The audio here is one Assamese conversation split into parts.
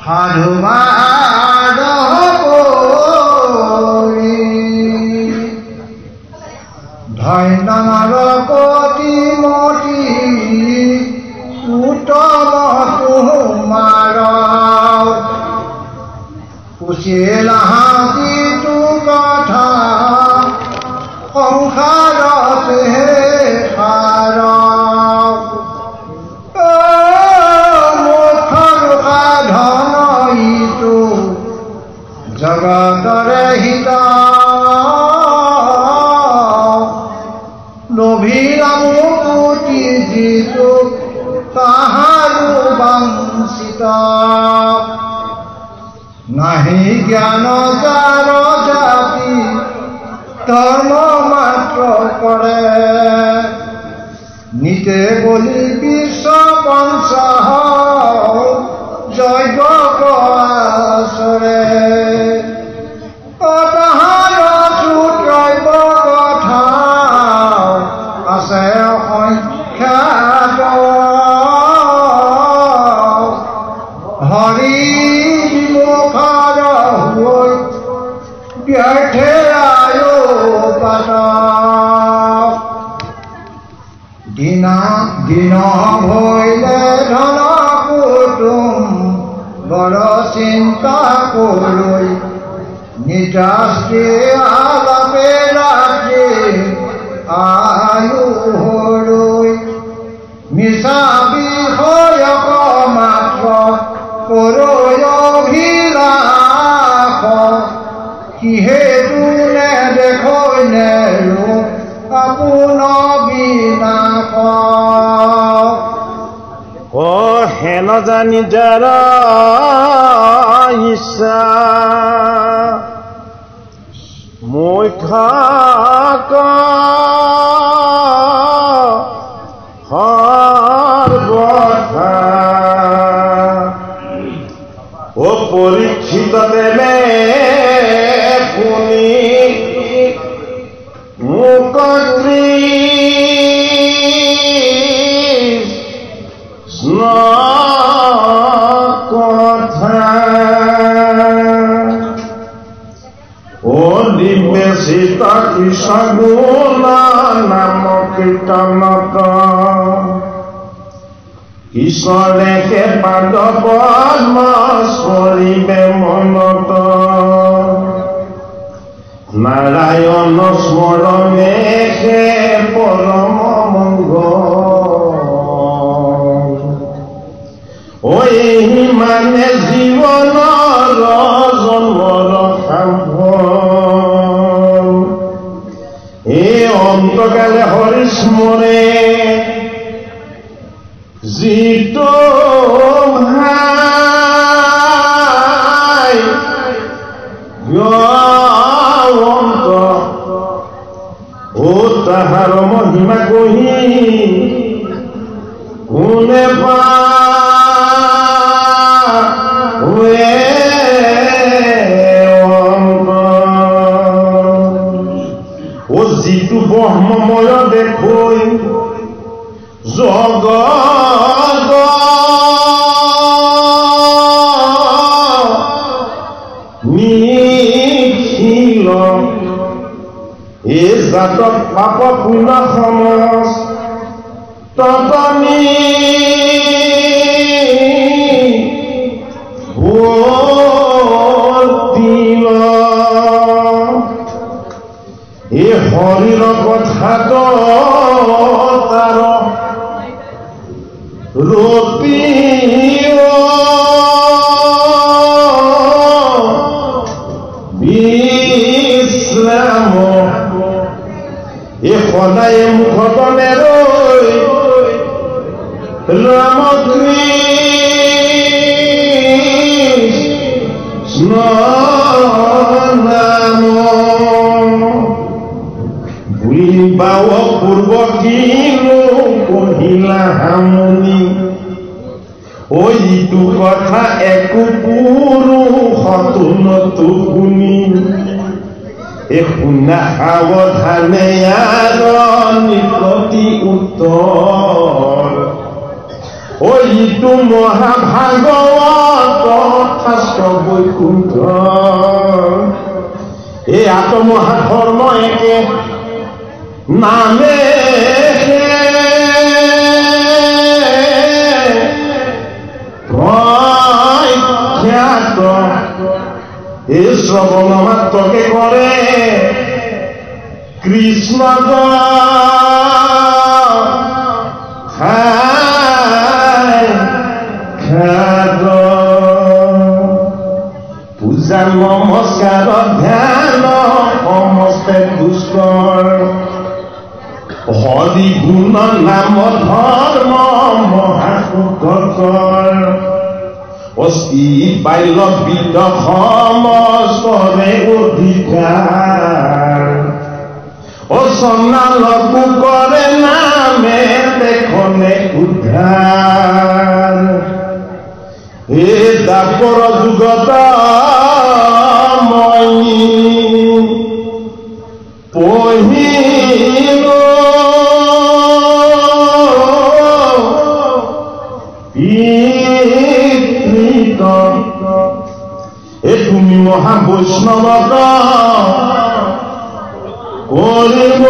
সাধুবাদ কৰি ধন্যমাৰ প্ৰতিমতি উত্তম তোমাৰ পুছিল হাতীটো কথা সংসাৰতে সাৰ জগতৰে হিত নভিৰামুকুতি যিটো তাহাৰো বাঞ্ছিত নাহি জ্ঞান যাৰ জাতি ধৰ্ম মাত্ৰ কৰে নিতে বলি বিশ্ব পঞ্চাহ যজ্ঞ আচৰে তাহাৰ সূত্ৰব্য কথা আছে অসংখ্যাত হৰি মুখৰ হৈ ব্যৰ্থে আয়োপাত দিন ভৈলে ধন কুটুম বৰ চিন্তা কৰি নিজাস্তি আলাপে ৰাখি আয়ু হৰৈ মিছা বিষয়ক মাত্ৰ কৰৈ অভিলাষ কিহেতু নেদেখৈ নেৰো আপোন বিনাশ হেন জানি যাৰ ইচ্ছা মুখ্যাক সৰ্বথা ও পৰীক্ষিত দেৱে শুনি মুকলি কথা ও দিব্যচিত কৃষ্ণ নাম কীৰ্তনত ঈশ্বৰে পাদ পদ্ম স্মৰিবে মনত নাৰায়ণ স্মৰণে পৰম মংগল এই মানে জীৱনৰ জন্মৰ সাম্ভল এই অন্তকালে হৰিস্মৰে যিটো ভাই অন্ত ও তাহাৰ মহিমা কহি কোনে ও যিটো ব্ৰহ্মময় দেখৈ জগত নিখিল এই জাতক পাপ পুণ্য সমজ ততনি এই হৰিৰ কথাত তাৰ ৰূপী বিশ্ৰাম এই সদায় মুখতনে ৰৈ ৰামকৃষ্ণ নাম বুলিবাও পূৰ্ব কিনো কহিলা হামনি ঐ ইটো কথা একো পুৰুষতো নতো শুনি এ শুনা সাৱধানে ইয়াৰ নিকটি উত্তৰ ঐ ইটো মহাভাগৱত শাস্ত্ৰ বৈকুণ্ঠ এই আত্মহাধৰ্ম একে নামে প্ৰখ্যাত এই শ্ৰৱণ মাত্ৰকে কৰে কৃষ্ণ পূজা নমস্কাৰ ধ্যান সমস্তে দুষ্কৰ হৰি গুণ নাম ধৰ্ম মহাসুখকৰ অস্তি বাল্য বিদ সমস্তৰে অধিকাৰ অচনালকো কৰে নামে দেখনে উদ্ধাৰ এই দাপৰ যুগত মই পঢ়িলো এই তুমি মহাবৈষ্ণৱত কৰিব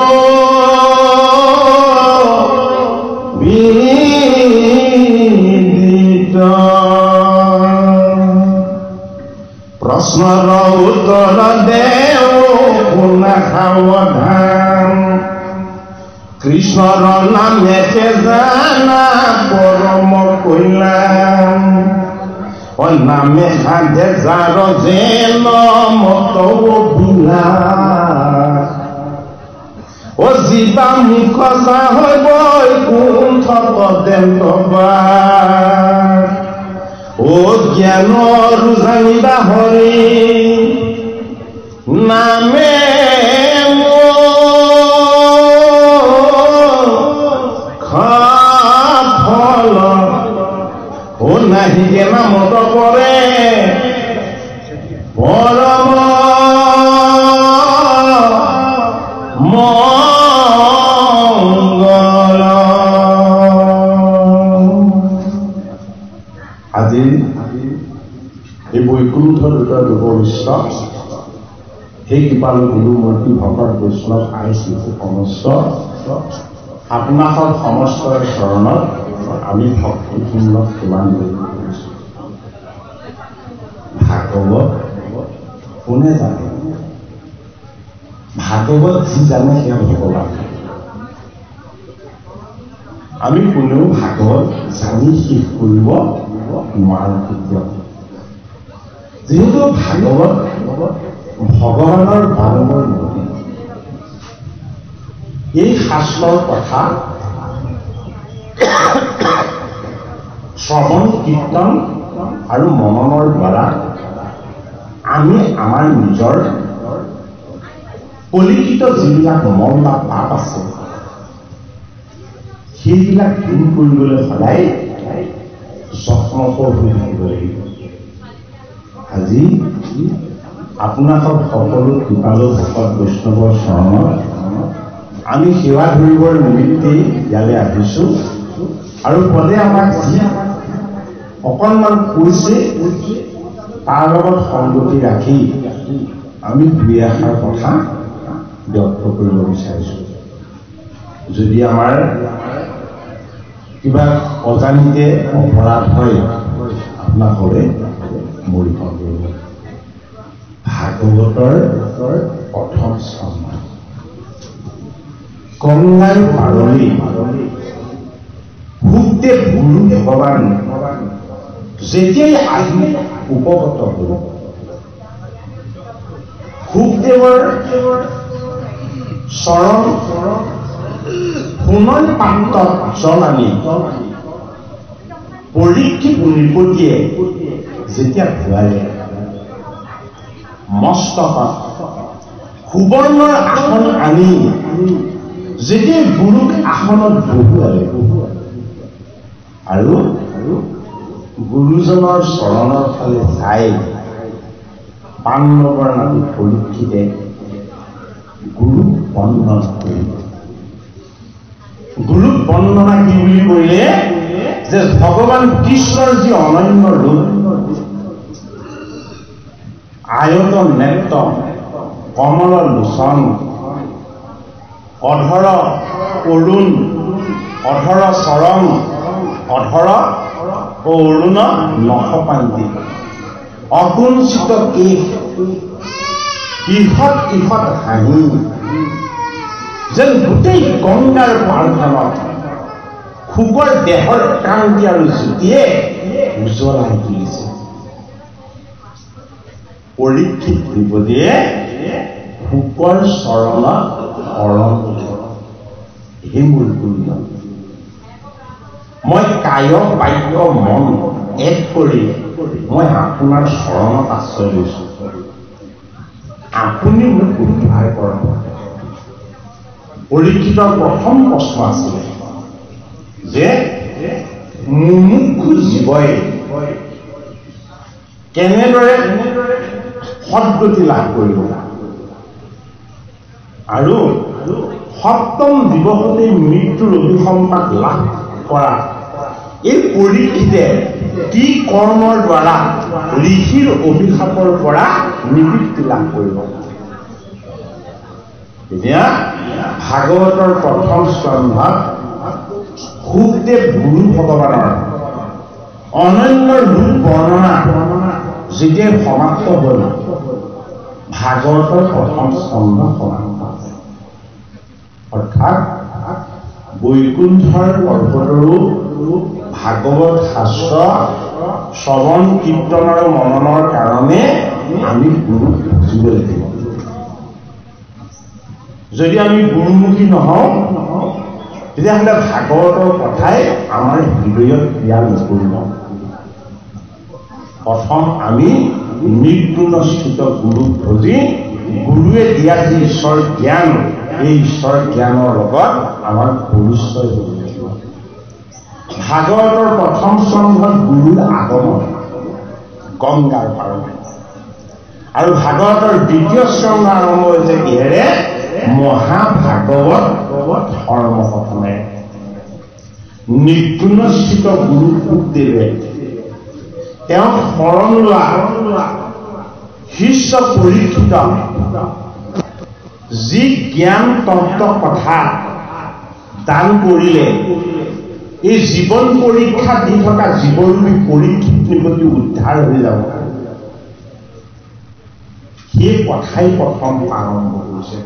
বিদিত প্ৰশ্নৰ উত্তৰ দেও শুনা সাৱধান কৃষ্ণৰ নামেতে জানা পৰম কল্যাণ নামে সাধে যাৰ যেন মত বিলাস ও জীৱা মুখ চাহব কুণ্ঠ পদেন্তবাস ও জ্ঞানৰ জানিবা হৰি নামে ফল ও নাহি জ্ঞান মত পৰে পৰম মঙ্গল আজি এই বৈকুণ্ঠ দুটা যুৱ সেই কৃপালু গুৰুমূৰ্তি ভকত বৈষ্ণৱ আই শিশু সমস্ত আপোনাকৰ সমস্তৰ চৰণত আমি ভক্তিপূৰ্ণ কিমান কৰিছোঁ। ভাগৱত কোনে জানে? ভাগৱত যি জানে সেয়া ভগৱান। আমি কোনেও ভাগৱত জানি শেষ কৰিব নোৱাৰো কেতিয়াও। যিহেতু ভাগৱত ভগৱানৰ বাৰমৰ নদী, এই শাস্ত্ৰৰ কথা শ্ৰৱণ কীৰ্তন আৰু মননৰ দ্বাৰা আমি আমাৰ নিজৰ কলিকিত যিবিলাক মন বা পাপ আছে সেইবিলাক দূৰ কৰিবলৈ সদায় যত্নপৰ হৈ থাকিব লাগিব। আজি আপোনালোক সকলো কৃপালু ভকত বৈষ্ণৱৰ চৰণত আমি সেৱা ধৰিবৰ নিমিত্তে ইয়ালৈ আহিছোঁ আৰু পদে আমাক যি অকণমান কৈছে তাৰ লগত সংগতি ৰাখি আমি দুই এষাৰ কথা ব্যক্ত কৰিব বিচাৰিছোঁ। যদি আমাৰ কিবা অজানিতে অপৰাধ হয় আপোনালোকে মৰিখন কৰিব। ভাগৱতৰ প্ৰথম স্কন্ধ গংগাৰ পাৰলি শুকদেৱ গুৰু ভগৱান যেতিয়াই আহি উপগত হল, শুকদেৱৰ চৰণ সোণৰ পাত্ৰত জল আনি পৰীক্ষিত নৃপতিয়ে যেতিয়া ঘূৰালে, মস্তকত সুবৰ্ণৰ আসন আনি যেতিয়া গুৰুক আসনত বহুৱালে আৰু গুৰুজনৰ চৰণৰ ফালে চাই পাণ্ডৱৰ নাতি পৰীক্ষিতে গুৰুক বন্দনা কৰিলে। গুৰুক বন্দনা কি বুলি কৰিলে যে ভগৱান কৃষ্ণৰ যি অনন্য ৰূপ, আয়তন নেত্ৰ, কমল লোচন, অধৰ অৰুণ, অধৰ চৰণ, অধৰ অৰুণ নখপান্তি, অকুঞ্চিত কেশ, ইহত ইহত হাঁহি, যেন গোটেই গংগাৰ পাৰখনত শুকৰ দেহৰ কান্তি আৰু জ্যোতিয়ে উজ্বলাই তুলিছে। পৰীক্ষিত দ্বিপদীয়ে শুকৰ চৰণত শৰণ ললে। হে মোৰ পুণ্য, মই কায় বাক্য মন এক কৰি মই আপোনাৰ চৰণত আশ্ৰয় লৈছো। আপুনি মোক উদ্ধাৰ কৰক। পৰীক্ষিতৰ প্ৰথম প্ৰশ্ন আছিলে যে মুমুক্ষু জীৱই কেনেদৰে সদ্গতি লাভ কৰিব, আৰু সপ্তম দিৱসতে মৃত্যুৰ অভিসম্পাত লাভ কৰা এই পৰীক্ষিতে কি কৰ্মৰ দ্বাৰা ঋষিৰ অভিশাপৰ পৰা নিবৃত্তি লাভ কৰিব। এতিয়া ভাগৱতৰ প্ৰথম স্কন্ধত শুকদেৱ গুৰু ভগৱানৰ অনন্য ৰূপ বৰ্ণনা যেতিয়া সমাপ্ত হ'ল, ভাগৱতৰ প্ৰথম স্কন্ধ সমাপ্ত আছে। অৰ্থাৎ বৈকুণ্ঠৰ পৰ্বতৰো ভাগৱত শাস্ত্ৰ শ্ৰৱণ কীৰ্তন আৰু মননৰ কাৰণে আমি গুৰু বুজিব লাগিব। যদি আমি গুৰুমুখী নহওঁ, তেতিয়াহ'লে ভাগৱতৰ কথাই আমাৰ হৃদয়ত ক্ৰিয়া নকৰিব। প্ৰথম আমি নিৰ্গুণস্থিত গুৰুক ভজি গুৰুৱে দিয়া যি ঈশ্বৰ জ্ঞান, এই ঈশ্বৰ জ্ঞানৰ লগত আমাৰ পৰিচয় হ'ব লাগিব। ভাগৱতৰ প্ৰথম স্কন্ধত গুৰুৰ আগমন গংগাৰ পাৰত, আৰু ভাগৱতৰ দ্বিতীয় স্কন্ধ আৰম্ভ হৈছে কিহেৰে? মহাভাগৱত ধৰ্মকথনে। নিৰ্গুণস্থিত গুৰু শুকদেৱে তেওঁক শৰণ লোৱা শিষ্য পৰীক্ষিত যি জ্ঞান তত্ত্ব কথা দান কৰিলে, এই জীৱন পৰীক্ষা দি থকা জীৱৰূপী পৰীক্ষিত নিগতি উদ্ধাৰ হৈ যাব, সেই কথাই প্ৰথম আৰম্ভ কৰিছে।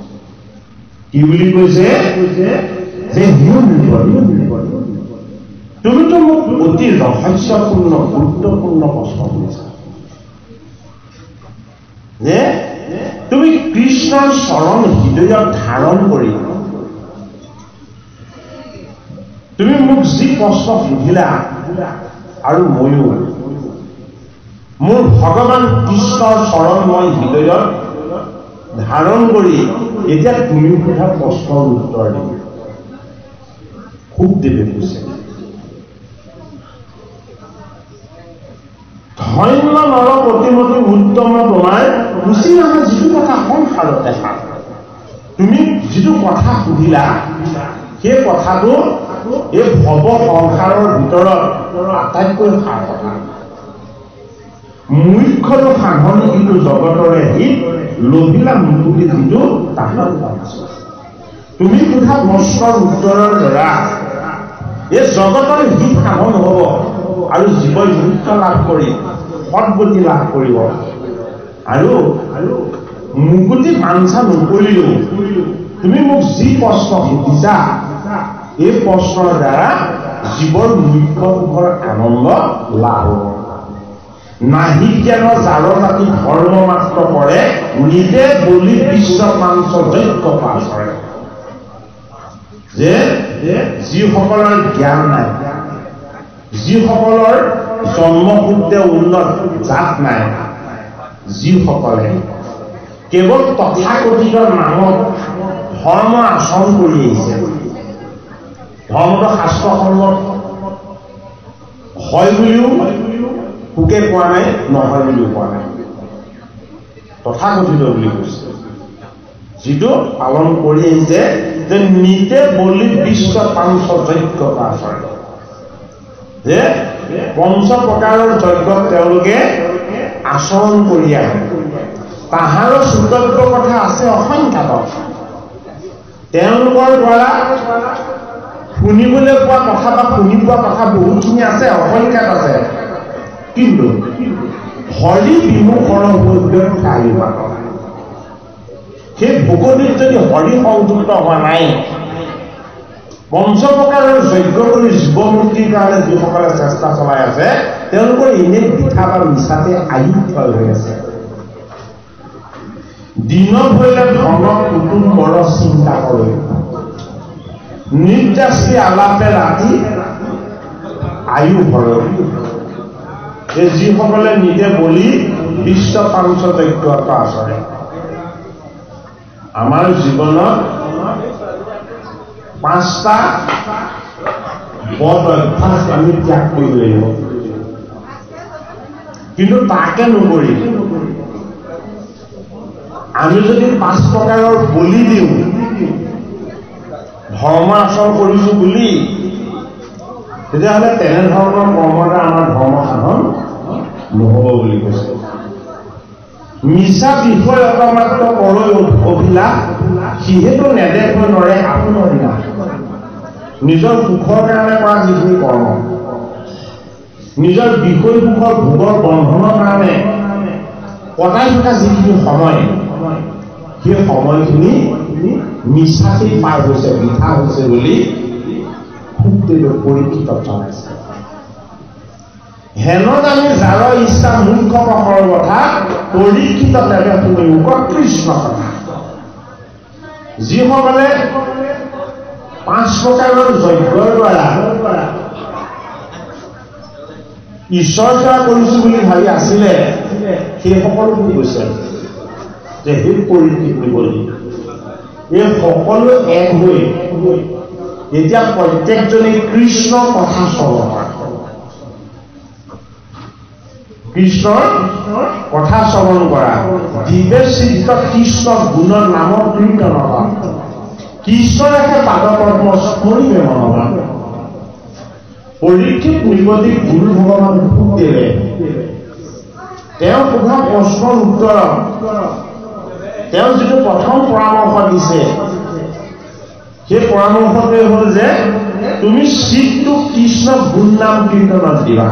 কি বুলি কৈছে? যে তুমিতো মোক অতি ৰহস্যপূৰ্ণ গুৰুত্বপূৰ্ণ প্ৰশ্ন কৰিছা যে তুমি কৃষ্ণৰ চৰণ হৃদয়ত ধাৰণ কৰি তুমি মোক যি প্ৰশ্ন সুধিলা, আৰু ময়ো মোৰ ভগৱান কৃষ্ণৰ চৰণ মই হৃদয়ত ধাৰণ কৰি এতিয়া তুমি সোধা প্ৰশ্নৰ উত্তৰ দিম। শুকদেৱে কৈছে, ধন্য নৰ প্ৰতিমতি উত্তম তোমাৰ বুজি নহয় যিটো কথা সংসাৰত দেখা। তুমি যিটো কথা সুধিলা, সেই কথাটো এই ভৱ সংসাৰৰ ভিতৰত আটাইতকৈ সাৰ কথা। মুখ্যটো সাধন কিন্তু জগতৰে হিত, লভিলা মুকুতি যিটো তাহাত পাইছো। তুমি সোধা প্ৰশ্নৰ উত্তৰৰ দ্বাৰা এই জগতৰ হিত সাধন হ'ব, আৰু জীৱই মুক্ত লাভ কৰি সদ্গতি লাভ কৰিব। আৰু মুকুতি বাঞ্ছা নকৰিলেও তুমি মোক যি প্ৰশ্ন সুধিছা, এই প্ৰশ্নৰ দ্বাৰা জীৱৰ মুখ্য সুখৰ আনন্দ লাভ হ'ব। নাহি জ্ঞান যাৰ জাতি ধৰ্ম মাত্ৰ কৰে, নিজে বলি বিশ্ব মাংস যজ্ঞ পাছ কৰে। যে যিসকলৰ জ্ঞান নাই, যিসকলৰ জন্মসূত্ৰে উন্নত জাত নাই, যিসকলে কেৱল তথাকথিত নামত ধৰ্ম আচৰণ কৰি আহিছে, ধৰ্মটো শাস্ত্ৰসন্মত হয় বুলিও পোকে কোৱা নাই, নহয় বুলিও কোৱা নাই, তথাকথিত বুলি কৈছে। যিটো পালন কৰি আহিছে যে নিজে বলি বিশ্ব পাঞ্চ যজ্ঞ পাছ, যে পঞ্চ প্ৰকাৰৰ যজ্ঞত তেওঁলোকে আচৰণ কৰি আহে। তাহাৰৰ সুতব্য কথা আছে অসংখ্যাত। তেওঁলোকৰ দ্বাৰা শুনিবলৈ পোৱা কথা বা শুনি পোৱা কথা বহুতখিনি আছে, অসংখ্যাত আছে। কিন্তু হৰি বিমুখৰ আহিবা, সেই ভকতিত যদি হৰি সংযুক্ত হোৱা নাই, পঞ্চ প্ৰকাৰৰ যজ্ঞ কৰি জীৱমুক্তিৰ কাৰণে যিসকলে চেষ্টা চলাই আছে, তেওঁলোকৰ এনেই বৃথা বা মিছাতে আয়ু ক্ষয় হৈ আছে। দিনত হইলে ধন কুটুম বৰ চিন্তা কৰে, নিৰ্যাসী আলাপে ৰাতি আয়ু ভৰে। যিসকলে নিজে বলি বিশ্ব পাঞ্চযজ্ঞত আচৰে। আমাৰ জীৱনত 5টা বদ অভ্যাস আমি ত্যাগ কৰিব লাগিব, কিন্তু তাকে নকৰি আমি যদি 5 প্ৰকাৰৰ বলি দিওঁ, ধৰ্ম আচৰণ কৰিছো বুলি, তেতিয়াহ'লে তেনেধৰণৰ কৰ্মতে আমাৰ ধৰ্ম সাধন নহ'ব বুলি কৈছে। মিছা বিষয় অকমাত্ৰ কৰৈ অভিলাষ, সিহেতু নেদেখৈ নৰে আপোনাৰ দিনা। নিজৰ সুখৰ কাৰণে কৰা যিখিনি কৰ্ম, নিজৰ বিষয় সুখৰ ভোগৰ বন্ধনৰ কাৰণে কটাই থকা যিখিনি সময়, সেই সময়খিনি মিছাতেই পাৰ হৈছে, বৃথা হৈছে বুলি শুকদেৱে পৰীক্ষিতত জনাইছে। হেন জানি যাৰ ইচ্ছা মুখ্য প্ৰসৰ কথা, পৰীক্ষিতত এনে শুনি কৃষ্ণ কথা। যিসকলে 5 প্ৰকাৰৰ যজ্ঞৰ দ্বাৰা ঈশ্বৰ সেৱা কৰিছো বুলি ভাবি আছিলে, সেই সকলোবোৰ কৈছে যে সেই পৰীক্ষিত নিবলি এই সকলো এক হৈ এতিয়া প্ৰত্যেকজনে কৃষ্ণৰ কথা শ্ৰৱণ কৰে। কৃষ্ণৰ কথা শ্ৰৱণ কৰা, দিবে চিত্ত কৃষ্ণ গুণৰ নামৰ কীৰ্তন কৰা, কৃষ্ণৰ একে পাদপদ্ম স্মৰিবে মনবা। পৰীক্ষিত নিগতিক গুৰু ভগৱান শুকদেৱে তেওঁ সোধা প্ৰশ্নৰ উত্তৰত তেওঁ যিটো প্ৰথম পৰামৰ্শ দিছে, সেই পৰামৰ্শটোৱে হ'ল যে তুমি চিত্তটো কৃষ্ণ গুণ নাম কীৰ্তনত দিবা।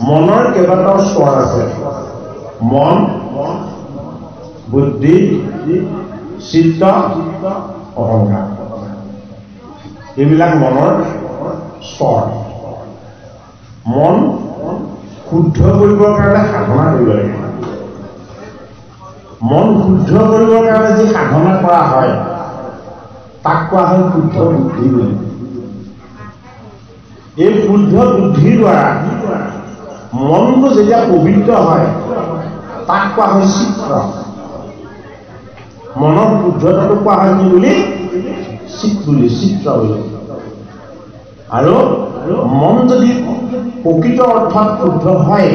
মনৰ কেইবাটাও স্তৰ আছে, মন, বুদ্ধি, চিত্ত, অহংকাৰ। এইবিলাক মনৰ স্তৰ। মন শুদ্ধ কৰিবৰ কাৰণে সাধনা কৰিব লাগিব। মন শুদ্ধ কৰিবৰ কাৰণে যি সাধনা কৰা হয়, তাক কোৱা হয় শুদ্ধ বুদ্ধি বুলি। এই শুদ্ধ বুদ্ধিৰ দ্বাৰা মনটো যেতিয়া পবিত্ৰ হয়, তাক কোৱা হয় চিত্ৰ। মনৰ শুদ্ধতাটো কোৱা হয় কি বুলি? চিত্ৰ বুলি। আৰু মন যদি প্ৰকৃত অৰ্থত শুদ্ধ হয়,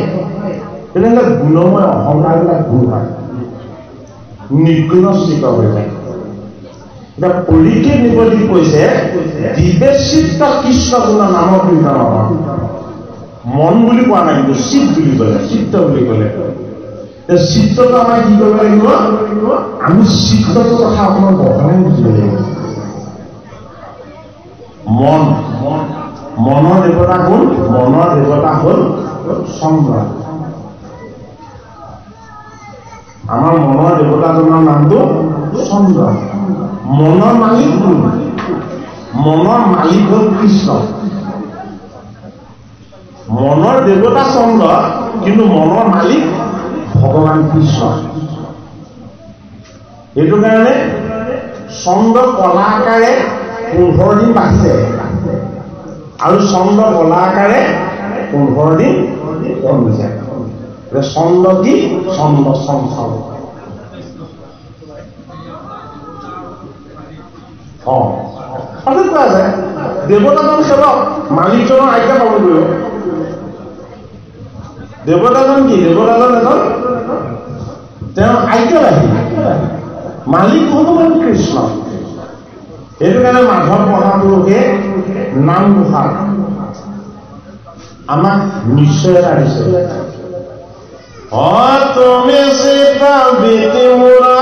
তেনেহ'লে গুণময় অহংকাৰবিলাক দূৰ হয়, নিৰ্গুণস্থিত হৈ যায়। এতিয়া পৰীক্ষিত নিগতিক কৈছে দিবে চিত্ত কৃষ্ণ গুণ নামৰ কীৰ্তন। মন বুলি কোৱা নাই, কিন্তু চিত বুলি ক'লে, চিত্ত বুলি ক'লে। চিত্তটো আমাৰ কি কৰিব লাগিব? আমি চিত্তটোৰ কথা অকণমান বহলাই বুজিব লাগিব। মনৰ দেৱতা কোন? মনৰ দেৱতা হ'ল চন্দ্ৰ। আমাৰ মনৰ দেৱতাজনৰ নামটো চন্দ্ৰ। মনৰ মালিক কোন? মনৰ মালিক হ'ল কৃষ্ণ। মনৰ দেৱতা চন্দ্ৰ, কিন্তু মনৰ মালিক ভগৱান কৃষ্ণ। এইটো কাৰণে চন্দ্ৰ কলা আকাৰে 15 দিন বাঢ়িছে, আৰু চন্দ্ৰ কলা আকাৰে 15 দিন কমিছে। চন্দ্ৰ কি? চন্দ্ৰ চঞ্চল। কোৱা যায় দেৱতাজন সেৱক, মালিকজনৰ আজ্ঞা পালন কৰিব। দেৱতাজন কি? দেৱতাজন এজন তেওঁৰ আজ্ঞাবাহী, মালিক ভগৱান কৃষ্ণ। সেইটো কাৰণে মাধৱ মহাপুৰুষে নাম ঘোষাল আমাক নিশ্চয়তা দিছে তুমি চিতা বিতি মুৰা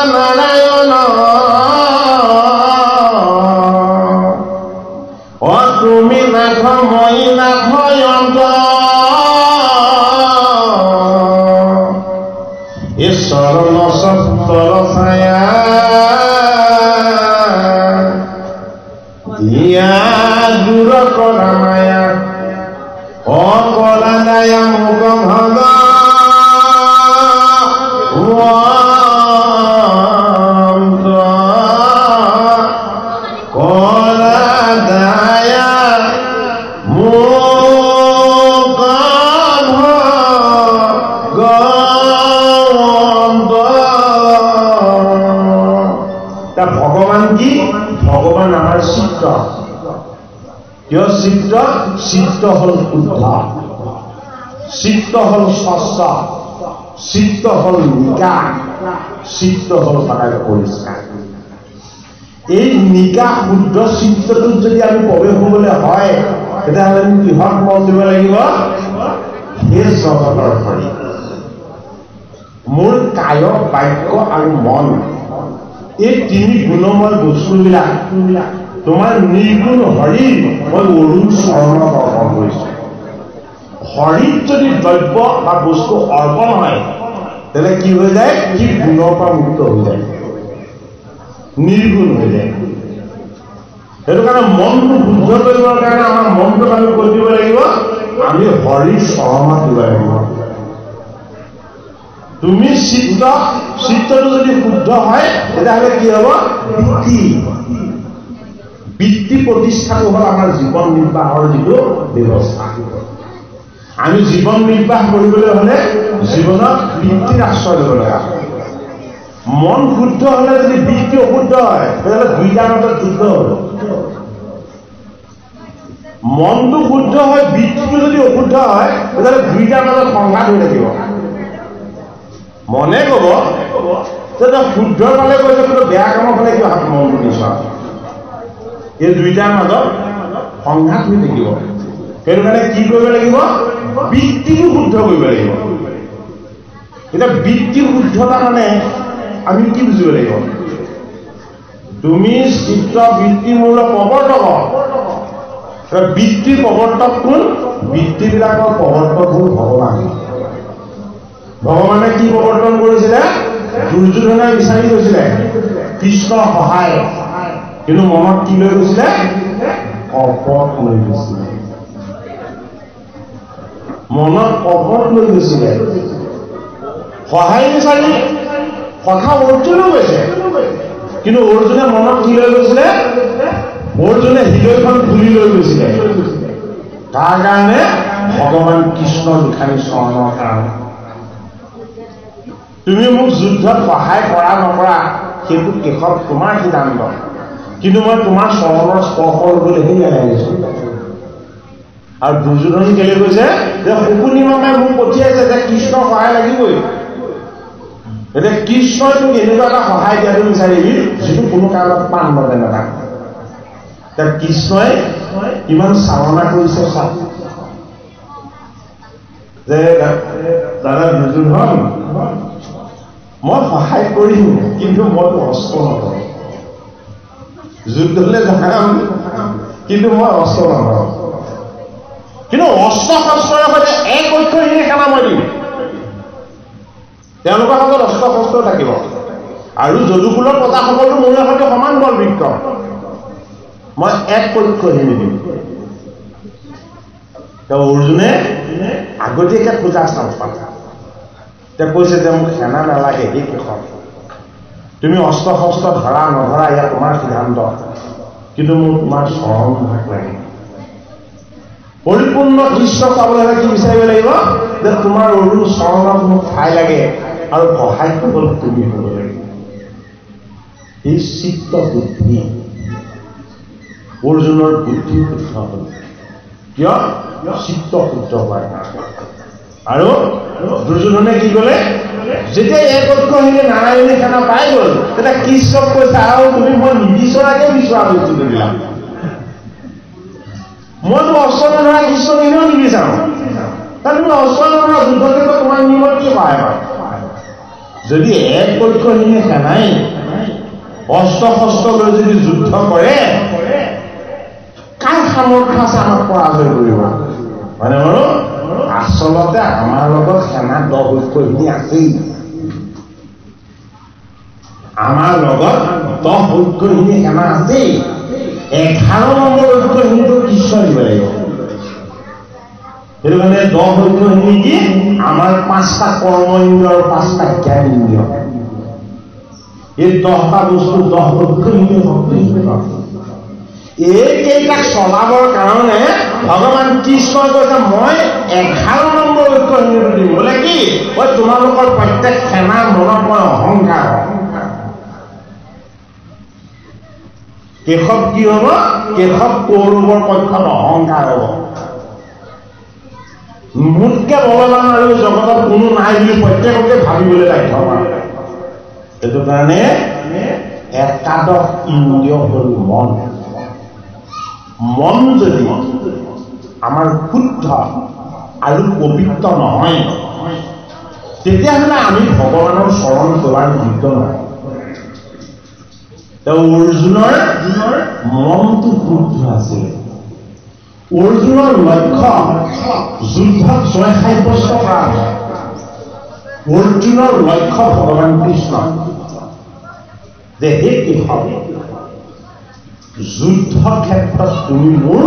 নাৰায়ণ তুমি নাথ মই নাথ ঈশ্বৰ নচত্তৰ ছায়া দিয়া দূৰ কৰা মায়া অকলা দায়া মুখ ভগ কলা দায়া মুখ ভগ ভগৱান কি ভগৱান আমাৰ চিত্ৰ কিয় চিত্ৰ হল শুদ্ধ চিত্ৰ হল স্বচ্ছ চিত্ৰ হল নিকা চিত্ৰ হল সদায় পৰিষ্কাৰ এই নিকা শুদ্ধ চিত্ৰটোত যদি আমি প্ৰৱেশ হ'বলৈ হয় তেতিয়াহ'লে আমি কিহত মন দিব লাগিব সেই জগতৰ হৰি মোৰ কায় বাক্য আৰু মন এই তিনি গুণময় বস্তুবিলাক তোমাৰ নিৰ্গুণ হৰি মই অৰুণ চৰণত অৰ্পণ কৰিছো হৰিত যদি দ্ৰব্য বা বস্তু অৰ্পণ হয় তেতিয়াহ'লে কি হৈ যায় সি গুণৰ পৰা মুক্ত হৈ যায় নিৰ্গুণ হৈ যায় সেইটো কাৰণে মনটো শুদ্ধ কৰিবৰ কাৰণে আমাৰ মনটোক আমি কৈ দিব লাগিব আমি হৰিৰ চৰণত দিব লাগিব তুমি চিত্ৰটো যদি শুদ্ধ হয় তেতিয়াহ'লে কি হ'ব বৃত্তি প্ৰতিষ্ঠাটো হ'ল আমাৰ জীৱন নিৰ্বাহৰ যিটো ব্যৱস্থা আমি জীৱন নিৰ্বাহ কৰিবলৈ হ'লে জীৱনত বৃত্তিৰ আশ্ৰয় ল'ব লগা মন শুদ্ধ হ'লে যদি বৃত্তি অশুদ্ধ হয় তেতিয়াহ'লে দুইটাৰ মাজত যুদ্ধ হ'ব মনটো শুদ্ধ হয় বৃত্তিটো যদি অশুদ্ধ হয় তেতিয়াহ'লে দুইটাৰ মাজত সংঘাত হৈ থাকিব মনে ক'ব যে শুদ্ধ ফালে কৈছে কিন্তু বেয়া কামৰ ফালে কিয় হাত মনটো নিচোৱা এই দুইটাৰ মাজত সংঘাত হৈ থাকিব সেইটো কাৰণে কি কৰিব লাগিব বৃত্তিটো শুদ্ধ কৰিব লাগিব এতিয়া বৃত্তি শুদ্ধতা মানে আমি কি বুজিব লাগিব তুমি চিত্ত বৃত্তিমূলক প্ৰৱৰ্তক বৃত্তিৰ প্ৰৱৰ্তক কোন বৃত্তিবিলাকৰ প্ৰৱৰ্তক হ'ল ভগৱান ভগৱানে কি প্ৰৱৰ্তন কৰিছিলে দুৰ্যোধনে বিচাৰি গৈছিলে কৃষ্ণৰ সহায় কিন্তু মনত কি লৈ গৈছিলে কপট লৈ গৈছিলে মনত কপট লৈ গৈছিলে সহায় বিচাৰি কথা অৰ্জুনেও গৈছে কিন্তু অৰ্জুনে মনত কি লৈ গৈছিলে অৰ্জুনে হৃদয়খন খুলি লৈ গৈছিলে তাৰ কাৰণে ভগৱান কৃষ্ণ লিখানি চৰণৰ কাৰণে তুমি মোক যুদ্ধত সহায় কৰা নকৰা সেইটো কেৱল তোমাৰ সিদ্ধান্ত কিন্তু মই তোমাৰ চৰণৰ স্পৰ্শ ল'বলৈহে ইয়ালৈ আহিছোঁ আৰু দুৰ্যোধন কেলে কৈছে যে শকুনি মামাই মোক পঠিয়াইছে যে কৃষ্ণৰ সহায় লাগিবই এতিয়া কৃষ্ণই তোক এনেকুৱা এটা সহায় দিয়াটো বিচাৰিবি যিটো কোনো কাৰণত পাণ নদে নাথাকে এতিয়া কৃষ্ণই ইমান চালনা কৰিছে চাওক যে দাদা দুৰ্যোধন মই সহায় কৰিম কিন্তু মই অস্ত্ৰ নকৰোঁ যুদ্ধলৈ যাম কিন্তু মই অস্ত্ৰ নকৰোঁ কিন্তু অস্ত্ৰ শস্ত্ৰৰ সৈতে এক ঐক্যহীন সেনা মই দিম তেওঁলোকৰ হাতত অস্ত্ৰ শস্ত্ৰ থাকিব আৰু যদুকুলৰ প্ৰজাসকলো মোৰ সৈতে সমান বলবৃক্ষ মই এক ঐক্যহীন দিম তেওঁ অৰ্জুনে আগতীয়াকৈ পূজা স্থান পাতা তেওঁ কৈছে যে মোক সেনা নালাগে সেই কেইখন তুমি অস্ত্ৰ শস্ত্ৰ ধৰা নধৰা ইয়াত তোমাৰ সিদ্ধান্ত কিন্তু মোৰ তোমাৰ চৰণ ভাগ লাগে পৰিপূৰ্ণ কৃষ্ণ পাবলৈ হ'লে কি বিচাৰিব লাগিব যে তোমাৰ অৰুণ চৰণত মোক ঠাই লাগে আৰু সহায় কৰিবলৈ তুমি হ'ব লাগিব এই চিত্ত বুদ্ধি অৰ্জুনৰ বুদ্ধি শুদ্ধ হ'ল কিয় চিত্ত শুদ্ধ হোৱাৰ কাৰণে আৰু দুৰ্যোধনে কি ক'লে যেতিয়া এক ঐক্যহীনে নাৰায়ণী সেনা পাই গ'ল তেতিয়া কৃষ্ণক কৈছে আৰু তুমি মই নিবিচৰাকে বিচৰা বস্তু দিলা মইতো অস্ত্ৰ নধৰা কৃষ্ণক এনেও নিবিচাৰোঁ কাৰণ তুমি অস্ত্ৰ নধৰা যুদ্ধক্ষেত্ৰত তোমাৰ নিয়মত কিয় পায় যদি এক ঐক্যহীনে সেনাই অস্ত্ৰ শস্ত্ৰ লৈ যদি যুদ্ধ কৰে কাৰ সামৰ্থ্য আছে আমাক পৰাজয় কৰিব মানে বাৰু আচলতে আমাৰ লগত সেনা 10 ঐক্যহীনি আছেই আমাৰ লগত 10 ঐক্যহীনি সেনা আছেই 11 নম্বৰ ঐক্যহীনিটো কৃষ্ণ দিব লাগিব সেইটো কাৰণে 10 ঐক্যহীনি কি আমাৰ 5টা কৰ্ম ইন্দ্ৰিয় আৰু 5টা জ্ঞান ইন্দ্ৰিয় এই 10টা বস্তু 10 ঐক্যহীনি শক্তি এইকেইটাক চলাবৰ কাৰণে ভগৱান কৃষ্ণই কৈছে মই 11 নম্বৰ ঐক্যহীনিটো দিম বোলে কি মই তোমালোকৰ প্ৰত্যেক সেনাৰ মনত মই অহংকাৰ কেশৱ কি হ'ব কেশৱ কৌৰৱৰ পক্ষত অহংকাৰ হ'ব মোতকে বলৱান আৰু জগতত কোনো নাই বুলি প্ৰত্যেককে ভাবিবলৈ বাধ্য হয় সেইটো কাৰণে একাদশ ইন্দ্ৰিয় হ'ল মন মন যদি আমাৰ শুদ্ধ আৰু পবিত্ৰ নহয় তেতিয়াহ'লে আমি ভগৱানৰ চৰণ সেৱাৰ যোগ্য নহয় অৰ্জুনৰ মনটো শুদ্ধ আছিল অৰ্জুনৰ লক্ষ্য যুদ্ধত জয় সাব্যস্ত কৰা অৰ্জুনৰ লক্ষ্য ভগৱান কৃষ্ণ যে হে কেশৱ যুদ্ধ ক্ষেত্ৰত তুমি মোৰ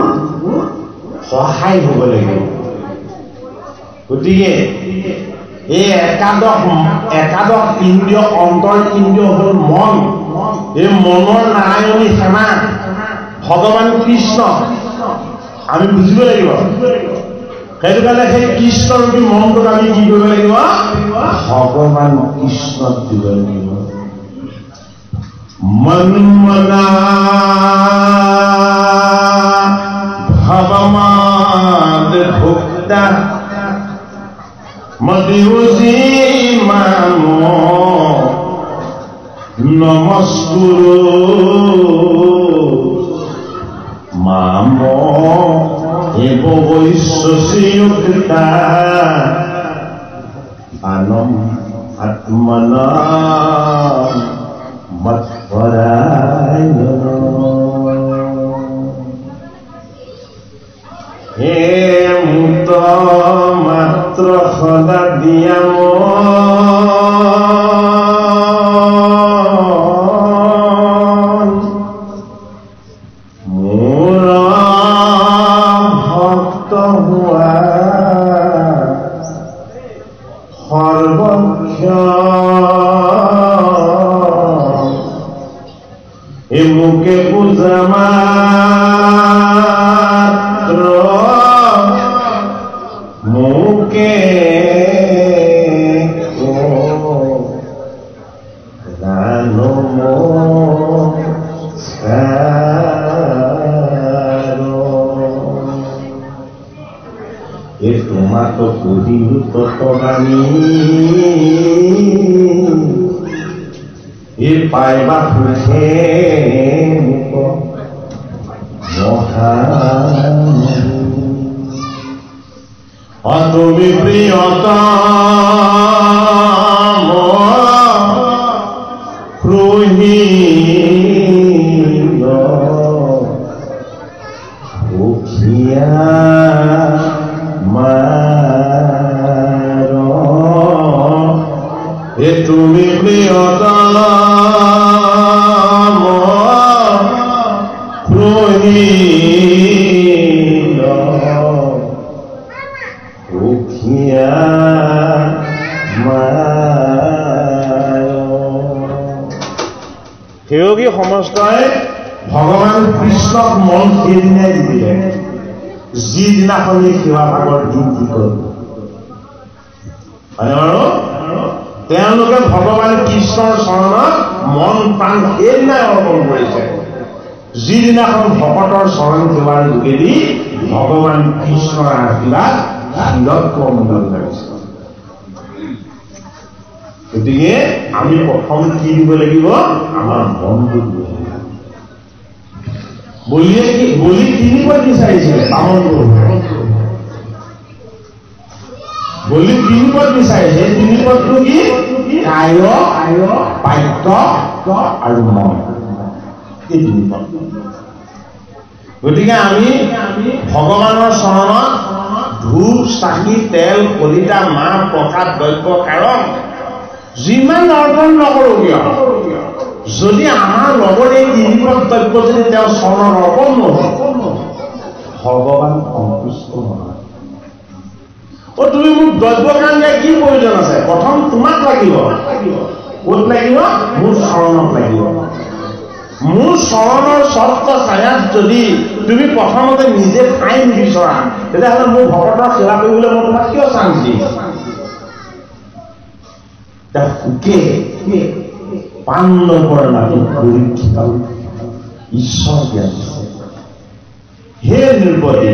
সহায় হ'ব লাগিব গতিকে এই একাদশ ইন্দ্ৰিয় অন্তৰ ইন্দ্ৰিয় হ'ল মন এই মনৰ নাৰায়ণী সেনা ভগৱান কৃষ্ণ আমি বুজিব লাগিব সেইটো কাৰণে সেই কৃষ্ণৰূপী মনটোক আমি কি কৰিব লাগিব ভগৱান কৃষ্ণক দিব লাগিব মন মনা ভৱমাদ ভুক্তা মদিউজি মামো নমস্কুৰু মামো এব বৈশ্বসিয়ুক্তা আনম আত্মনা মৎপৰায়ণ হে মুত মাত্ৰ সদা দিয়াম মোৰ ভক্ত হোৱা সৰ্বক্ষণ এই মুকে পূজা মাত্ৰ মুকে এই তোমাকে পঢ়িলো ততবাণী এই পাইবা সুখে তুমি প্ৰিয়তম ক্ৰোহীল সুখীয়া মাৰ তুমি প্ৰিয়তম ক্ৰোহীল সুখীয়া সেয়োগী সমস্তই ভগৱান কৃষ্ণক মন সেইদিনাই দি দিলে যিদিনাখনি সেৱা ভাগৰ দিন কি কৰিব আৰু তেওঁলোকে ভগৱান কৃষ্ণৰ চৰণত মন প্ৰাণ সেইদিনাই অৰ্পণ কৰিছে যিদিনাখন ভকতৰ চৰণ সেৱাৰ যোগেদি ভগৱান কৃষ্ণৰ আশীৰ্বাদ শিৰত কমল লাগিছে গতিকে আমি প্ৰথম কি দিব লাগিব আমাৰ মনটো দিব লাগিব বলি তিনি পদ বিচাৰিছিলে বামন বলি তিনি পদ বিচাৰিছে তিনি পদটো কি কায় বাক্য আৰু মন এই তিনি পদ গতিকে আমি ভগৱানৰ চৰণত ধূপ চাকি তেল কলিতা মাহ প্ৰসাদ দ্ৰব্য কাৰণ যিমান অৰ্পণ নকৰোঁ কিয় যদি আমাৰ লগত এই তিনিপদ দ্ৰব্য যদি তেওঁ চৰণত অৰ্পণ নহয় ভগৱান সন্তুষ্ট নহয় তুমি মোক দ্ৰব্য কাৰণে কি প্ৰয়োজন আছে প্ৰথম তোমাক লাগিব ক'ত লাগিব মোৰ চৰণত লাগিব মোৰ চৰণৰ চৰ্ত ছায়াত যদি তুমি প্ৰথমতে নিজে ঠাই নিবিচৰা তেতিয়াহ'লে মোৰ ভকতৰ সেৱা কৰিবলৈ মই তোমাক কিয় চান্স দিম সুখে পাণ্ডৱৰ নাতি পৰীক্ষিত ঈশ্বৰ জ্ঞান হে নিৰ্বদী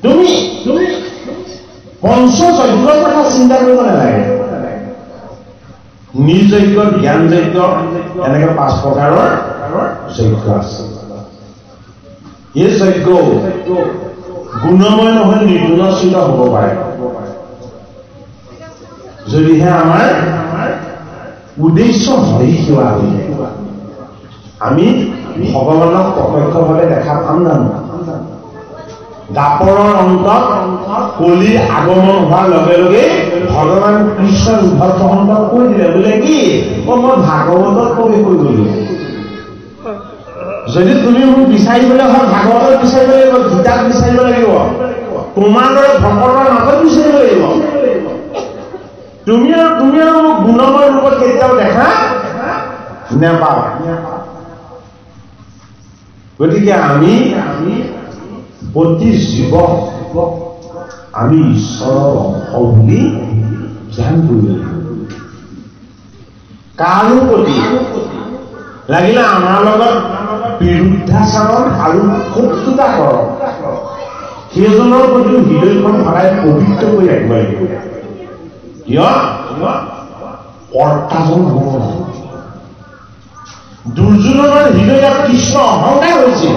তুমি পঞ্চযজ্ঞৰ কথা চিন্তা কৰিব নালাগে নিৰ্যজ্ঞ জ্ঞান যজ্ঞ এনেকে 5 প্ৰকাৰৰ যজ্ঞ আছে এই যজ্ঞ গুণময় নহয় নিৰ্গুণচিত হ'ব পাৰে যদিহে আমাৰ উদ্দেশ্য হৰি সেৱা হৈ যায় আমি ভগৱানক প্ৰত্যক্ষভাৱে দেখা পাম জানো দাপৰৰ অন্তত কলি আগমন হোৱাৰ লগে লগে ভগৱান কৃষ্ণ উদ্ধৱ কৈ দিলে বোলে কি মই ভাগৱতত প্ৰৱেশ কৰি গলো যদি তুমি মোক বিচাৰিবলৈ হয় ভাগৱতত বিচাৰিব লাগিব গীতাত বিচাৰিব লাগিব তোমাৰ দৰে ভকতৰ মাজত বিচাৰিব লাগিব তুমি আৰু মোক গুণময় ৰূপত কেতিয়াও দেখা নেপাবা গতিকে আমি প্ৰতি জীৱক আমি ঈশ্বৰৰ অংশ বুলি ধ্যান কৰিব লাগিব কাৰো প্ৰতি লাগিলে আমাৰ লগত বিৰুদ্ধাচৰণ আৰু শত্ৰুতা কৰক সেইজনৰ প্ৰতিও হৃদয়খন সদায় পবিত্ৰ কৰি ৰাখিব লাগিব কিয় কৰ্তাজন হ'ব লাগে দুৰ্যোধনৰ হৃদয়ত কৃষ্ণ অহংকাৰ হৈছিল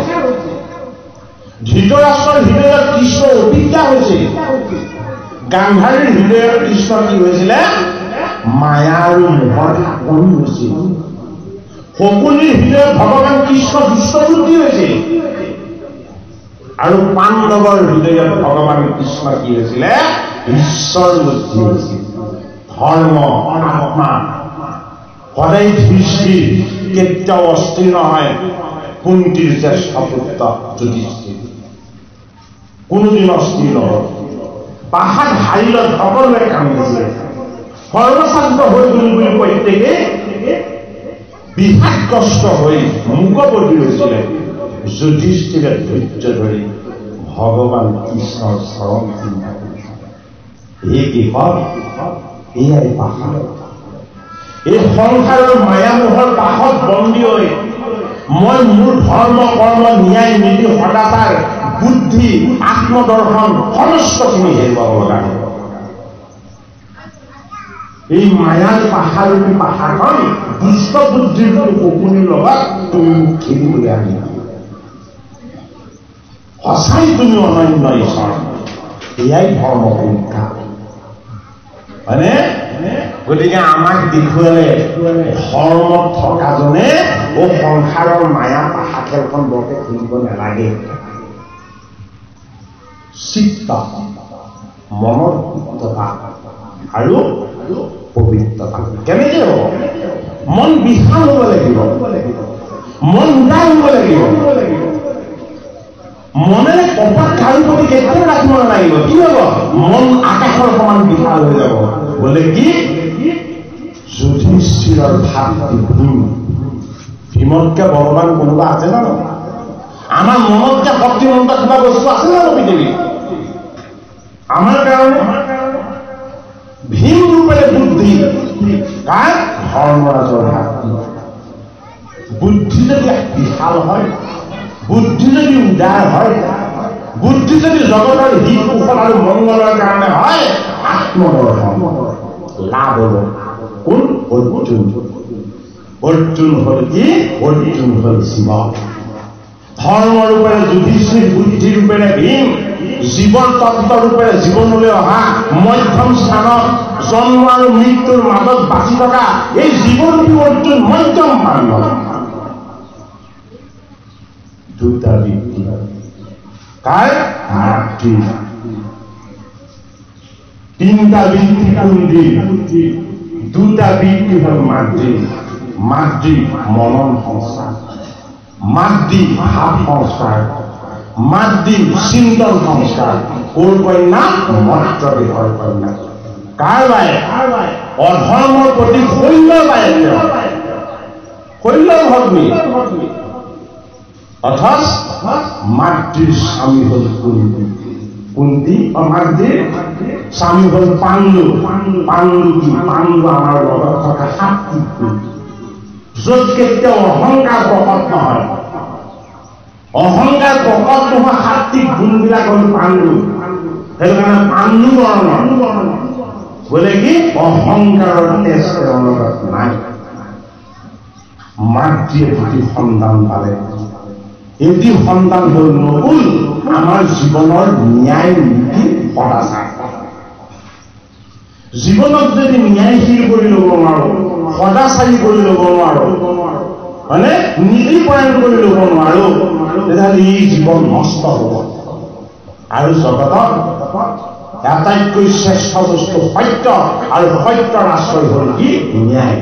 ধৃতৰাষ্ট্ৰৰ হৃদয়ত কৃষ্ণ অভিজ্ঞা হৈছিল গান্ধাৰীৰ হৃদয়ত কৃষ্ণ কি হৈছিলে মায়া আৰু মোহৰ ঢাকনি হৈছিল শকুনিৰ হৃদয়ত ভগৱান কৃষ্ণ দুষ্টবুদ্ধি হৈছিল আৰু পাণ্ডৱৰ হৃদয়ত ভগৱান কৃষ্ণ কি হৈছিলে ঈশ্বৰ বুদ্ধি হৈছিল ধৰ্ম আত্মা সদায় দৃষ্টি কেতিয়াও অস্থিৰ নহয় কুন্তীৰ জ্যেষ্ঠ পুত্ৰ যুধিষ্ঠিৰ কোনোদিন অস্থিৰ নহয় পাহাত হাৰিলত সকলোৱে কান্দিছিলে সৰ্বশান্ত হৈ গ'ল বুলি প্ৰত্যেকে বিষাদগ্ৰস্ত হৈ মুকবধি হৈছিলে যুধিষ্ঠিৰে ধৈৰ্য ধৰি ভগৱান কৃষ্ণৰ চৰণ চিন্তা কৰিছে এই কিহৰ এয়াই পাহাৰ এই সংসাৰৰ মায়ামোহৰ পাশত বন্দী হৈ মই মোৰ ধৰ্ম কৰ্ম ন্যায় নীতি সদাচাৰ বুদ্ধি আত্মদৰ্শন সমস্তখিনি হেৰুৱাব লগা হ'ব এই মায়াৰ পাহাৰৰূপী পাহাৰখন দুষ্ট বুদ্ধিৰ শকুনিৰ লগত তুমি মোক খেলিবলৈ আনিবা সঁচাই তুমি অনন্য ঈশ্বৰ এয়াই ধৰ্ম পৰীক্ষা হয়নে গতিকে আমাক দেখুৱালে ধৰ্মত থকাজনে সংসাৰৰ মায়া পাহা খেলখন বৰকে খেলিব নালাগে চিত্ত মনৰ শুদ্ধতা আৰু পবিত্ৰতা কেনেকে হ'ব মন বিশাল হ'ব লাগিব মন উদাৰ হ'ব লাগিব মনেৰে কপাত কাৰো প্ৰতি কেতিয়াও ৰাখিব নালাগিব কি হ'ব মন আকাশৰ সমান বিশাল হৈ যাব বোলে কি যুধিষ্ঠিৰৰ ভাতৃ ভীম ভীমতকে ভগৱান কোনোবা আছে জানো আমাৰ মনতকে শক্তিমন্ত কিবা বস্তু আছে জানো পৃথিৱীত আমাৰ কাৰণে ভীম ৰূপেৰে বুদ্ধি কাৰ ধৰ্মৰাজৰ ভাতৃ বুদ্ধি যদি বিশাল হয় বুদ্ধি যদি উদাৰ হয় বুদ্ধি যদি জগতৰ হিত কুশল আৰু মংগলৰ কাৰণে হয় আত্মদৰ্শন লাভ হ'ব কোন অৰ্জুন অৰ্জুন হল কি অৰ্জুন হল শিব ধৰ্মৰূপেৰে যুধিষ্ঠিৰ বুদ্ধিৰূপেৰে ভীম জীৱন তত্ত্বৰূপেৰে জীৱনলৈ অহা মধ্যম স্থানত জন্ম আৰু মৃত্যুৰ মাজত বাচি থকা এই জীৱনটো অৰ্জুন মধ্যম পাণ্ডৱ দুটা বৃত্তি কাৰ মাতৃ তিনিটা বৃত্তি কুন্দি দুটা বৃত্তি হল মাতৃ মাতৃ মনন সংস্কাৰ মাতৃ ভাৱ সংস্কাৰ মাতৃ চিন্তন সংস্কাৰ কোৰ কন্যা মত্ৰ দেহৰ কন্যা কাৰ বায়ে অধৰ্মৰ প্ৰতি শৈলৰ বায়ে শৈলৰ ভগ্নী অথচ মাতৃৰ স্বামী হল কুন্তি কুন্তি মাতৃৰ স্বামী হল পাণ্ডু পাণ্ডু কি পাণ্ডু আমাৰ লগত থকা সাত্বিক য'ত কেতিয়াও অহংকাৰ প্ৰকট নহয় অহংকাৰ প্ৰকট নোহোৱা সাত্বিক গুণবিলাক হল পাণ্ডু সেইটো কাৰণে পাণ্ডু বৰ্ণৰ বোলে কি অহংকাৰৰ তেজ তেওঁৰ লগত নাই মাতৃয়ে দুটি সন্তান পালে এটি সন্তান হল নকুল আমাৰ জীৱনৰ ন্যায় নীতি সদাচাৰ জীৱনত যদি ন্যায়শীল কৰি ল'ব নোৱাৰো সদাচাৰী কৰি ল'ব নোৱাৰো মানে নীতি পৰায়ণ কৰি ল'ব নোৱাৰো তেতিয়াহ'লে এই জীৱন নষ্ট হ'ব আৰু জগতত আটাইতকৈ শ্ৰেষ্ঠ বস্তু সত্য আৰু সত্যৰ আশ্ৰয় হ'ল কি ন্যায়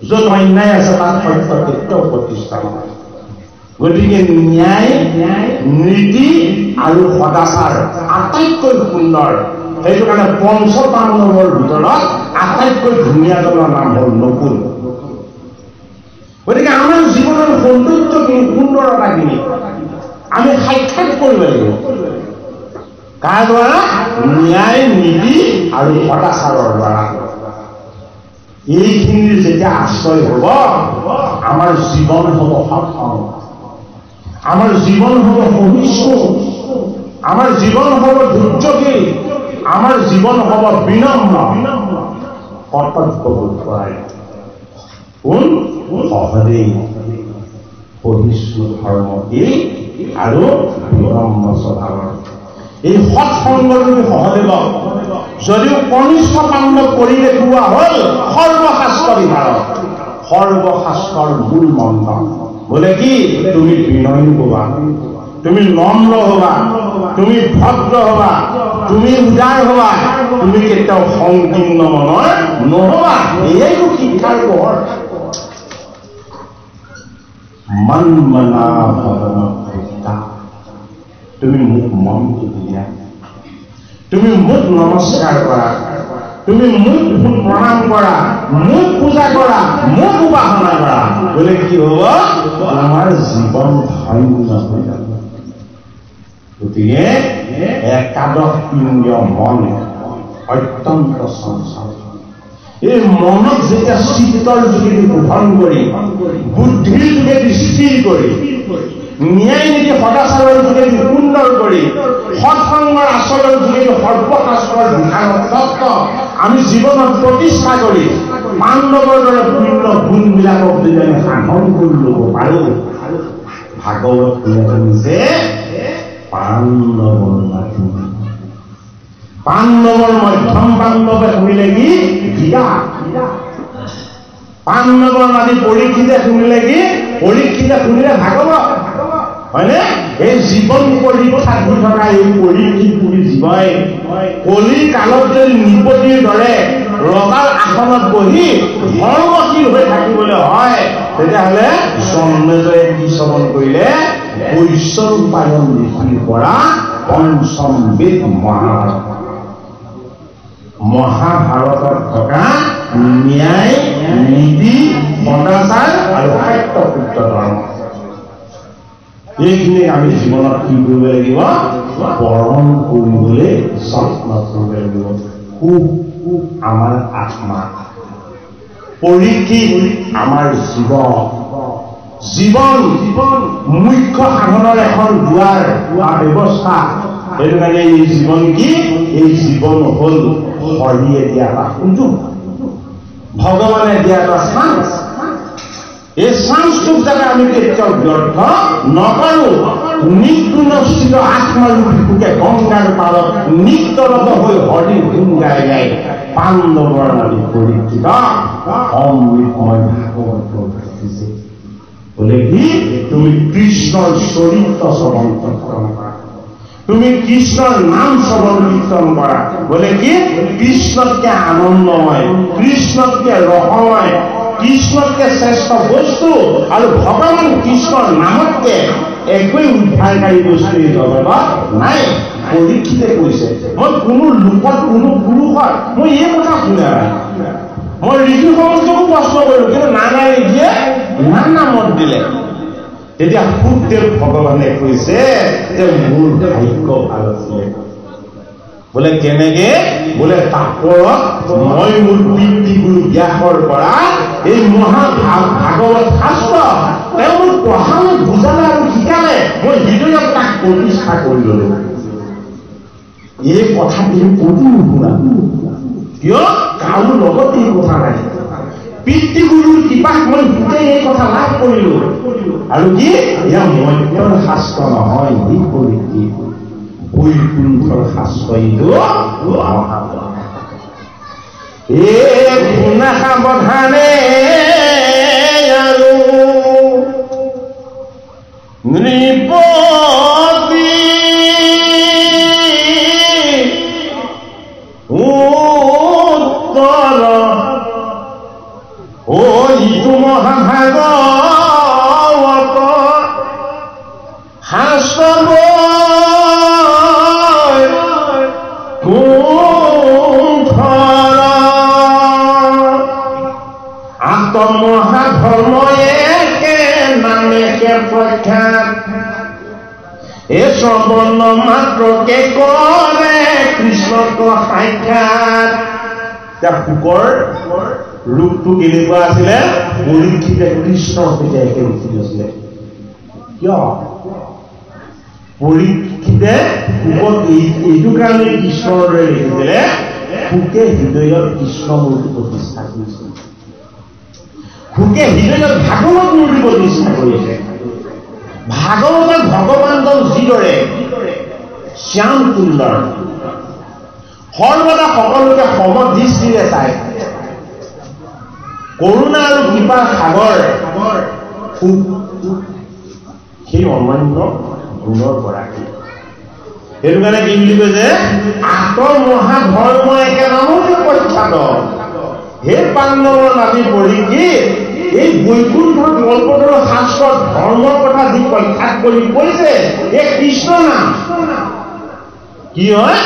য'ত অন্যায় আছে তাত সত্য কেতিয়াও প্ৰতিষ্ঠা নহয় গতিকে ন্যায় নীতি আৰু সদাচাৰ আটাইতকৈ সুন্দৰ সেইটো কাৰণে পঞ্চপাণ্ডৱৰ ভিতৰত আটাইতকৈ ধুনীয়াজনৰ নাম হ'ল নকুল গতিকে আমাৰ জীৱনৰ সৌন্দৰ্যখিনি সুন্দৰতাখিনি আমি সাক্ষাৎ কৰিব লাগিব কাৰ দ্বাৰা ন্যায় নীতি আৰু সদাচাৰৰ দ্বাৰা এইখিনিৰ যেতিয়া আশ্ৰয় হ'ব আমাৰ জীৱন হ'ব সৎসংগ আমাৰ জীবন হব সহিষ্ণু আমাৰ জীবন হব ধৈৰ্যশীল আমাৰ জীবন হব বিনম্ৰ কৰ্তব্যবোধ কৰাই কোন সহজেই সহিষ্ণু ধৰ্মশীল আৰু বিনম্ৰ স্বভাৱৰ এই সৎসংগৰূপী সহদেৱক যদিও কনিষ্ঠ পাণ্ডৱ কৰি দেখুওৱা হ'ল সৰ্বশাস্ত্ৰ বিভাৰত সৰ্বশাস্ত্ৰৰ মূল মন্ত্ৰ বোলে কি তুমি বিনয়ী হবা তুমি নম্ৰ হবা তুমি ভদ্ৰ হবা তুমি উদাৰ হবা তুমি কেতিয়াও সংকীৰ্ণ মনৰ নহবা এইটো শিক্ষাৰ পোহৰ মন্মনা ভৱন তুমি মোক মনটো দিয়া তুমি মোক নমস্কাৰ কৰা তুমি মোক প্ৰণাম কৰা মোক পূজা কৰা মোক উপাসনা কৰা বোলে কি হব আমাৰ জীৱন ধন্য হৈ যাব গতিকে একাদশ ইন্দ্ৰিয় মন অত্যন্ত চঞ্চল এই মনক যেতিয়া চিত্তৰ যোগেদি শোধন কৰি বুদ্ধিৰ যোগেদি স্থিৰ কৰি ন্যায় নীতি সদাচাৰৰ যোগেদি সুন্দৰ কৰি সৎসংগৰ আচৰণৰ যোগেদি সৰ্বশাস্ত্ৰৰ তত্ত্ব আমি জীৱনত প্ৰতিষ্ঠা কৰি পাণ্ডৱৰ দৰে পূৰ্ণ গুণবিলাকক যদি আমি সাধন কৰি ল'ব পাৰো ভাগৱত যে পাণ্ডৱৰ মধ্যম পাণ্ডৱে শুনিলে কি গীতা পাণ্ডৱৰ মাটি পৰীক্ষিতে শুনিলে কি পৰীক্ষিতে শুনিলে ভাগৱত হয়নে এই জীৱন পৰীক্ষাত হৈ থকা এই পৰীক্ষিত পুৰী জীৱই কলিৰ কালত যদি নিপতিৰ দৰে ৰজাৰ আসনত বহি ধৰ্মশীল হৈ থাকিবলৈ হয় তেতিয়াহ'লে জন্মেজয়ে কি শ্ৰৱণ কৰিলে বৈশ্বৰূপায়ন ঋষিৰ পৰা পঞ্চম বেদ মহাভাৰতত থকা ন্যায় নীতি সদাচাৰ আৰু সত্যপুত্ৰ ধৰ্ম এইখিনি আমি জীৱনত কি কৰিব লাগিব বৰণ কৰিবলৈ যত্ন কৰিব লাগিব খুব আমাৰ আত্মা পৰীক্ষিত আমাৰ জীৱন মুখ্য সাধনৰ এখন দুৱাৰ ব্যৱস্থা সেইটো কাৰণে এই জীৱন কি এই জীৱন হল হৰিয়ে দিয়া এটা সুযোগ ভগৱানে দিয়া এটা চান্স। এই চান্সটোক যাতে আমি কেতিয়াও ব্যৰ্থ নকৰো। নিগুণস্থিত আত্মাৰূপীকে গংগাৰ পাৰত নিত্যৰত হৈ হৰি গুণ গাই গাই পাণ্ডৱৰ নামী পৰীক্ষিত অমৃতময় ভাগৱত ঘটিছে। বোলে কি তুমি কৃষ্ণৰ চৰিত্ৰ শ্ৰৱণ কৰা, তুমি কৃষ্ণৰ নাম শ্ৰৱণ কীৰ্তন কৰা। বোলে কি কৃষ্ণতকে আনন্দময়, কৃষ্ণতকে ৰসময়, কৃষ্ণতকে শ্ৰেষ্ঠ বস্তু আৰু ভগৱান কৃষ্ণৰ নামতকে একোৱেই উদ্ধাৰকাৰী বস্তু এই জগতত নাই। পৰীক্ষিতে কৈছে, মই কোনো লোকত কোনো পুৰুষত মই এই কথা শুনা নাই। মই ঋষি সমস্তকো প্ৰশ্ন কৰিলো, কিন্তু নানা ঋষিয়ে নানা মত দিলে। তেতিয়া সুখদেৱ ভগৱানে কৈছে যে মোৰ ভাগ্য ভাল আছিলে। বোলে কেনেকে? বোলে তাপৰত মই মোৰ পিতৃগুৰু ব্যাসৰ পৰা এই মহা ভাগৱত শাস্ত্ৰ তেওঁ মোক পঢ়ালে, বুজালে আৰু শিকালে। মই হৃদয়ত তাক প্ৰতিষ্ঠা কৰি ললো। এই কথা তুমি কতো নুশুনা, কিয়? কাৰো লগত এই কথা নাই। পিতৃগুৰুৰ কৃপাত মই গোটেই এই কথা লাভ কৰিলো। আৰু কি এয়া মধ্যৰ শাস্ত্ৰ নহয়, বিপৰীত বৈকুণ্ঠৰ শাস্ত্ৰ। এইটো এই শুনা সাৱধানে আৰু নৃপতি উত্তৰ ইটো মহাভাগৱত শাস্ত্ৰ আত্মমহাধৰ্ময়েকে নামেকে প্ৰখ্যাত। এ শ্ৰৱণ মাত্ৰকে কৰে কৃষ্ণক সাক্ষাৎ। এতিয়া শুকৰ ৰূপটো কেনেকুৱা আছিলে? পৰীক্ষিতে কৃষ্ণৰ সৈতে একে উঠি গৈছিলে। কিয়? পৰীক্ষিতে শুকক এইটো কাৰণে কৃষ্ণৰ দৰে লিখিছিলে, শুকে হৃদয়ত কৃষ্ণ মূৰ্তি প্ৰতিষ্ঠা কৰিছিল। শুকে হৃদয়ত ভাগৱত মূৰ্তি প্ৰতিষ্ঠা কৰিছে। ভাগৱতত ভগৱানজন যিদৰে শ্যাম সুন্দৰ, সৰ্বদা সকলোকে সমদৃষ্টিৰে চায়, কৰুণা আৰু কৃপাৰ সাগৰ সেই অমান্য গুণৰ গৰাকী। সেইটো কাৰণে কি বুলি কৈছে? আত্মমহাধৰ্ম একে নামতে প্ৰখ্যাত। হে পাণ্ডৱৰ নামী পৰীক্ষিত, এই বৈকুণ্ঠ কল্পতৰু শাস্ত্ৰত ধৰ্মৰ কথা যি প্ৰখ্যাত কৰি কৈছে, এই কৃষ্ণ নাম। কি হয়?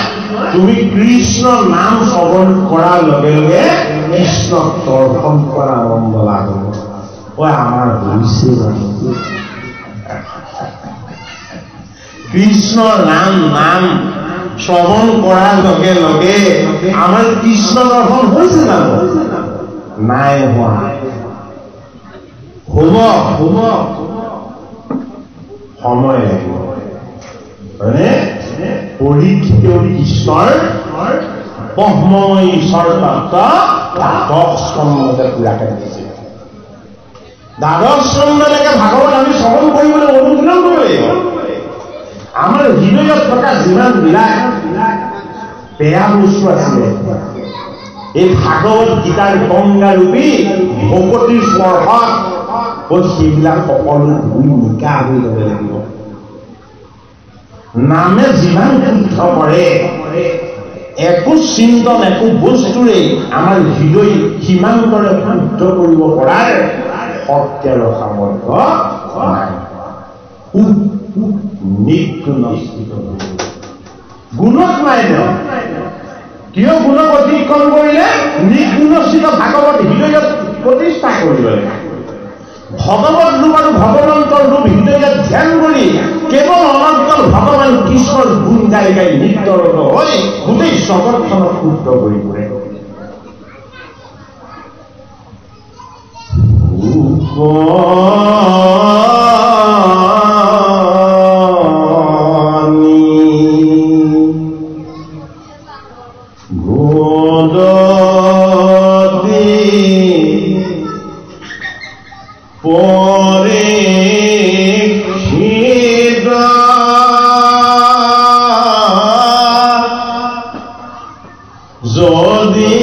তুমি কৃষ্ণ নাম শ্ৰৱণ কৰাৰ লগে লগে কৃষ্ণক দৰ্শন কৰা আনন্দ লাভ হ'ব। আমাৰ হৈছে কৃষ্ণ নাম শ্ৰৱণ কৰাৰ লগে লগে আমাৰ কৃষ্ণ দৰ্শন হৈছে জানো? নাই হোৱা। হ'ব সময় লাগিব। হয়নে? পৰীক্ষিত কৃষ্ণৰ ব্ৰহ্মময় ঈশ্বৰ তত্ত্ব দ্বাদশ স্কন্ধতে পুৰাকে দিছে। দ্বাদশ স্কন্ধলৈকে ভাগৱত আমি শ্ৰৱণ কৰিবলৈ অনুশীলন কৰিব লাগিব। আমাৰ হৃদয়ত থকা যিমান বিলাক বেয়া বস্তু আছিলে, এই ভাগৱত গীতাৰ গংগাৰূপী ভকতিৰ স্পৰ্শত সেইবিলাক সকলো ধুই নিকা হৈ যাব লাগিব। নামে যিমান শুদ্ধ কৰে, একো চিন্তন একো বস্তুৰে আমাৰ হৃদয় সিমানদৰে শুদ্ধ কৰিব পৰাৰ শক্তি আৰু সামৰ্থ্য নাই। গুণত নাই তেওঁ। কিয় গুণক অতিক্ৰম কৰিলে? নিগুণস্থিত ভাগৱত হৃদয়ত প্ৰতিষ্ঠা কৰিব লাগে। ভগৱত ৰূপ আৰু ভগৱন্তৰ ৰূপ হৃদয়ত ধ্যান কৰি কেৱল অনন্তল ভগৱান কৃষ্ণৰ গুণ গাই গাই নিত্যৰত হৈ গোটেই জগতখনক শুদ্ধ কৰি পৰে। গোদতি পৰীক্ষিত যদি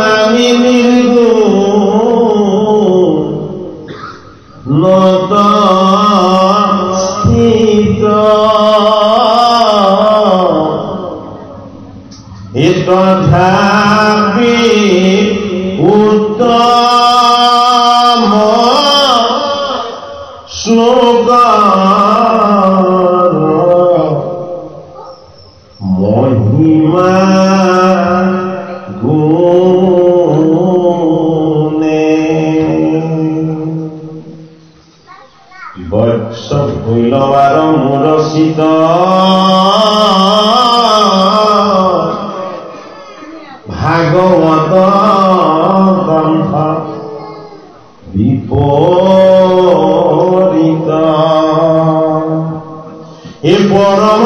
আমি নত স্থিত তথাপি উত্তম শ্লোকৰ মহিমা গুণে বৎস ভৈলবাৰ মুৰচিত ভাগৱত গ্ৰন্থ বিপৰীত এই পৰম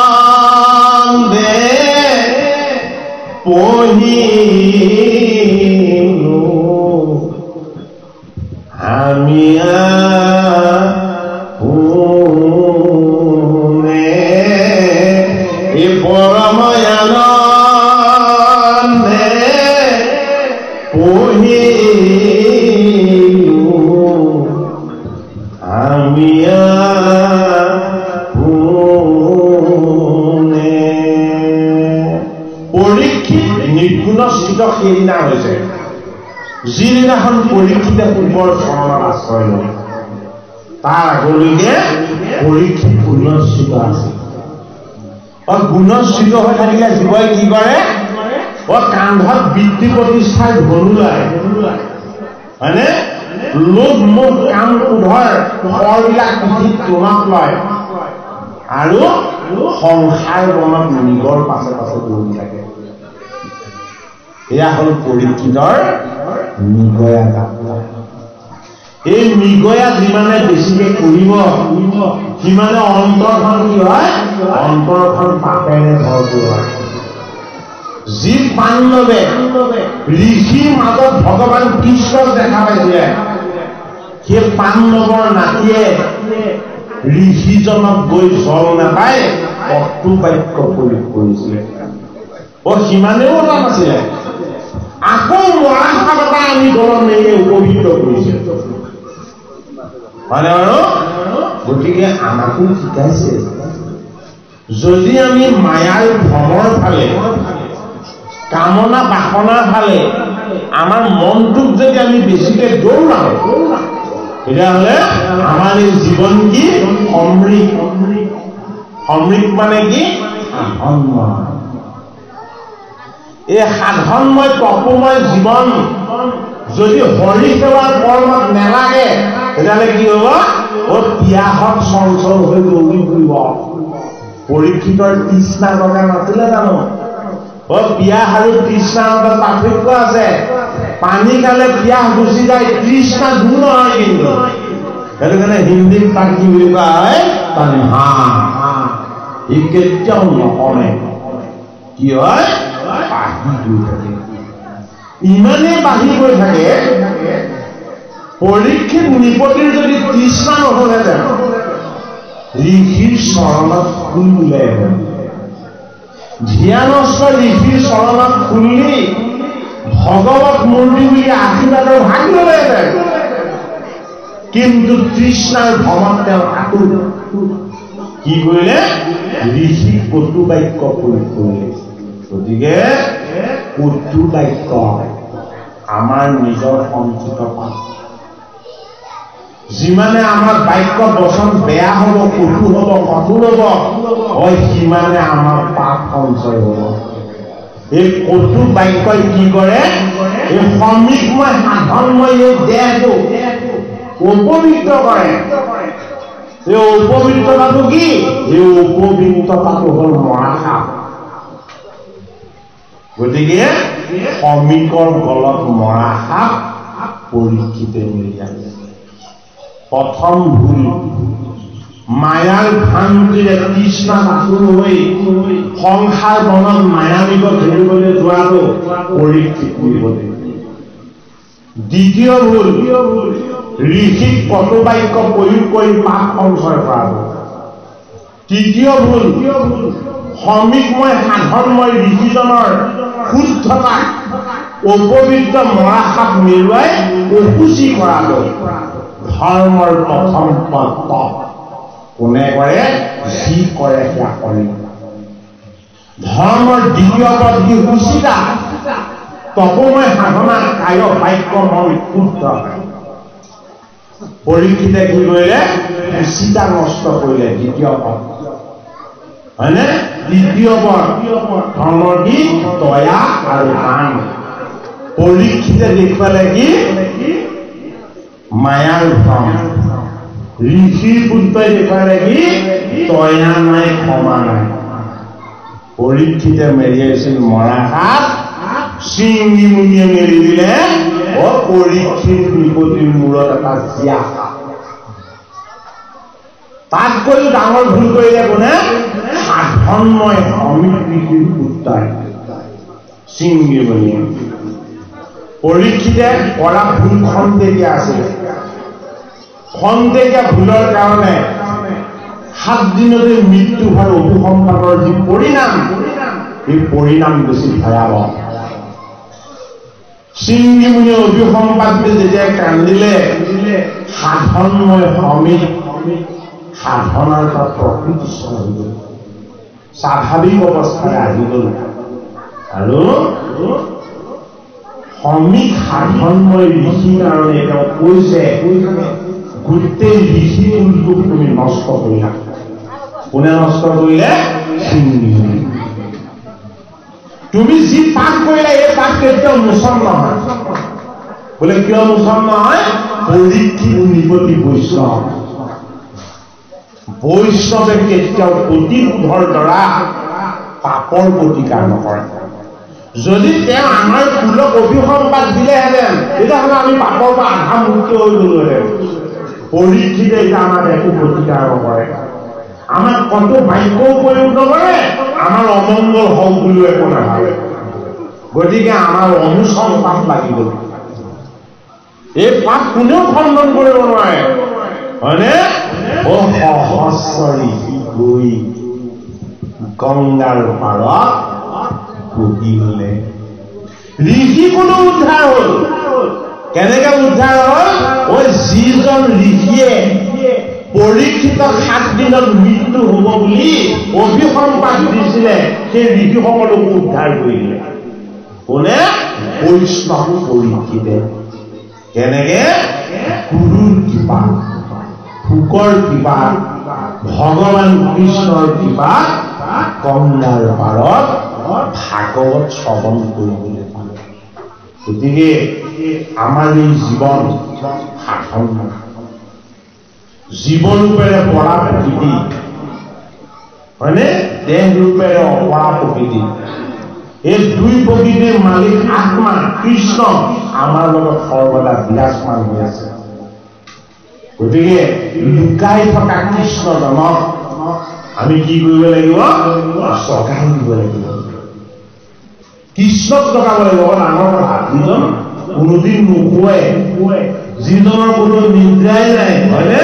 আনন্দে পঢ়িলো আমি পোনে এই পৰম আনন্দে পঢ়িলো আমি পৰীক্ষিত নিৰ্গুণস্থিত সেইদিনা হৈছে যিদিনাখন পৰীক্ষিতে পূৰ্বৰ চৰণৰ আশ্ৰয় লয় তাৰ আগলৈকে পৰীক্ষিত গুণস্থিত আছে গুণস্থিত হৈ থাকিলে জীৱই কি কৰে কান্ধত বৃত্তি প্ৰতিষ্ঠাৰ ধনু লয় হয়নে লোভ মোহ কাম ক্ৰোধৰ ফলবিলাক পিঠিত তোমাক লয় আৰু সংসাৰ বনত নিজৰ পাছে পাছে দৌৰি থাকে এয়া হ'ল পৰীক্ষিতৰ নিগয়া যাত্ৰা এই নিগয়া যিমানে বেছিকে কৰিব সিমানে অন্তৰখন কি হয় অন্তৰখন পাপেৰে ভৰপূৰ হয় যি পাণ্ডৱে ঋষিৰ মাজত ভগৱান কৃষ্ণক দেখা পাইছিলে সেই পাণ্ডৱৰ নাতিয়ে ঋষিজনক গৈ জল নাপায় কটু বাক্য প্ৰয়োগ কৰিছিলে সিমানেও ওলা নাছিলে আকৌ মৰা সাপ এটা আমি গলত নেৰে উপকৃত কৰিছে হয়নে বাৰু গতিকে আমাকো শিকাইছে যদি আমি মায়াৰ ভ্ৰমৰ ফালে কামনা বাসনাৰ ফালে আমাৰ মনটোক যদি আমি বেছিকে দৌৰাও তেতিয়াহ'লে আমাৰ এই জীৱন কি সমৃদ্ধ মানে কি সাধনময় এই সাধনময় তপময় জীৱন যদি হৰি সেৱাৰ কৰ্মত নেলাগে তেতিয়াহ'লে কি হ'ব পিয়াহত চঞ্চল হৈ দৌৰি ফুৰিব পৰীক্ষিতৰ তৃষ্ণা লগা নাছিলে জানো পিয়াহ আৰু তৃষ্ণাৰ মাজত পাৰ্থক্য আছে পানী খালে পিয়াহ গুচি যায় তৃষ্ণা দূৰ নহয় কিন্তু সেইটো কাৰণে হিন্দীত তাক কি বুলি কোৱা হয় তন্হা ই কেতিয়াও নকমে কি হয় বাঢ়ি গৈ থাকে ইমানেই বাঢ়ি গৈ থাকে পৰীক্ষিত নিপতিৰ যদি তৃষ্ণা নহ'লহেঁতেন ঋষিৰ চৰণত ফুল বোলেহেঁতেন ধ্যানস্থ ঋষিৰ চৰণত ফুলি ভগৱত মূৰ্তি বুলি আশীৰ্বাদৰ ভাগ ল'লেহেঁতেন কিন্তু তৃষ্ণাৰ ভ্ৰমত তেওঁ আতুৰ কি কৰিলে ঋষিক কটু বাক্য প্ৰয়োগ কৰিলে গতিকে কটু বাক্য আমাৰ নিজৰ সঞ্চিত পাপ যিমানে আমাৰ বাক্য বচন বেয়া হ'ব কটু হ'ব কঠোৰ হ'ব সিমানে আমাৰ পাপ সঞ্চয় হ'ব এই কটু বাক্যই কি কৰে এই সমৃদ্ধময় সাধনময় এই দেহটো উপবিত্ৰ কৰে এই উপবিত্ৰতাটো কি এই উপবিত্ৰতাটো হ'ল মৰা সাপ গতিকে শ্ৰমিকৰ গলত মৰা সাপ পৰীক্ষিতে মিলিয়ালে প্ৰথম ভুল মায়াৰ ভ্ৰান্তিৰে তৃষ্ণাত আতুৰ হৈ সংসাৰ বনত মায়াবিক ধৰিবলৈ যোৱাটো পৰীক্ষিত কৰিব লাগিব দ্বিতীয় ভুল ঋষিক কটুবাক্য প্ৰয়োগ কৰি পাপ সংশয় কৰাটো। তৃতীয় ভুল শ্ৰমিকময় সাধনময় ঋষিজনৰ শুদ্ধতা অপবিত্ৰ মৰা সাপ মেৰুৱাই অসুচি কৰাটো ধৰ্মৰ প্ৰথম পদ। কোনে কৰে? যি কৰে সেয়া কৰে। ধৰ্মৰ দ্বিতীয় পদ কি? সুচিতা তপময় সাধনা কায় বাক্য মন শুদ্ধ। পৰীক্ষিতে কি কৰিলে? সুচিতা নষ্ট কৰিলে। দ্বিতীয় পদ হয়নে? তৃতীয় পদ ধৰ্মৰ কি? দয়া আৰু দান। পৰীক্ষিতে দেখুৱালে কি? মায়াৰ ভ্ৰম। ঋষিৰ পুত্ৰই দেখুৱালে কি? দয়া নাই, ক্ষমা নাই। পৰীক্ষিতে মেৰিয়াইছিল মৰা সাপ, চিঙি মুঙিয়ে মেলি দিলে পৰীক্ষিত নৃপতিৰ মূৰত এটা জীয়া সাপ। তাতকৈও ডাঙৰ ভুল কৰিলে কোনে? সাধনময় শ্ৰমিক ঋষিৰ পুত্ৰই চিঙি মুঙিয়ে। পৰীক্ষিতে কৰা ভুল খন্তেকীয়া আছিল। খন্তেকীয়া ভুলৰ কাৰণে 7 দিনতে মৃত্যু হোৱাৰ অভিসম্পাদৰ যি পৰিণাম, এই পৰিণাম বেছি ভয়াৱহ। চিংগিমুনি অভিসম্পাদে যেতিয়া কান্দিলে সাধনময় শ্ৰমিক সাধনাৰ পৰা প্ৰকৃতিস্থ হৈ গল, স্বাভাৱিক অৱস্থাৰে আহি গল। আৰু শ্ৰমিক সাধনময় ঋষিৰ কাৰণে তেওঁ কৈছে গোটেই ঋষি কুলটোক তুমি নষ্ট কৰিলা। কোনে নষ্ট কৰিলে? চিংগিমুনি। তুমি যি পাপ কৰিলা এই পাপ কেতিয়াও মোচন নহয়। বোলে কিয় মোচন নহয়? পৰীক্ষিত নৃপতি বৈষ্ণৱ। বৈষ্ণৱে কেতিয়াও প্ৰতিশোধৰ দ্বাৰা পাপৰ প্ৰতিকাৰ নকৰে। যদি তেওঁ আমাৰ কুলক অভিসম্পাদ দিলেহেঁতেন তেতিয়াহ'লে আমি পাপৰ পৰা আধা মুক্ত হৈ গলোহেঁতেন। পৰীক্ষিতে এতিয়া আমাক একো প্ৰতিকাৰ নকৰে, আমাক কতো বাক্যও প্ৰয়োগ নকৰে, আমাৰ অমংগল হওক বুলিও একো নাভাবে। গতিকে আমাৰ অনুচৰ পাপ লাগি গল। এই পাপ কোনেও খণ্ডন কৰিব নোৱাৰে, হয়নে? সহস্ৰ ঋষি গৈ গংগাৰ পাৰত বহিলে। ঋষি কোনো উদ্ধাৰ হল। কেনেকে উদ্ধাৰ হল? যিজন ঋষিয়ে পৰীক্ষিত 7 দিনত মৃত্যু হব বুলি অভিসম্পাদ দিছিলে সেই ঋষিসকলক উদ্ধাৰ কৰিলে। কোনে? বৈষ্ণৱ পৰীক্ষিতে। কেনেকে? গুৰুৰ কৃপা, শুকৰ কৃপা, ভগৱান কৃষ্ণৰ কৃপা, গংগাৰ পাৰত ভাগৱত শ্ৰৱণ কৰিবলৈ পালে। গতিকে আমাৰ এই জীৱন সাধন, জীৱৰূপেৰে পৰা প্ৰকৃতি, হয়নে? দেহ ৰূপেৰে অপৰা প্ৰকৃতি। এই দুই প্ৰকৃতিৰ মালিক আত্মা কৃষ্ণ আমাৰ লগত সৰ্বদা বিৰাজমান হৈ আছে। গতিকে লুকাই থকা কৃষ্ণজনক আমি কি কৰিব লাগিব? জগাই দিব লাগিব। কৃষ্ণক জগাব লাগিব। ডাঙৰ কথা, যিজন কোনোদিন নুশুৱে, যিজনৰ কোনো নিদ্ৰাই নাই, হয়নে?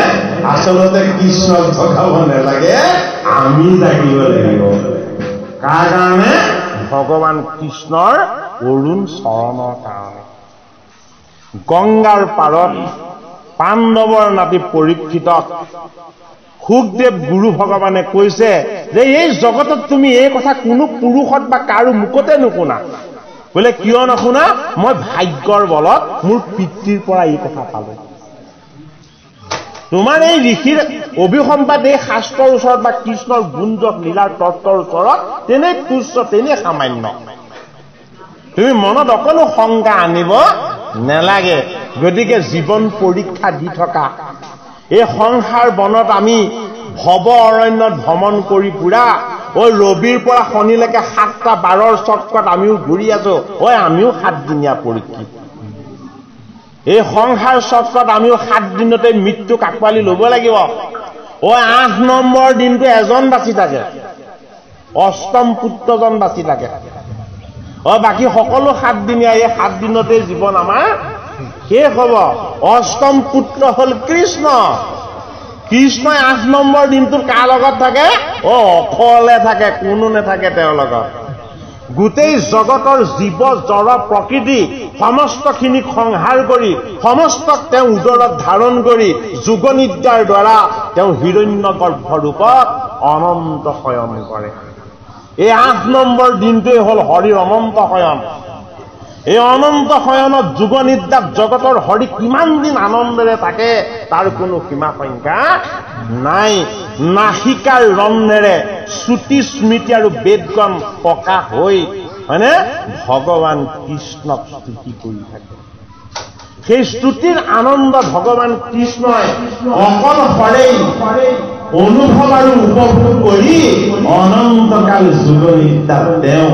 আচলতে কৃষ্ণক জগাব নালাগে, আমি জাগিব লাগিব। কাৰ কাৰণে? ভগৱান কৃষ্ণৰ অৰুণ চৰণৰ কাৰণে। গংগাৰ পাৰত পাণ্ডৱৰ নাতি পৰীক্ষিতক সুখদেৱ গুৰু ভগৱানে কৈছে যে এই জগতত তুমি এই কথা কোনো পুৰুষত বা কাৰো মুখতে নুশুনা। বোলে কিয় নুশুনা? মই ভাগ্যৰ বলত মোৰ পিতৃৰ পৰা এই কথা পালো। তোমাৰ এই ঋষিৰ অভিসম্পাদ এই শাস্ত্ৰৰ ওচৰত বা কৃষ্ণৰ গুঞ্জক লীলাৰ তত্বৰ ওচৰত তেনেই তুচ্ছ, তেনেই সামান্য। তুমি মনত অকণো শংকা আনিব নেলাগে। গতিকে জীৱন পৰীক্ষা দি থকা এই সংসাৰ বনত আমি ভৱ অৰণ্যত ভ্ৰমণ কৰি ফুৰা, ৰবিৰ পৰা শনিলৈকে 7টা 12ৰ চক্ৰত আমিও ঘূৰি আছো। আমিও 7 দিনীয়া পৰীক্ষিত। এই সংসাৰ চক্ৰত আমিও 7 দিনতে মৃত্যুক আঁকোৱালি ল'ব লাগিব। 8 নম্বৰ দিনটো এজন বাচি থাকে, অষ্টম পুত্ৰজন বাচি থাকে। বাকী সকলো 7 দিনীয়া। এই 7 দিনতে জীৱন আমাৰ শেষ হ'ব। অষ্টম পুত্ৰ হ'ল কৃষ্ণ। কৃষ্ণই 8 নম্বৰ দিনটোত কাৰ লগত থাকে? অকলে থাকে, কোনো নাথাকে তেওঁৰ লগত। গোটেই জগতৰ জীৱ জড় প্ৰকৃতি সমস্তখিনিক সংহাৰ কৰি, সমস্তক তেওঁ উদৰত ধাৰণ কৰি, যোগনিদ্ৰাৰ দ্বাৰা তেওঁ হিৰণ্যগৰ্ভ ৰূপত অনন্ত শয়ন কৰে। এই 8 নম্বৰ দিনটোৱে হ'ল হৰিৰ অনন্ত শয়ন। এই অনন্ত শয়নত যোগনিদ্ৰাত জগতৰ হৰি কিমান দিন আনন্দেৰে থাকে তাৰ কোনো সীমা সংখ্যা নাই। নাসিকাৰ ৰন্ধ্ৰেৰে শ্ৰুতি স্মৃতি আৰু বেদগণ প্ৰকাশ হৈ হয়নে ভগৱান কৃষ্ণক স্তুতি কৰি থাকে। সেই স্তুতিৰ আনন্দ ভগৱান কৃষ্ণই অকল হৰেই অনুভৱ আৰু উপভোগ কৰি অনন্তকাল যোগনিদ্ৰাত তেওঁ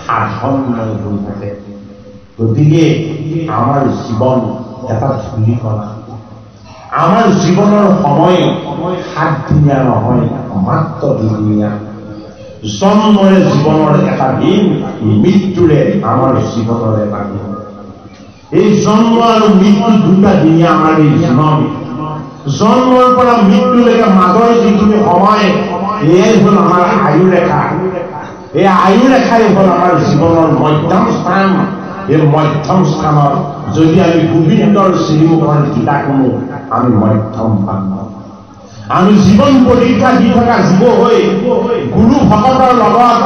সাধনময় হৈ থাকে। গতিকে আমাৰ জীৱন এটা ধূলিকণা। আমাৰ জীৱনৰ সময় 7 দিনীয়া নহয়, মাত্ৰ 2 দিনীয়া। জন্মৰে জীৱনৰ এটা দিন, মৃত্যুৰে আমাৰ জীৱনৰ এটা দিন। এই জন্ম আৰু মৃত্যু 2টা দিনীয়া আমাৰ এই জীৱন। জন্মৰ পৰা মৃত্যুলৈকে মাজৰ যিখিনি সময়, এয়াই হ'ল আমাৰ আয়ুৰেখা। এই আয়ুৰেখাই হ'ল আমাৰ জীৱনৰ মধ্যম স্থান। এই মধ্যম স্থানত যদি আমি গোবিন্দৰ শ্ৰীমুখৰ গীতা শুনো, আমি মধ্যম পাম। আমি জীৱন পৰীক্ষা দি থকা জীৱ হৈ গুৰু ভকতৰ লগত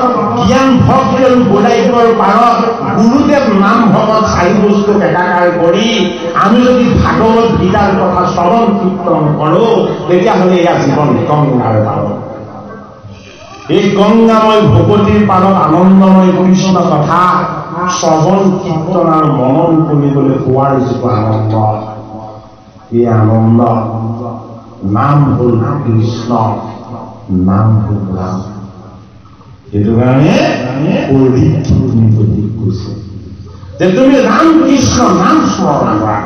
জ্ঞান ভক্তি আৰু বৈৰাগ্যৰ পাৰত গুৰুদেৱ নাম ভকত 4 বস্তুক একাকাৰ কৰি আমি যদি ভাগৱত গীতাৰ কথা শ্ৰৱণ কীৰ্তন কৰোঁ, তেতিয়াহ'লে এয়া জীৱন গংগাৰ পাৰত। এই গংগাময় ভগৱতীৰ পাৰত আনন্দময় কৃষ্ণ কথা শ্ৰৱণ কীৰ্তন আৰু মনন কৰিবলৈ পোৱাৰ যিটো আনন্দ, এই আনন্দ নাম হ'ল কৃষ্ণ, নাম হ'ল ৰাম। সেইটো কাৰণে পৰীক্ষিত কৈছে যে তুমি ৰাম কৃষ্ণ নাম স্মৰণ কৰা,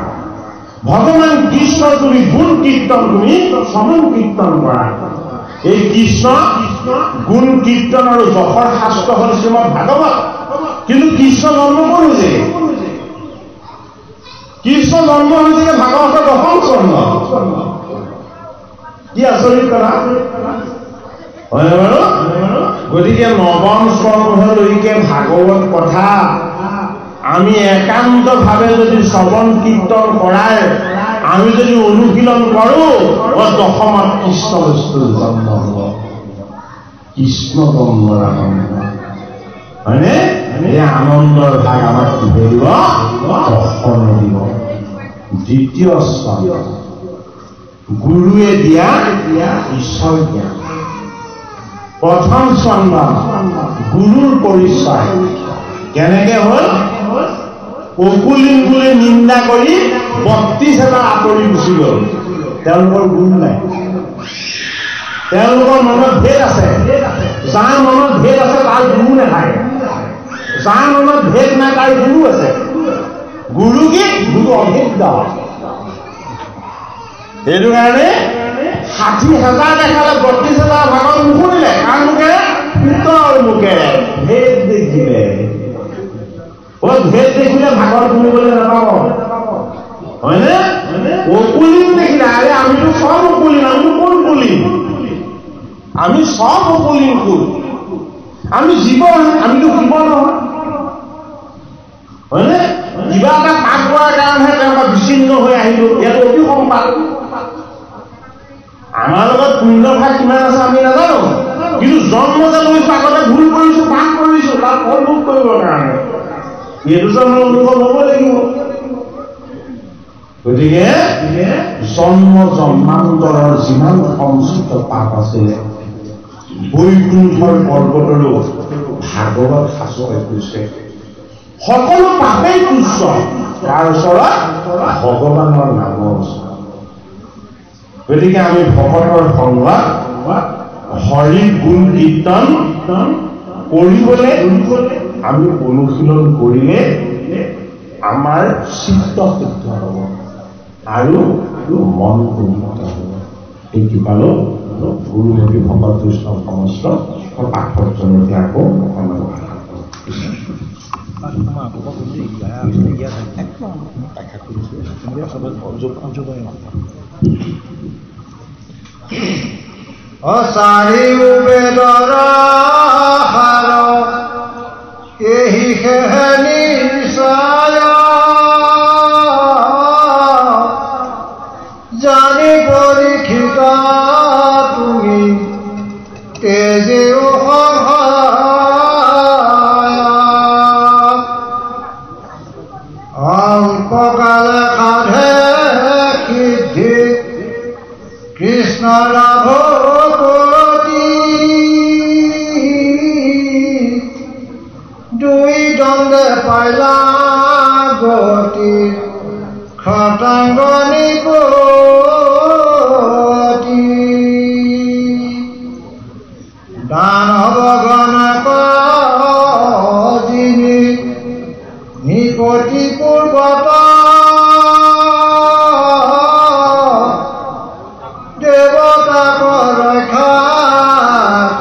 ভগৱান কৃষ্ণ তুমি গুণ কীৰ্তন, তুমি শ্ৰৱণ কীৰ্তন কৰা। এই কৃষ্ণ গুণ কীৰ্তন আৰু যশৰ শাস্ত্ৰ হ'ল শ্ৰীমদ ভাগৱত। কিন্তু কৃষ্ণ জন্ম কৰিছে, কৃষ্ণ জন্ম হৈছে ভাগৱতৰ 10ম স্কন্ধ। কি আচৰিত কথা হয় বাৰু? গতিকে 9ম স্কন্ধলৈকে ভাগৱত কথা আমি একান্তভাৱে যদি শ্ৰৱণ কীৰ্তন কৰাৰ আমি যদি অনুশীলন কৰোঁ, 10মত কৃষ্ণ বস্তুৰ জন্ম হ'ব। কৃষ্ণ জন্মৰ আনন্দ হয়নে? এই আনন্দৰ ভাগ আমাক কি দিব? 10মে দিব। দ্বিতীয় স্কন্ধ গুৰুৱে দিয়া ঈশ্বৰ জ্ঞান। 1ম স্কন্ধ গুৰুৰ পৰিচয় কেনেকে হ'ল? অকুলিন বুলি নিন্দা কৰি 32 এটা আঁতৰি গুচি গ'ল। তেওঁলোকৰ গুণ নাই, তেওঁলোকৰ মনত ভেদ আছে। যাৰ মনত ভেদ আছে তাৰ গুৰু নাথাকে, যাৰ মনত ভেদ নাই তাৰ গুৰু আছে। গুৰু কি? গুৰু অভেদ্য। সেইটো কাৰণে 60,000 দেখালে 32,000 ভাগত নুশুনিলে। কাৰ মুখেৰে? পুতৰ মুখেৰে। ভেদ দেখিলে। ভেদ দেখিলে ভাগত শুনিবলৈ নাপাব হয়নে? অকুলিন দেখিলে, আৰে আমিতো সব অকুলিন, আমিতো কোন কুলিন? আমি সব অকুলিন কুল। আমি জীৱ, আমিতো জীৱ নহয় হয়নে? কিবা এটা পাপ কৰাৰ কাৰণেহে তেওঁলোক বিচ্ছিন্ন হৈ আহিলো। ইয়াত অতি সম্পাদ। আমাৰ লগত পুণ্য ভাগ কিমান আছে আমি নাজানো, কিন্তু জন্ম যে লৈছো, আগতে ভুল কৰিছো, পাপ কৰিছো, তাৰ ফল ভোগ কৰিবৰ কাৰণে এইটো জন্ম অনুভৱ হ'ব লাগিব। গতিকে জন্ম জন্মান্তৰৰ যিমান সংচিত পাপ আছিলে বৈকুণ্ঠৰ পৰ্বতৰো ভাগৱত শাস্ত্ৰই কৈছে সকলো পাপেই তুচ্ছ তাৰ ওচৰত ভগৱানৰ নামৰ ওচৰত। গতিকে আমি ভকতৰ সংগত হৰিৰ গুণ কীৰ্তন কৰিবলৈ আমি অনুশীলন কৰিলে আমাৰ চিত্ত শুদ্ধ হ'ব আৰু মন পবিত্ৰ হ'ব। এই কৃপালো গুৰুদেৱী ভকত বৈষ্ণৱ সমস্ত পাঠকজনে আকৌ অকণমান চাৰিও বেদৰ সাৰ এহিহে নিশ্চয় জানি পৰীক্ষিত তুমি তেজেও অল্পকালে সাধে সিদ্ধি কৃষ্ণ লাভ কৰি দুই দণ্ডে পাইলা গতি খটাংগ নিপতি দানৱ গণক যিনি নিপতি পূৰ্বত দেৱতাক ৰক্ষা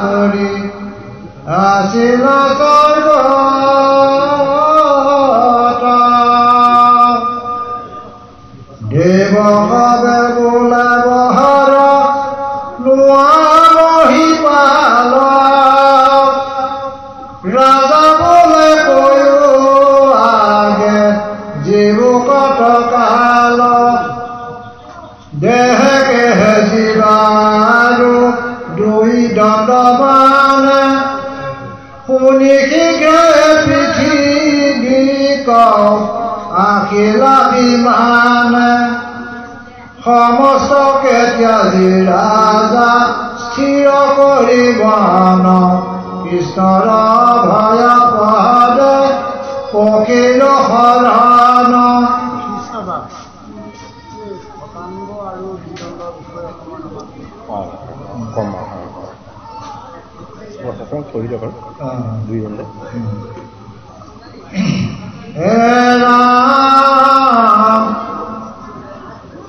কৰি আছিল স্বৰ্গত দেৱভাৱে বোলে বহাৰ লোৱা মহিপাল ৰাজা বোলে কৈও আগে জীৱকত কাল দেহে জীৱাৰু দুই দণ্ডবান শুনি শীঘ্ৰে পৃথিৱী কওঁ আখিলা বিমান সমস্তকে ত্যাজি ৰাজা স্থিৰ কৰিব কৃষ্ণৰ ভয় পদে পখিল শৰণ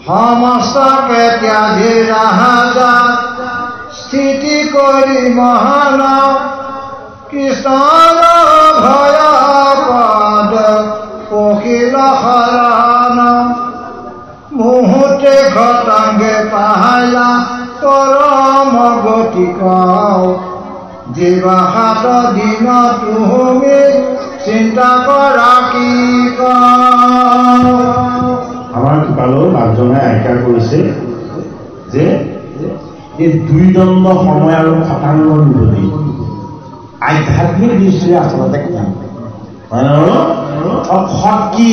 সমস্তকে ত্যাজি ৰাজা স্থিতি কৰি মহান কৃষ্ণৰ ভয় পদ পখিল শৰণ মুহূৰ্তে ঘটাংগে পাহালা পৰম গতি কওঁ জীৱা সাত দিন তুমি চিন্তা কৰা কি আমাৰ কৃপালো লাভজনে আজ্ঞা কৰিছে যে এই দুই দণ্ড সময় আৰু খটাংগৰ বিৰোধী আধ্যাত্মিক দৃষ্টিৰে আচলতে কি সৎ কি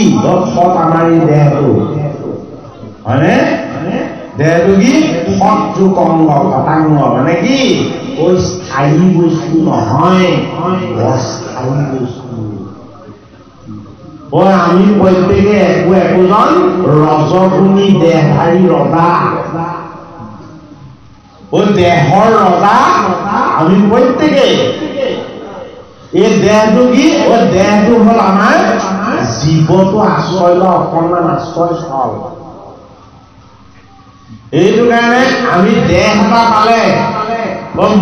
সৎ আমাৰ এই দেহটো হয়নে দেহটো কি সৎ যোগ অংগ খটাংগ মানে কি স্থায়ী বস্তু নহয় অস্থায়ী বস্তু আমি প্ৰত্যেকে একোজন ৰজগুণী দেহধাৰী ৰজা দেহৰ ৰজা আমি প্ৰত্যেকে এই দেহটো কি দেহটো হল আমাৰ জীৱটো আশ্ৰয় লোৱা অকণমান আশ্ৰয়স্থল এইটো কাৰণে আমি দেহ এটা পালে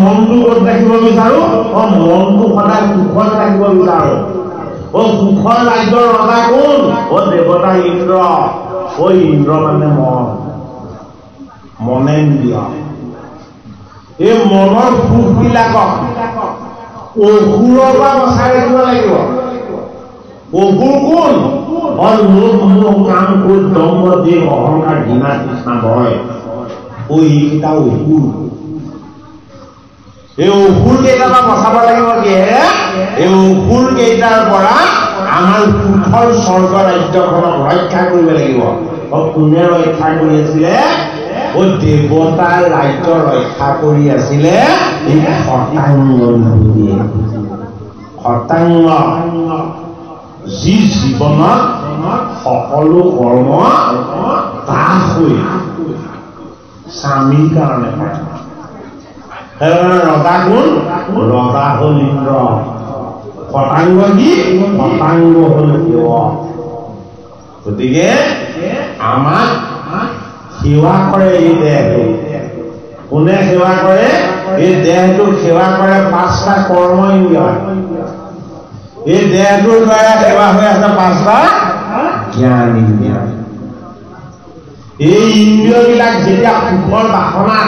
মনটো ক'ত ৰাখিব বিচাৰো মনটো সদায় সুখত ৰাখিব বিচাৰো সুখৰ ৰাজ্যৰ ৰজা কোন দেৱতা ইন্দ্ৰ ইন্দ্ৰ মানে মনেন্দ্ৰিয় এই মনৰ সুখবিলাকক অসুৰৰ পৰা বচাই ৰাখিব লাগিব অসুৰ কোন লোভ মোহ কাম ক্ৰোধ দম্ভ দেহ অহংকাৰ ঘৃণা তৃষ্ণা ভয় এইকেইটা অসুৰ এই অসুৰ কেইটাৰ পৰা বচাব লাগিব কিহেৰে এই অসুৰ কেইটাৰ পৰা আমাৰ সুখৰ স্বৰ্গ ৰাজ্যখনক ৰক্ষা কৰিব লাগিব কোনে ৰক্ষা কৰি আছিলে দেৱতাৰ ৰাজ্য ৰক্ষা কৰি আছিলে এই খটাংগ খটাংগ যি জীৱনত সকলো কৰ্ম দাস হৈ স্বামীৰ কাৰণে কৰে ৰজা কোন ৰজা হল ইন্দ্ৰ খটাংগ কি খটাংগ হল দেৱ গতিকে আমাক সেৱা কৰে এই দেহটো কোনে সেৱা কৰে এই দেহটোক সেৱা কৰে 5টা কৰ্ম ইন্দ্ৰিয় এই দেহটোৰ দ্বাৰা সেৱা হৈ আছে পাঁচটা জ্ঞান ইন্দ্ৰিয়। এই ইন্দ্ৰিয়বিলাক যেতিয়া সুখৰ বাসনা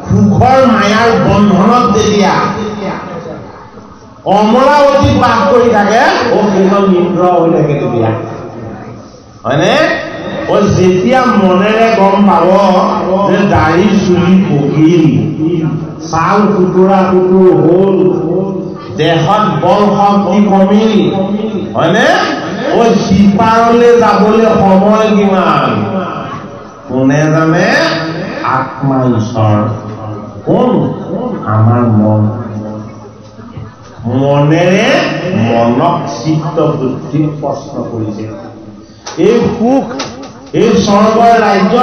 সুখৰ মায়াৰ বন্ধনত যেতিয়া অমৰাৱতীত বাস কৰি থাকে সেইখন ইন্দ্ৰ হৈ থাকে তেতিয়া হয়নে? যেতিয়া মনেৰে গম পাব যে দাড়ি চুলি পকিল ছাল কুটুৰা কুটুৰ হল দেহত বল শক্তি কমিল হয়নে? সিপাৰলৈ যাবলৈ সময় কিমান কোনে জানে? আত্মা ঈশ্বৰ কোন? আমাৰ মন। মনেৰে মনক চিত্ত বুদ্ধিক প্ৰশ্ন কৰিছে। এই সুখ এই স্বৰ্গৰ ৰাজ্য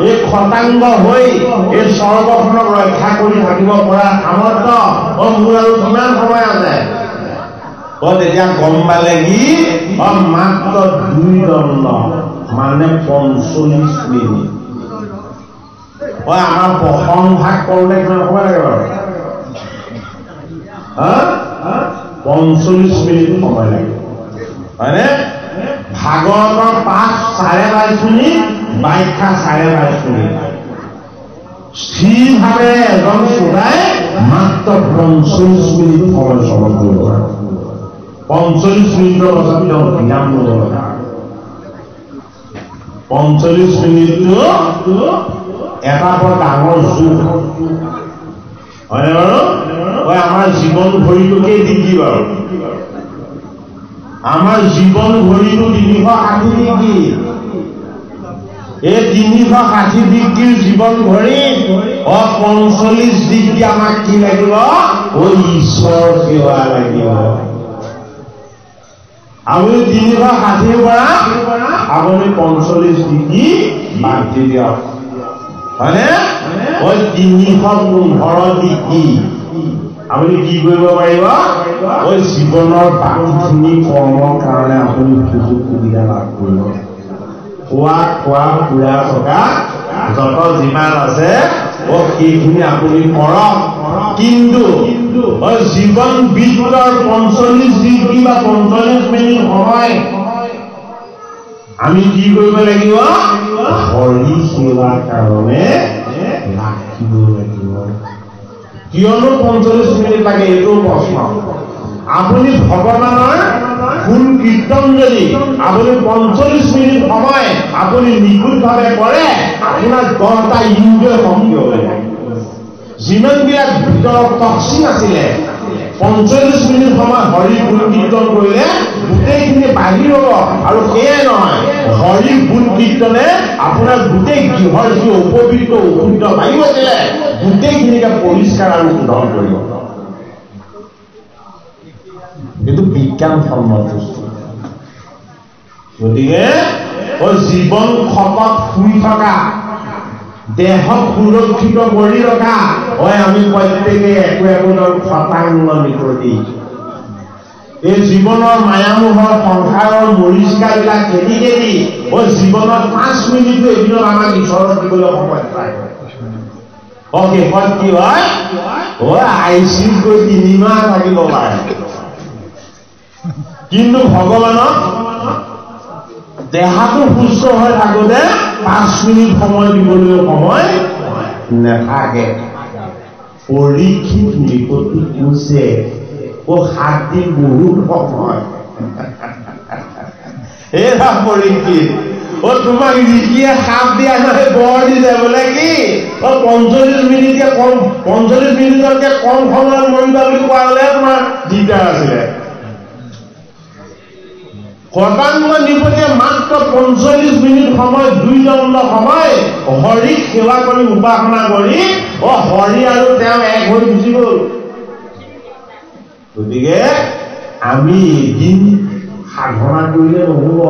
এই খতাংগ হৈ এই স্বৰ্গখনক ৰক্ষা কৰি থাকিব পৰা সামৰ্থ্য মোৰ আৰু কিমান সময় আছে? তেতিয়া গম পালে কি মাত্ৰ 2 দণ্ড মানে 45 মিনিট। আমাৰ প্ৰসংভাগ কৰোঁতে কিমান সময় লাগে বাৰু? 45 মিনিট সময় লাগে হয়নে? ভাগৱতৰ পাঠ 22.5 মিনিট, ব্যাখ্যা 22.5 মিনিট। স্থিৰভাৱে এজন শ্ৰোতাই মাত্ৰ 45 মিনিট সময় শ্ৰৱণ কৰিব পাৰে। 45 মিনিটৰ পাছত তেওঁ বিৰাম ল'ব লগা। 45 মিনিটটো এটা বৰ ডাঙৰ যুগ হয়নে বাৰু? আমাৰ জীৱন ভৰিটোকে ডিগ্ৰী বাৰু। আমাৰ জীৱন ভৰিটো 360 ডিগ্ৰী। এই 360 ডিগ্ৰীৰ জীৱন ভৰি 45 ডিগ্ৰী আমাক কি লাগিব? ঈশ্বৰ সেৱা লাগিব। আপুনি 360ৰ পৰা আপুনি 45 ডিগ্ৰী বাদ দি দিয়ক হয়নে? 315 ডিগ্ৰী আপুনি কি কৰিব পাৰিব? জীৱনৰ বাকীখিনি কৰ্মৰ কাৰণে আপুনি সুযোগ সুবিধা লাভ কৰিব। খোৱা ফুৰা থকা যত যিমান আছে সেইখিনি আপুনি কৰক। কিন্তু জীৱন বৃত্তৰ 45 ডিগ্ৰী বা 45 মিনিট সময় আমি কি কৰিব লাগিব? হৰি সেৱাৰ কাৰণে ৰাখিব লাগিব। কিয়নো 45 মিনিট লাগে এইটো প্ৰশ্ন। আপুনি ভগৱানৰ গুণ কীৰ্তন যদি আপুনি 45 মিনিট সময় আপুনি নিখুঁতভাৱে কৰে আপোনাৰ 10টা ইন্দ্ৰিয় সক্ৰিয় হৈ থাকে। যিমানবিলাক ভিতৰত টক্সিন আছিলে 45 মিনিট সময় হৰি গুণ কীৰ্তন কৰিলে গোটেইখিনি বাহিৰ হ'ব। আৰু সেয়াই নহয়, হৰি গুণ কীৰ্তনে আপোনাৰ গোটেই গৃহৰ যি অপবিত্ৰ অশুদ্ধ বায়ু আছিলে গোটেইখিনিকে পৰিষ্কাৰ আৰু শুদ্ধ কৰিব। এইটো বিজ্ঞানসন্মত বস্তু। গতিকে জীৱন খপত শুই থকা দেহক সুৰক্ষিত কৰি ৰখা আমি প্ৰত্যেকে একোজন শতাংগ নিকটি। এই জীৱনৰ মায়ামোহৰ সংসাৰৰ মৰিচিকাবিলাক খেদি খেদি জীৱনত 5 মিনিটো এদিনত আমাক ঈশ্বৰৰ দিবলৈ সময় পায়। শেষত কি হয়? আইচিউত গৈ 3 মাহ থাকিব পাৰে। কিন্তু ভগৱানক দেহাটো সুস্থ হৈ থাকোঁতে 5 মিনিট সময় দিবলৈ সময় নাথাকে। পৰীক্ষিত নিকটি কৈছে 7 দিন বহুত সময়। এৰা পৰীক্ষিত তোমাক ঋষিয়ে সাপ দিয়া নহয় বৰ দিলে বোলে কি 45 মিনিটকে কম 45 মিনিটতকে কম সময়ত মৰিবা বুলি কোৱা হলে তোমাৰ দিগদাৰ আছিলে। শতাংগ নিপটে মাত্ৰ 45 মিনিট সময় 2 দণ্ড সময় হৰিক সেৱা কৰি উপাসনা কৰি হৰি আৰু তেওঁ এক হৈ গুচি গ'ল। গতিকে আমি এদিন সাধনা কৰিলে নহব,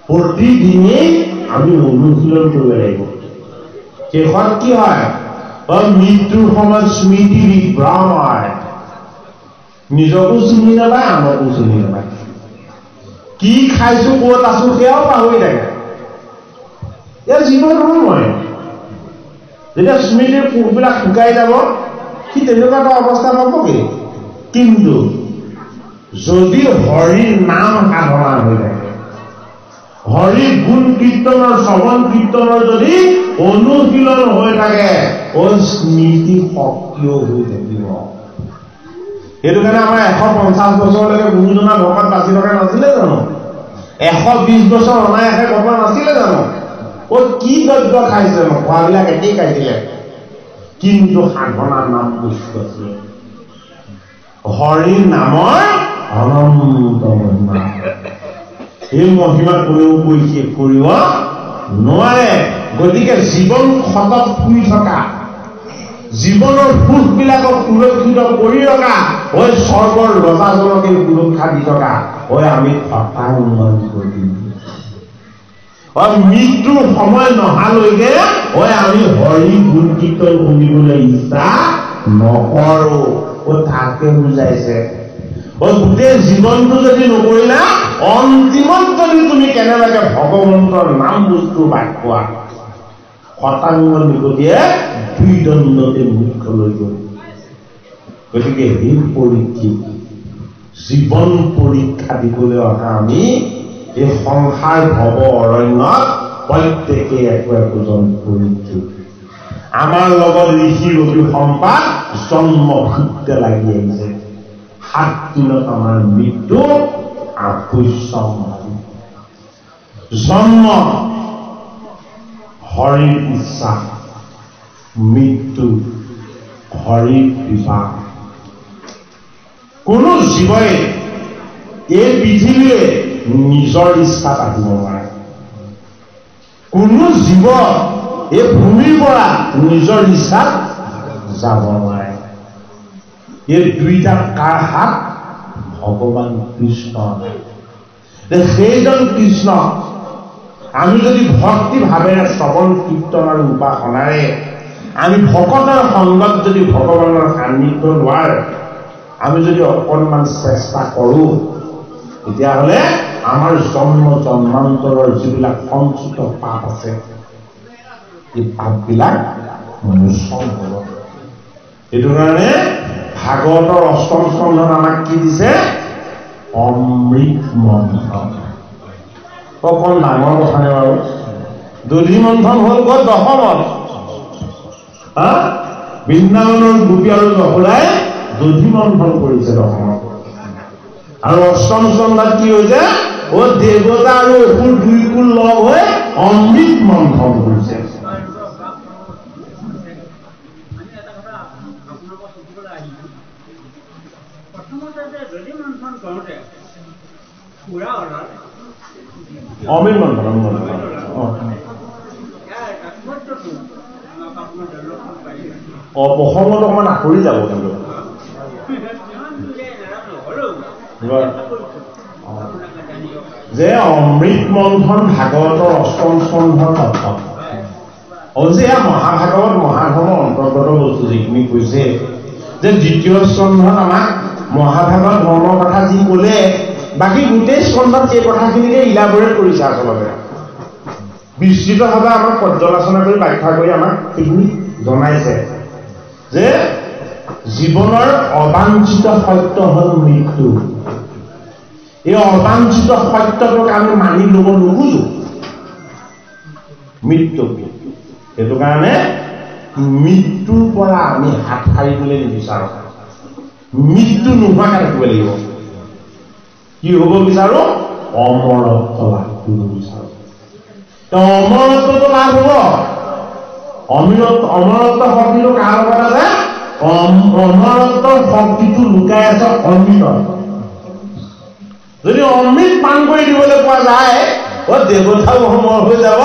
প্ৰতিদিনেই আমি অনুশীলন কৰিব লাগিব। শেষত কি হয়? মৃত্যুৰ সময়ত স্মৃতি বিভ্ৰম হয়। নিজকো চিনি নাপায়, আনকো চিনি নাপায়। কি খাইছো ক'ত আছো সেয়াও পাহৰি থাকে। ইয়াৰ জীৱন নহয়। যেতিয়া স্মৃতিৰ কোষবিলাক শুকাই যাব সি তেনেকুৱা এটা অৱস্থা পাবগে। কিন্তু যদি হৰিৰ নাম সাধনা হৈ থাকে, হৰি গুণ কীৰ্তনৰ শ্ৰৱণ কীৰ্তনৰ যদি অনুশীলন হৈ থাকে, স্মৃতি শক্তিও হৈ থাকিব। সেইটো কাৰণে আমাৰ 150 বছৰলৈকে গুৰুজনা ভকত বাচি থকা নাছিলে জানো? 120 বছৰ অনায়াসে ঘটনা নাছিলে জানো? কি দ্ৰব্য খাইছে ন? খোৱাবিলাক একেই খাইছিলে, কিন্তু সাধনাৰ নাম বস্তু আছিল। হৰিৰ নামৰ অনন্ত মহিমা, এই মহিমা কোনেও কৈ শেষ কৰিব নোৱাৰে। গতিকে জীৱন সতত শুই থকা, জীৱনৰ সুখবিলাকক সুৰক্ষিত কৰি ৰখা, স্বৰ্গৰ ৰজাজনকে সুৰক্ষা দি থকা, আমি সঁচা উন্নয়ন কৰিম। মৃত্যুৰ সময় নহালৈকে আমি হৰি গুণ কীৰ্তন শুনিবলৈ ইচ্ছা নকৰো। তাকে বুজাইছে। গোটেই জীৱনটো যদি নকৰিলা, অন্তিমত যদি তুমি কেনেবাকে ভগৱন্তৰ নাম বস্তু বাদ পোৱা, শতাংগ নিগতিয়ে 2 দণ্ডতে মুখ্য লৈ গ'ল। গতিকে সেই পৰীক্ষিত জীৱন পৰীক্ষা দিবলৈ অহা আমি এই সংসাৰ ভৱ অৰণ্যত প্ৰত্যেকে একোজন পৰীক্ষিত। আমাৰ লগত ঋষি ৰবি সম্পাদ জন্ম ভূতে লাগি আহিছে। 7 দিনত আমাৰ মৃত্যু আৱশ্যক। জন্ম হৰিৰ ইচ্ছা, মৃত্যু হৰিৰ কৃপা। কোনো জীৱই এই পৃথিৱীৰে নিজৰ ইচ্ছাত আহিব নোৱাৰে। কোনো জীৱ এই ভূমিৰ পৰা নিজৰ ইচ্ছাত যাব নোৱাৰে। এই দুইটা কাৰ হাত? ভগৱান কৃষ্ণ। সেইজন কৃষ্ণ আমি যদি ভক্তি ভাৱেৰে শ্ৰৱণ কীৰ্তন আৰু উপাসনাৰে আমি ভকতৰ সংগত যদি ভগৱানৰ সান্নিধ্য লোৱাৰ আমি যদি অকণমান চেষ্টা কৰোঁ, তেতিয়াহ'লে আমাৰ জন্ম জন্মান্তৰৰ যিবিলাক সঞ্চিত পাপ আছে, এই পাপবিলাক মোচন হ'ব। সেইটো কাৰণে ভাগৱতৰ 8ম স্কন্ধত আমাক কি দিছে? অমৃত মন্থন। অকণ ডাঙৰ কথা নে বাৰু? দধি মন্থন হ'ল ক'ত? দশমত। বৃন্দাবনৰ গোপী আৰু যশোদাই দধি মন্থন কৰিছে দশমত। আৰু 8ম স্কন্ধত কি হৈছে? দেৱতা আৰু অসুৰ 2 কুল লগ হৈ অমৃত মন্থন কৰিছে। অমৃত মন্থন প্ৰসংগত অকণমান আঁতৰি যাব। কিন্তু যে অমৃত মন্থন ভাগৱতৰ 8ম স্কন্ধৰ তত্ত্ব। যে মহাভাগৱত মহাধৰ্মৰ অন্তৰ্গত বস্তু যিখিনি কৈছে, যে 2য় স্কন্ধত আমাক মহাভাগৱত ধৰ্মৰ কথা যি ক'লে, বাকী গোটেই স্কন্ধত সেই কথাখিনিকে ইলাবৰেট কৰিছে। আচলতে বিস্তৃতভাৱে আমাক পৰ্যালোচনা কৰি ব্যাখ্যা কৰি আমাক সেইখিনি জনাইছে যে জীৱনৰ অবাঞ্ছিত সত্য হ'ল মৃত্যু। এই অবাঞ্ছিত সত্যটোক আমি মানি ল'ব নোখোজো, মৃত্যু। সেইটো কাৰণে মৃত্যুৰ পৰা আমি হাত সাৰিবলৈ নিবিচাৰোঁ। মৃত্যু নোহোৱাকৈ থাকিব লাগিব। কি হ'ব বিচাৰো? অমৰত্ব লাভ কৰিব বিচাৰো। অমৰত্বটো লাভ হ'ব। অমৰত্ব শক্তিটো কাৰ লগত আছে? অমৰত্বৰ শক্তিটো লুকাই আছে অমৃতত। যদি অমৃত পান কৰি দিবলৈ পোৱা যায়, দেৱতাও অমৰ হৈ যাব,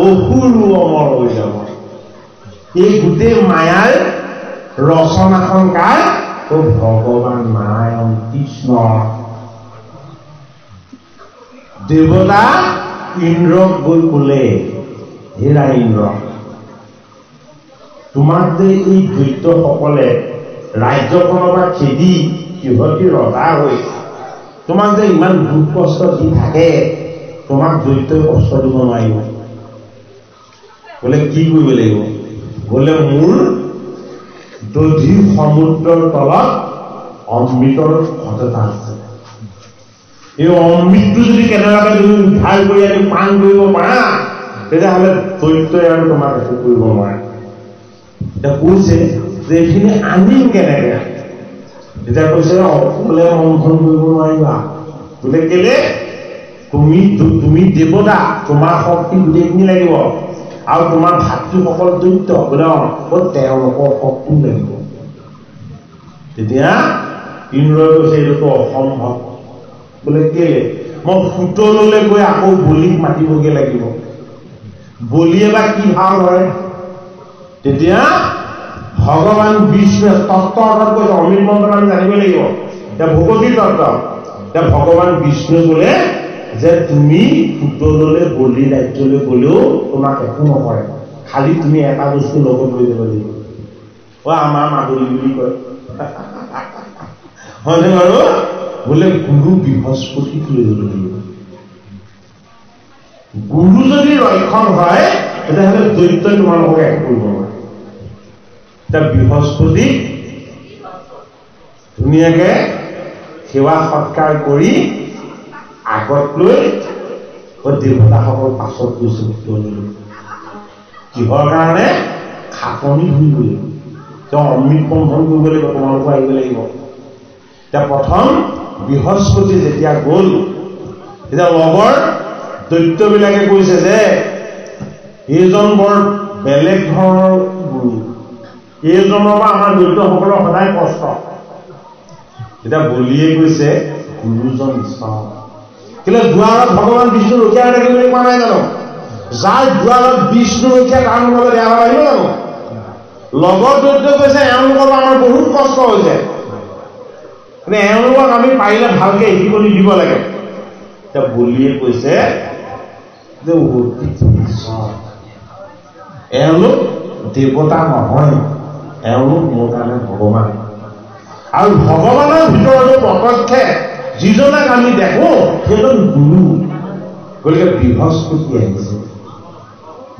অসুৰো অমৰ হৈ যাব। এই গোটেই মায়াৰ ৰচনাখন কাৰ? ভগৱান নাৰায়ণ কৃষ্ণ। দেৱতা ইন্দ্ৰক গৈ ক'লে, হেৰা ইন্দ্ৰ, তোমাক যে এই দৈত্যসকলে ৰাজ্যখনৰ পৰা খেদি সিহঁতি ৰজা হৈ তোমাক যে ইমান দুখ কষ্ট দি থাকে, তোমাক দৈত্যই কষ্ট দিব নোৱাৰিব। বোলে কি কৰিব লাগিব? বোলে মোৰ দধি সমুদ্ৰৰ তলত অমৃতৰ সততা আছে। এই অমৃতটো যদি কেনেবাকৈ তুমি উদ্ধাৰ কৰি আনি পান কৰিব পাৰা, তেতিয়াহ'লে দৈত্যই আৰু তোমাক একো কৰিব নোৱাৰে। এতিয়া কৈছে যে এইখিনি আনিম কেনেকে? এতিয়া কৈছে অকলে মন্থন কৰিব নোৱাৰিবা। বোলে কেলে? তুমি দেৱতা, তোমাৰ শক্তি গোটেইখিনি লাগিব, আৰু তোমাৰ ভাতৃসকল দৈত্য, বোলে তেওঁলোকৰ শক্তি লাগিব। তেতিয়া ইন্দ্ৰই কৈছে এইটোতো অসম্ভৱ। বোলে কেলে? মই পুতললৈ গৈ আকৌ বলিক মাতিবগৈ লাগিব। বলিয়ে বা কি ভাৱ হয়? তেতিয়া ভগৱান বিষ্ণুৱে তত্ত্ব অৰ্থাৎ কৈছে, অমৃত মন্ত্ৰ আমি জানিব লাগিব। এতিয়া ভগৱতী তত্ত্ব, এতিয়া ভগৱান বিষ্ণুৱে বোলে যে তুমি পুতললৈ বলি ৰাজ্যলৈ গলেও তোমাক একো নকৰে, খালি তুমি এটা বস্তু লগত লৈ যাব লাগিব। আমাৰ মাদুলি বুলি কয়, হয়নে বাৰু? বোলে গুৰু বৃহস্পতিক লৈ যাব লাগিব। গুৰু যদি ৰক্ষণ হয়, তেতিয়াহ'লে দৈত্যই তোমালোকক একো কৰিব নোৱাৰে। এতিয়া বৃহস্পতিক ধুনীয়াকে সেৱা সৎকাৰ কৰি আগত লৈ দেৱতাসকল পাছত গৈছে। কিহৰ কাৰণে? খাটনি ধৰিবলৈ, অমৃত মন্থন কৰিব লাগিব, তোমালোকো আহিব লাগিব। এতিয়া প্ৰথম বৃহস্পতি যেতিয়া গ'ল, তেতিয়া লগৰ দৈত্যবিলাকে কৈছে যে এইজন বৰ বেলেগ ধৰণৰ গুৰু, এইজনৰ পৰা আমাৰ দৈত্যসকলৰ সদায় কষ্ট। এতিয়া বলিয়ে কৈছে গুৰুজন ঈশ্বৰ, কিন্তু দুৱাৰত ভগৱান বিষ্ণু ৰখীয়া হৈ থাকিব বুলি কোৱা নাই জানো? যাৰ দুৱাৰত বিষ্ণু ৰখীয়া তাৰ মনলৈ বেয়া ভাৱ আহিব জানো? লগৰ দৈত্য কৈছে এওঁলোকৰ আমাৰ বহুত কষ্ট হৈছে, কিন্তু এওঁলোকক আমি পাৰিলে ভালকে শিকনি দিব লাগে। এতিয়া বলিয়ে কৈছে যে এওঁলোক দেৱতা নহয়, এওঁলোক মোৰ কাৰণে ভগৱান, আৰু ভগৱানৰ ভিতৰতো প্ৰত্যক্ষে যিজনাক আমি দেখো সেইজন গুৰু। গতিকে বৃহস্পতি আহিছে।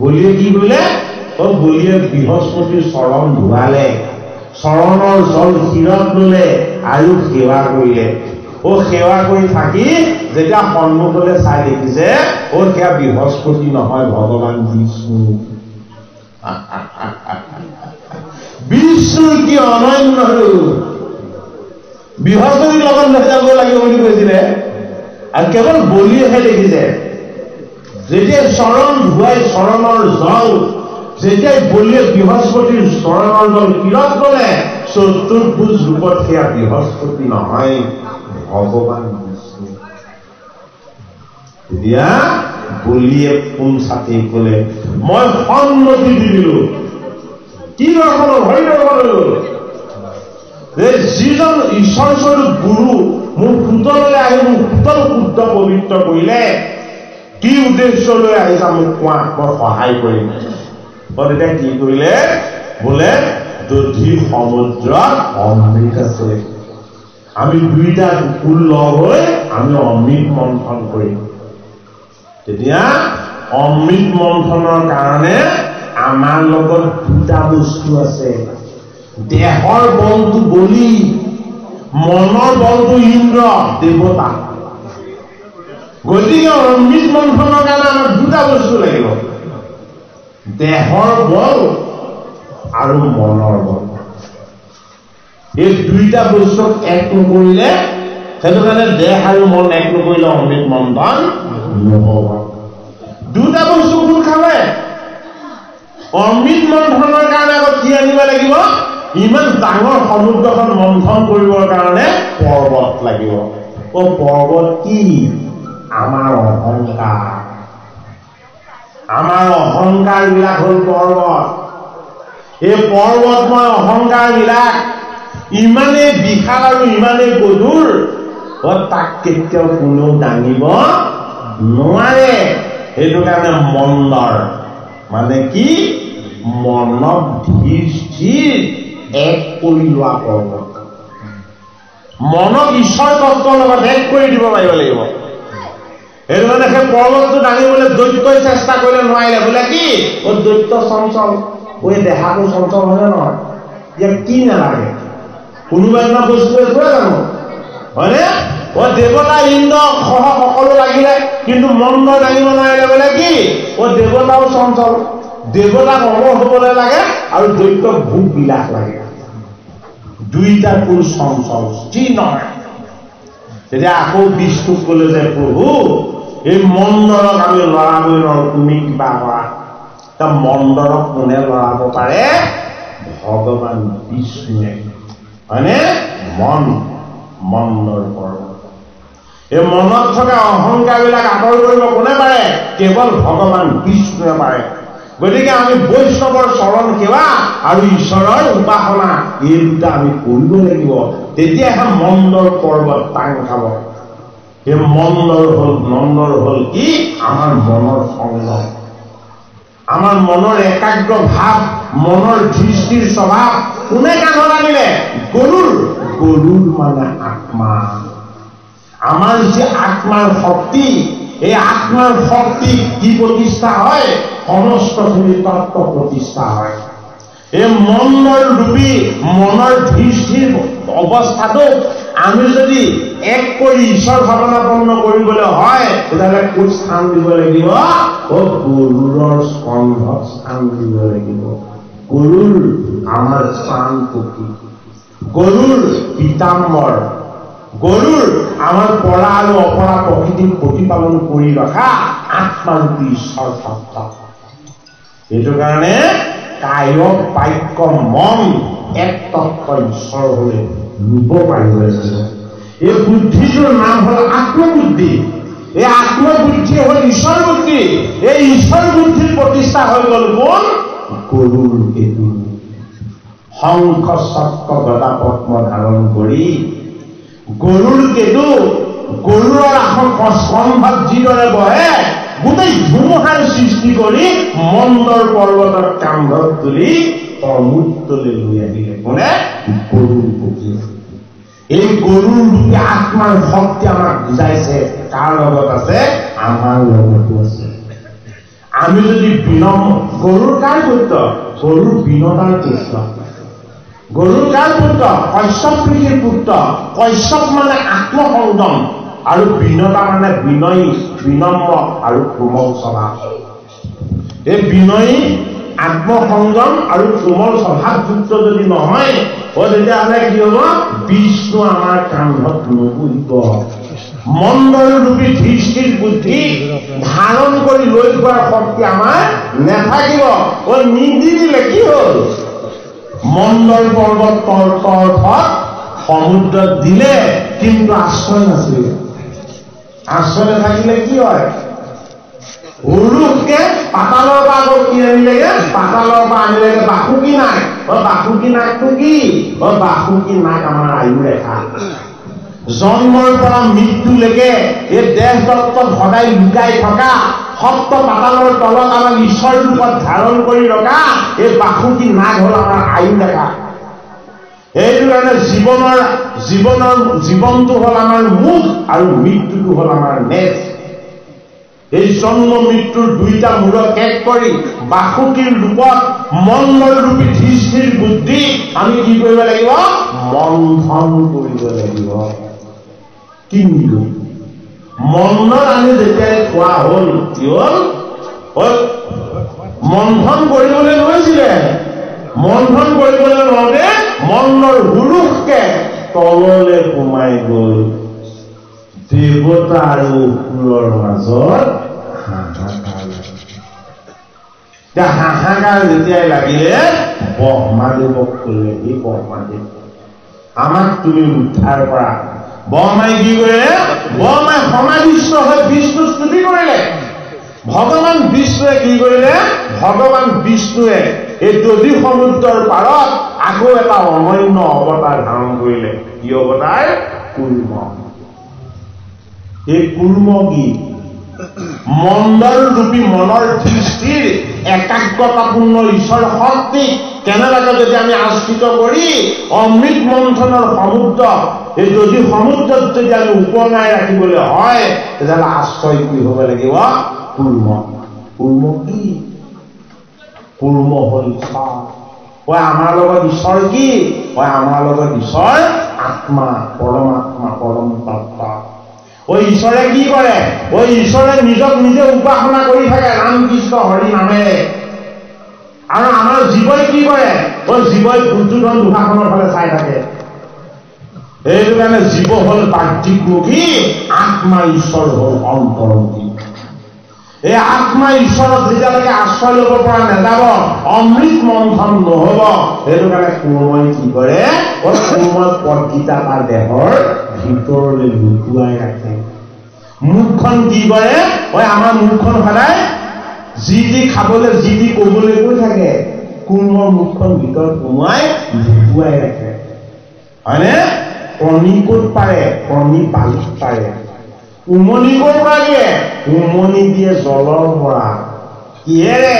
বলিয়ে কি কৰিলে? বলিয়ে বৃহস্পতিৰ চৰণ ধুৱালে, চৰণৰ জল শিৰত ললে আৰু সেৱা কৰিলে। সেৱা কৰি থাকি যেতিয়া সন্মুখলৈ চাই দেখিছে সেয়া বৃহস্পতি নহয়, ভগৱান বিষ্ণু। বিষ্ণুৰ কি অনন্য ৰূপ! বৃহস্পতিৰ লগত লৈ যাব লাগিব বুলি কৈছিলে, আৰু কেৱল বলিয়েহে দেখিছে। যেতিয়াই চৰণ ধুৱাই চৰণৰ জল, যেতিয়াই বলিয়ে বৃহস্পতিৰ চৰণৰ জল শিৰত ললে, চতুৰ্ভুজ ৰূপত সেয়া বৃহস্পতি নহয়, ভগৱান বিষ্ণু। এতিয়া বলিয়ে কোন ছাতি কলে, মই সন্মতি দি দিলো। কি দৰ্শন? হৰি দৰ্শন হৈ গল। যিজন ঈশ্বৰ স্বৰূপ গুৰু মোৰ পুতললৈ আহি মোক পুতল শুদ্ধ পবিত্ৰ কৰিলে, কি উদ্দেশ্য লৈ আহিছা মোক কোৱা, মই সহায় কৰিম। তেতিয়া কি কৰিলে? বোলে দধি সমুদ্ৰত অমৃত আছে, আমি দুইটা কুকুৰ লগ হৈ আমি অমৃত মন্থন কৰিম। তেতিয়া অমৃত মন্থনৰ কাৰণে আমাৰ লগত দুটা বস্তু আছে। দেহৰ বলটো বলি, মনৰ বলটো ইন্দ্ৰ দেৱতা। গতিকে অমৃত মন্থনৰ কাৰণে আমাৰ দুটা বস্তু লাগিব, দেহৰ বল আৰু মনৰ বল। এই দুইটা বস্তুক এক নকৰিলে, সেইটো কাৰণে দেহ আৰু মন এক নকৰিলে অমৃত মন্থন নহব। দুটা বস্তু কোন খালে? অমৃত মন্থনৰ কাৰণে আকৌ কি আনিব লাগিব? ইমান ডাঙৰ সমুদ্ৰখন মন্থন কৰিবৰ কাৰণে পৰ্বত লাগিব। পৰ্বত কি? আমাৰ অহংকাৰ। আমাৰ অহংকাৰ বিলাক হল পৰ্বত। এই পৰ্বতময় অহংকাৰ বিলাক ইমানেই বিশাল আৰু ইমানেই গধুৰ, তাক কেতিয়াও কোনেও দাঙিব নোৱাৰে। সেইটো কাৰণে মন্দৰ মানে কি? মনক ধীৰ স্থিৰ এক কৰি লোৱা পৰ্বত। মনক ঈশ্বৰ তত্ত্বৰ লগত এক কৰি দিব পাৰিব লাগিব। সেইটো কাৰণে সেই পৰ্বতটো দাঙিবলৈ দৈত্যই চেষ্টা কৰিলে নোৱাৰিলে। বোলে কি? দৈত্য চঞ্চল, দেহাটো চঞ্চল হয়নে নহয়? ইয়াক কি নালাগে? কোনোবা এটা বস্তুৱে থৈ জানো হয়নে দেৱতা ইন্দ্ৰ সহ সকলো লাগিলে কিন্তু মন্দ দাঙিব নোৱাৰিলে বোলে কি দেৱতাও চঞ্চল দেৱতাক অমৰ হবলৈ লাগে আৰু দৈত্যক ভোগ বিলাস লাগে দুইটা কোন চঞ্চল স্থিৰ নহয় তেতিয়া আকৌ বিষ্ণুক ক'লে যে প্ৰভু এই মন্দৰক আমি লৰাবই নোৱাৰো তুমি কিবা কৰা তা মন্দৰক কোনে লৰাব পাৰে ভগৱান বিষ্ণুৱে হয়নে মন্দৰ পৰ্বত এই মনত থকা অহংকাৰবিলাক আঁতৰ কৰিব কোনে পাৰে কেৱল ভগৱান বিষ্ণুৱে পাৰে গতিকে আমি বৈষ্ণৱৰ চৰণ সেৱা আৰু ঈশ্বৰৰ উপাসনা এই দুটা আমি কৰিব লাগিব তেতিয়াহে মন্দৰ পৰ্বত টাং খাব এই মন্দৰ হল কি আমাৰ মনৰ সংগ আমাৰ মনৰ একাগ্ৰ ভাৱ মনৰ দৃষ্টিৰ স্বভাৱ কোনে কাণত আনিলে গৰুৰ মানে আত্মা আমাৰ যে আত্মাৰ শক্তি এই আত্মাৰ শক্তি কি প্ৰতিষ্ঠা হয় সমস্তখিনি তত্ত্ব প্ৰতিষ্ঠা হয় এই মনৰ ৰূপী মনৰ দৃষ্টিৰ অৱস্থাটোক আমি যদি এক কৰি ঈশ্বৰ ভাৱনাপন্ন কৰিবলৈ হয় তেতিয়াহ'লে ক'ত স্থান দিব লাগিব গৰুৰৰ স্কন্ধত স্থান দিব লাগিব গৰুৰ আমাৰ স্থান প্ৰতি গৰুৰ পিতাম্বৰ গৰুৰ আমাৰ পৰা আৰু অপৰা প্ৰকৃতিক প্ৰতিপালন কৰি ৰখা আত্মাৰূপী ঈশ্বৰ তত্ত্ব এইটো কাৰণে কায় বাক্য মন এক তত্ত্ব ঈশ্বৰ হলে নিব পাৰিব এই বুদ্ধিটোৰ নাম হল আত্মবুদ্ধি এই আত্মবুদ্ধি হল ঈশ্বৰ বুদ্ধি এই ঈশ্বৰ বুদ্ধিৰ প্ৰতিষ্ঠা হৈ গল কোন গৰুৰ কেতু শংখ চক্ৰ গদা পদ্ম ধাৰণ কৰি গৰুৰ কেতু গৰুৰ আসন স্কন্ধত যিদৰে বহে গোটেই ধুমুহাৰ সৃষ্টি কৰি মন্দৰ পৰ্বতৰ কান্ধত তুলি সমুদ্ৰলৈ লৈ আহিলে কোনে গৰুৰ পুথি এই গৰুৰ ৰূপে আত্মাৰ শক্তি আমাক বুজাইছে কাৰ লগত আছে আমাৰ লগতো আছে আমি যদি গৰুৰ কাৰ পুত্ৰ গৰুৰ বিনতাৰ পুত্ৰ গৰুৰ কাৰ পুত্ৰ কশ্যপ ঋষিৰ পুত্ৰ কশ্যপ মানে আত্মসংযম আৰু বিনতা মানে বিনয়ী বিনম্ৰ আৰু কোমল স্বভাৱ এই বিনয়ী আত্মসংযম আৰু কোমল স্বভাৱযুক্ত যদি নহয় তেতিয়াহ'লে কি হ'ব বিষ্ণু আমাৰ কান্ধত নবহিব মন্দৰ ৰূপী দৃষ্টিৰ বুদ্ধি ধাৰণ কৰি লৈ যোৱাৰ শক্তি আমাৰ নাথাকিব নিদিলে কি হ'ল মন্দৰ পৰ্বত তৰ্ফত সমুদ্ৰত দিলে কিন্তু আশ্ৰয় নাছিল আশ্ৰয় নাথাকিলে কি হয় উৰুকে পাতালৰ পৰা আকৌ কি আনিলেগে পাতালৰ পৰা আনিলেগে বাসুকী নাক বাসুকী নাকটো কি বাসুকী নাক আমাৰ আয়ু ৰেখা জন্মৰ পৰা মৃত্যুলৈকে এই দেহ তত্ত্বত সদায় লুকাই থকা সপ্ত পাতালৰ তলত আমাৰ ঈশ্বৰ ৰূপত ধাৰণ কৰি ৰখা এই বাসুকী নাক হল আমাৰ আয়ু ৰেখা এইটো কাৰণে জীৱনটো হল আমাৰ মুখ আৰু মৃত্যুটো হল আমাৰ নেজ এই জন্ম মৃত্যুৰ দুইটা মূৰক এক কৰি বাসুকীৰ ৰূপত মন্দৰ ৰূপী দৃষ্টিৰ বুদ্ধি আমি কি কৰিব লাগিব মন্থন কৰিব লাগিব কিন্তু মন্দৰ আমি যেতিয়াই খোৱা হল কি হল মন্থন কৰিবলৈ লৈছিলে মন্থন কৰিবলৈ লওঁতে মন্দৰ হুৰুককে তললৈ সোমাই গল দেৱতা আৰু অসুৰৰ মাজত হাহাকাৰ যেতিয়াই লাগিলে ব্ৰহ্মাদেৱক কলে এই ব্ৰহ্মাদেৱ আমাক তুমি উদ্ধাৰ কৰা ব্ৰহ্মাই কি কৰিলে ব্ৰহ্মাই সমাধিস্থ হৈ বিষ্ণুক স্তুতি কৰিলে ভগৱান বিষ্ণুৱে কি কৰিলে ভগৱান বিষ্ণুৱে এই দধি সমুদ্ৰৰ পাৰত আকৌ এটা অনন্য অৱতাৰ ধাৰণ কৰিলে কি অৱতাৰ কুৰ্ম এই কুৰ্ম কি মন্দৰ ৰূপী মনৰ দৃষ্টিৰ একাগ্ৰতাপূৰ্ণ ঈশ্বৰ শক্তি কেনেবাকৈ যদি আমি আশ্ৰিত কৰি অমৃত মন্থনৰ সমুদ্ৰ এই যদি সমুদ্ৰত যদি আমি উপঙাই ৰাখিবলৈ হয় তেতিয়াহ'লে আশ্ৰয় কি হ'ব লাগিব কুৰ্ম কুৰ্ম কি কুৰ্ম হল আমাৰ লগত ঈশ্বৰ কি? আমাৰ লগত ঈশ্বৰ আত্মা, পৰমাত্মা, পৰম তত্ত্ব। ঈশ্বৰে কি কৰে? ঈশ্বৰে নিজক নিজে উপাসনা কৰি থাকে ৰাম কৃষ্ণ হৰি নামেৰে। আৰু আমাৰ জীৱই কি কৰে? জীৱই দুৰ্যোধন দুশাসনৰ ফালে চাই থাকে। সেইটো কাৰণে জীৱ হল বাহ্যিকমুখী, আত্মা ঈশ্বৰ হল অন্তৰ্মুখী। এই আত্মা ঈশ্বৰত যেতিয়ালৈকে আশ্ৰয় ল'ব পৰা নাযাব, অমৃত মন্থন নহব। সেইটো কাৰণে কুৰ্মই কি কৰে? কুৰ্মই পদকেইটা তাৰ দেহৰ ভিতৰলৈ লুকুৱাই ৰাখে। মুখখন কি কৰে? আমাৰ মুখখন সদায় যি যি খাবলৈ, যি যি কবলৈ কৈ থাকে, কুৰ্মৰ মুখখন ভিতৰত সোমাই লুকুৱাই ৰাখে। হয়নে? কণী ক'ত পাৰে? কণী বালিত পাৰে। উমনি ক'ৰ পৰা দিয়ে? উমনি দিয়ে জলৰ পৰা। কিহেৰে?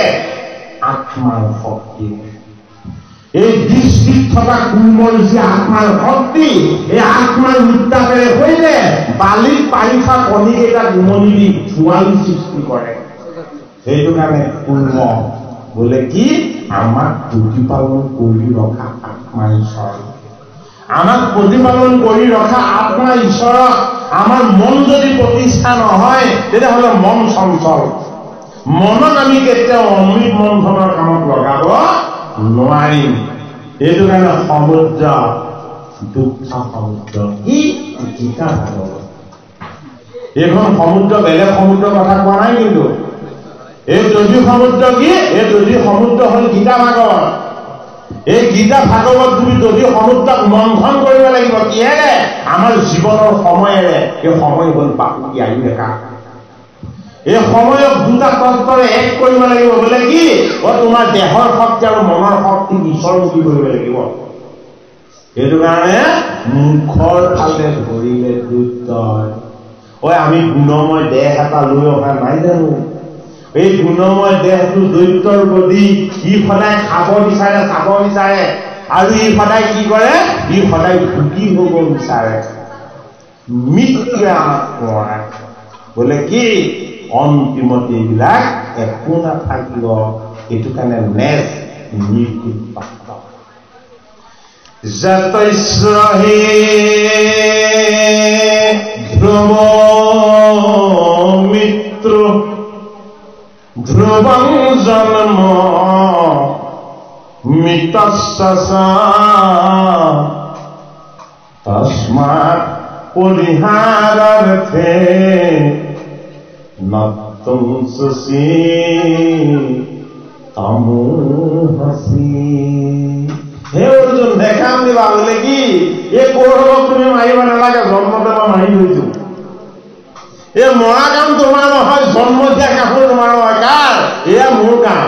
আত্মাৰ শক্তি। এই দৃষ্টিত থকা কুৰ্মৰ যি আত্মাৰ শক্তি, এই আত্মাৰ উত্তাপেৰে সৈতে বালিত পাৰিষা কণীকেইটাক উমনি দি ছোৱালী সৃষ্টি কৰে। সেইটো কাৰণে কুৰ্ম বোলে কি? আমাক প্ৰতিপালন কৰি ৰখা আত্মা ঈশ্বৰ। আমাক প্ৰতিপালন কৰি ৰখা আত্মা ঈশ্বৰক আমাৰ মন যদি প্ৰতিষ্ঠা নহয়, তেতিয়াহ'লে মন চঞ্চল। মনত আমি কেতিয়াও অমৃত মন্থনৰ কামত লগাব নোৱাৰিম। এইটো কাৰণে সমুদ্ৰ, দুঃখ সমুদ্ৰ, কি গীতা ভাগৱত। এইখন সমুদ্ৰ বেলেগ সমুদ্ৰৰ কথা কোৱা নাই, কিন্তু এই দধি সমুদ্ৰ কি? এই দধি সমুদ্ৰ হ'ল গীতা ভাগৱত। এই গীতা ভাগৱত তুমি যদি সমুদ্ৰক মন্থন কৰিব লাগিব। কিহেৰে? আমাৰ জীৱনৰ সময়ৰে। এই সময় হ'ল বাপুতি আহি দেখা। এই সময়ক দুটা তত্ত্বৰে এক কৰিব লাগিব। বোলে কি? তোমাৰ দেহৰ শক্তি আৰু মনৰ শক্তি ঈশ্বৰমুখী কৰিব লাগিব। সেইটো কাৰণে মুখৰ ফালে ধৰিলে দুষ্ট। আমি গুণময় দেহ এটা লৈ অহা নাই জানো? এই গুণময় দেহটো দৈত্যৰ গতি। ই সদায় খাব বিচাৰে, চাব বিচাৰে, আৰু ই সদায় কি কৰে? ই সদায় সুখী হব বিচাৰে। মৃত্যুৱে আমাক নোৱাৰে। বোলে কি? অন্তিমত এইবিলাক একো নাথাকিব। এইটো কাৰণে নেজ মৃত্যু প্ৰাপ্ত। যতস্ৰহি ধ্ৰুৱ মিত্র ধ্রুবং জন্ম মৃতস্যা তস্মাৎ পরিহারার্থে নতুং সুসি তমোহসি। হে অর্জুন, দেখাম দিবা বলে কি? এই কৌৰৱক তুমি মাৰিব নালাগে, জন্মতে মই মাৰি লৈছো। এই মৰা কাম তোমাৰ নহয়, জন্ম দিয়া কাপোৰ তোমাৰ নহয়। কাৰ? এয়া মোৰ কাম,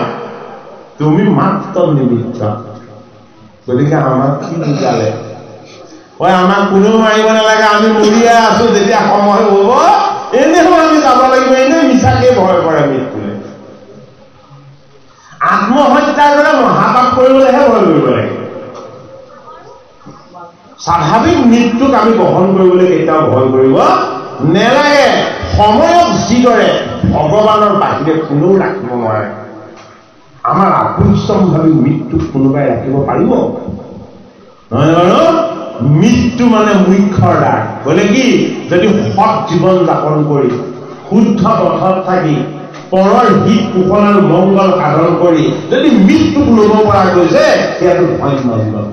তুমি মাত্ৰ নিমিত্ত। গতিকে আমাক কি বুজালে? আমাক কোনেও মাৰিব নালাগে, আমি মৰিয়ে আছো। যেতিয়া সময় হব এনেও আমি যাব লাগিব। এনেই মিছাকে ভয় কৰে মৃত্যুলে। আত্মহত্যাৰ দৰে মহাপাপ কৰিবলৈহে ভয় কৰিব লাগে। স্বাভাৱিক মৃত্যুক আমি গ্ৰহণ কৰিবলৈ কেতিয়াও ভয় কৰিব নেলাগে। সময়ক যিদৰে ভগৱানৰ বাহিৰে কোনেও ৰাখিব নোৱাৰে। আমাৰ আপৰিশ্ৰম ভাবি মৃত্যুক কোনোবাই ৰাখিব পাৰিব? নহয় বাৰু? মৃত্যু মানে মুখ্যৰ দাগ। বোলে কি? যদি সৎ জীৱন যাপন কৰি শুদ্ধ পথত থাকি পৰৰ হিত কুশল আৰু মংগল সাধন কৰি যদি মৃত্যুক ল'ব পৰা গৈছে, সেইটো ধন্য জীৱন।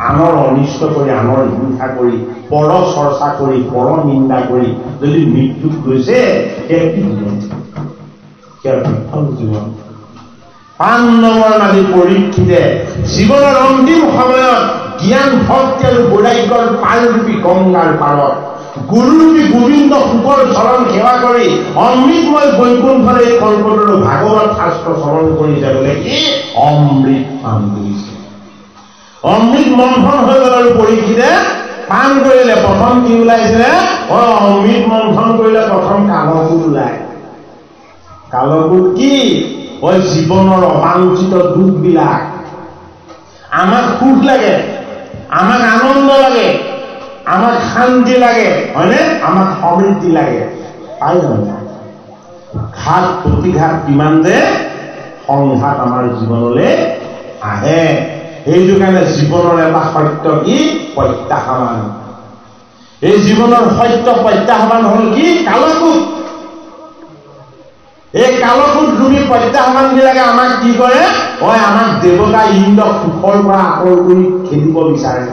আনৰ অনিষ্ট কৰি, আনৰ হিংসা কৰি, পৰ চৰ্চা কৰি, পৰ নিন্দা কৰি যদি মৃত্যুক গৈছে, সেয়া কি জীৱন? সেয়া বিফল জীৱন। 5 নম্বৰ নামী পৰীক্ষিতে জীৱনৰ অন্তিম সময়ত জ্ঞান ভক্তি আৰু বৈৰাগ্যৰ পাৰৰূপী গংগাৰ পাৰত গুৰুৰূপী গোবিন্দ শুকৰ চৰণ সেৱা কৰি অমৃতময় বৈকুণ্ঠৰ এই কল্পতৰু ভাগৱত শাস্ত্ৰ চৰণ কৰিছে। বোলে কি? অমৃত পান কৰিছে। অমৃত মন্থন হৈ গ'ল। আৰু পৰীক্ষিতে পান কৰিলে। প্ৰথম কি ওলাইছিলে? অমৃত মন্থন কৰিলে প্ৰথম কালকুট ওলায়। কালকুট কি? জীৱনৰ অবাঞ্ছিত দুখবিলাক। আমাক সুখ লাগে, আমাক আনন্দ লাগে, আমাক শান্তি লাগে, হয়নে? আমাক সমৃদ্ধি লাগে। পাই জানো? ঘাত প্ৰতিঘাত কিমান যে সংঘাত আমাৰ জীৱনলৈ আহে এইটো কাৰণে জীৱনৰ এটা সত্য কি প্ৰত্যাহ্বান এই জীৱনৰ সত্য প্ৰত্যাহ্বান হ'ল কি কালকূট এই কালকূট ৰূপী প্ৰত্যাহ্বানবিলাকে আমাক কি কৰে আমাক দেৱতা ইন্দ্ৰক সুখৰ পৰা আঁতৰ কৰি খেলিব বিচাৰে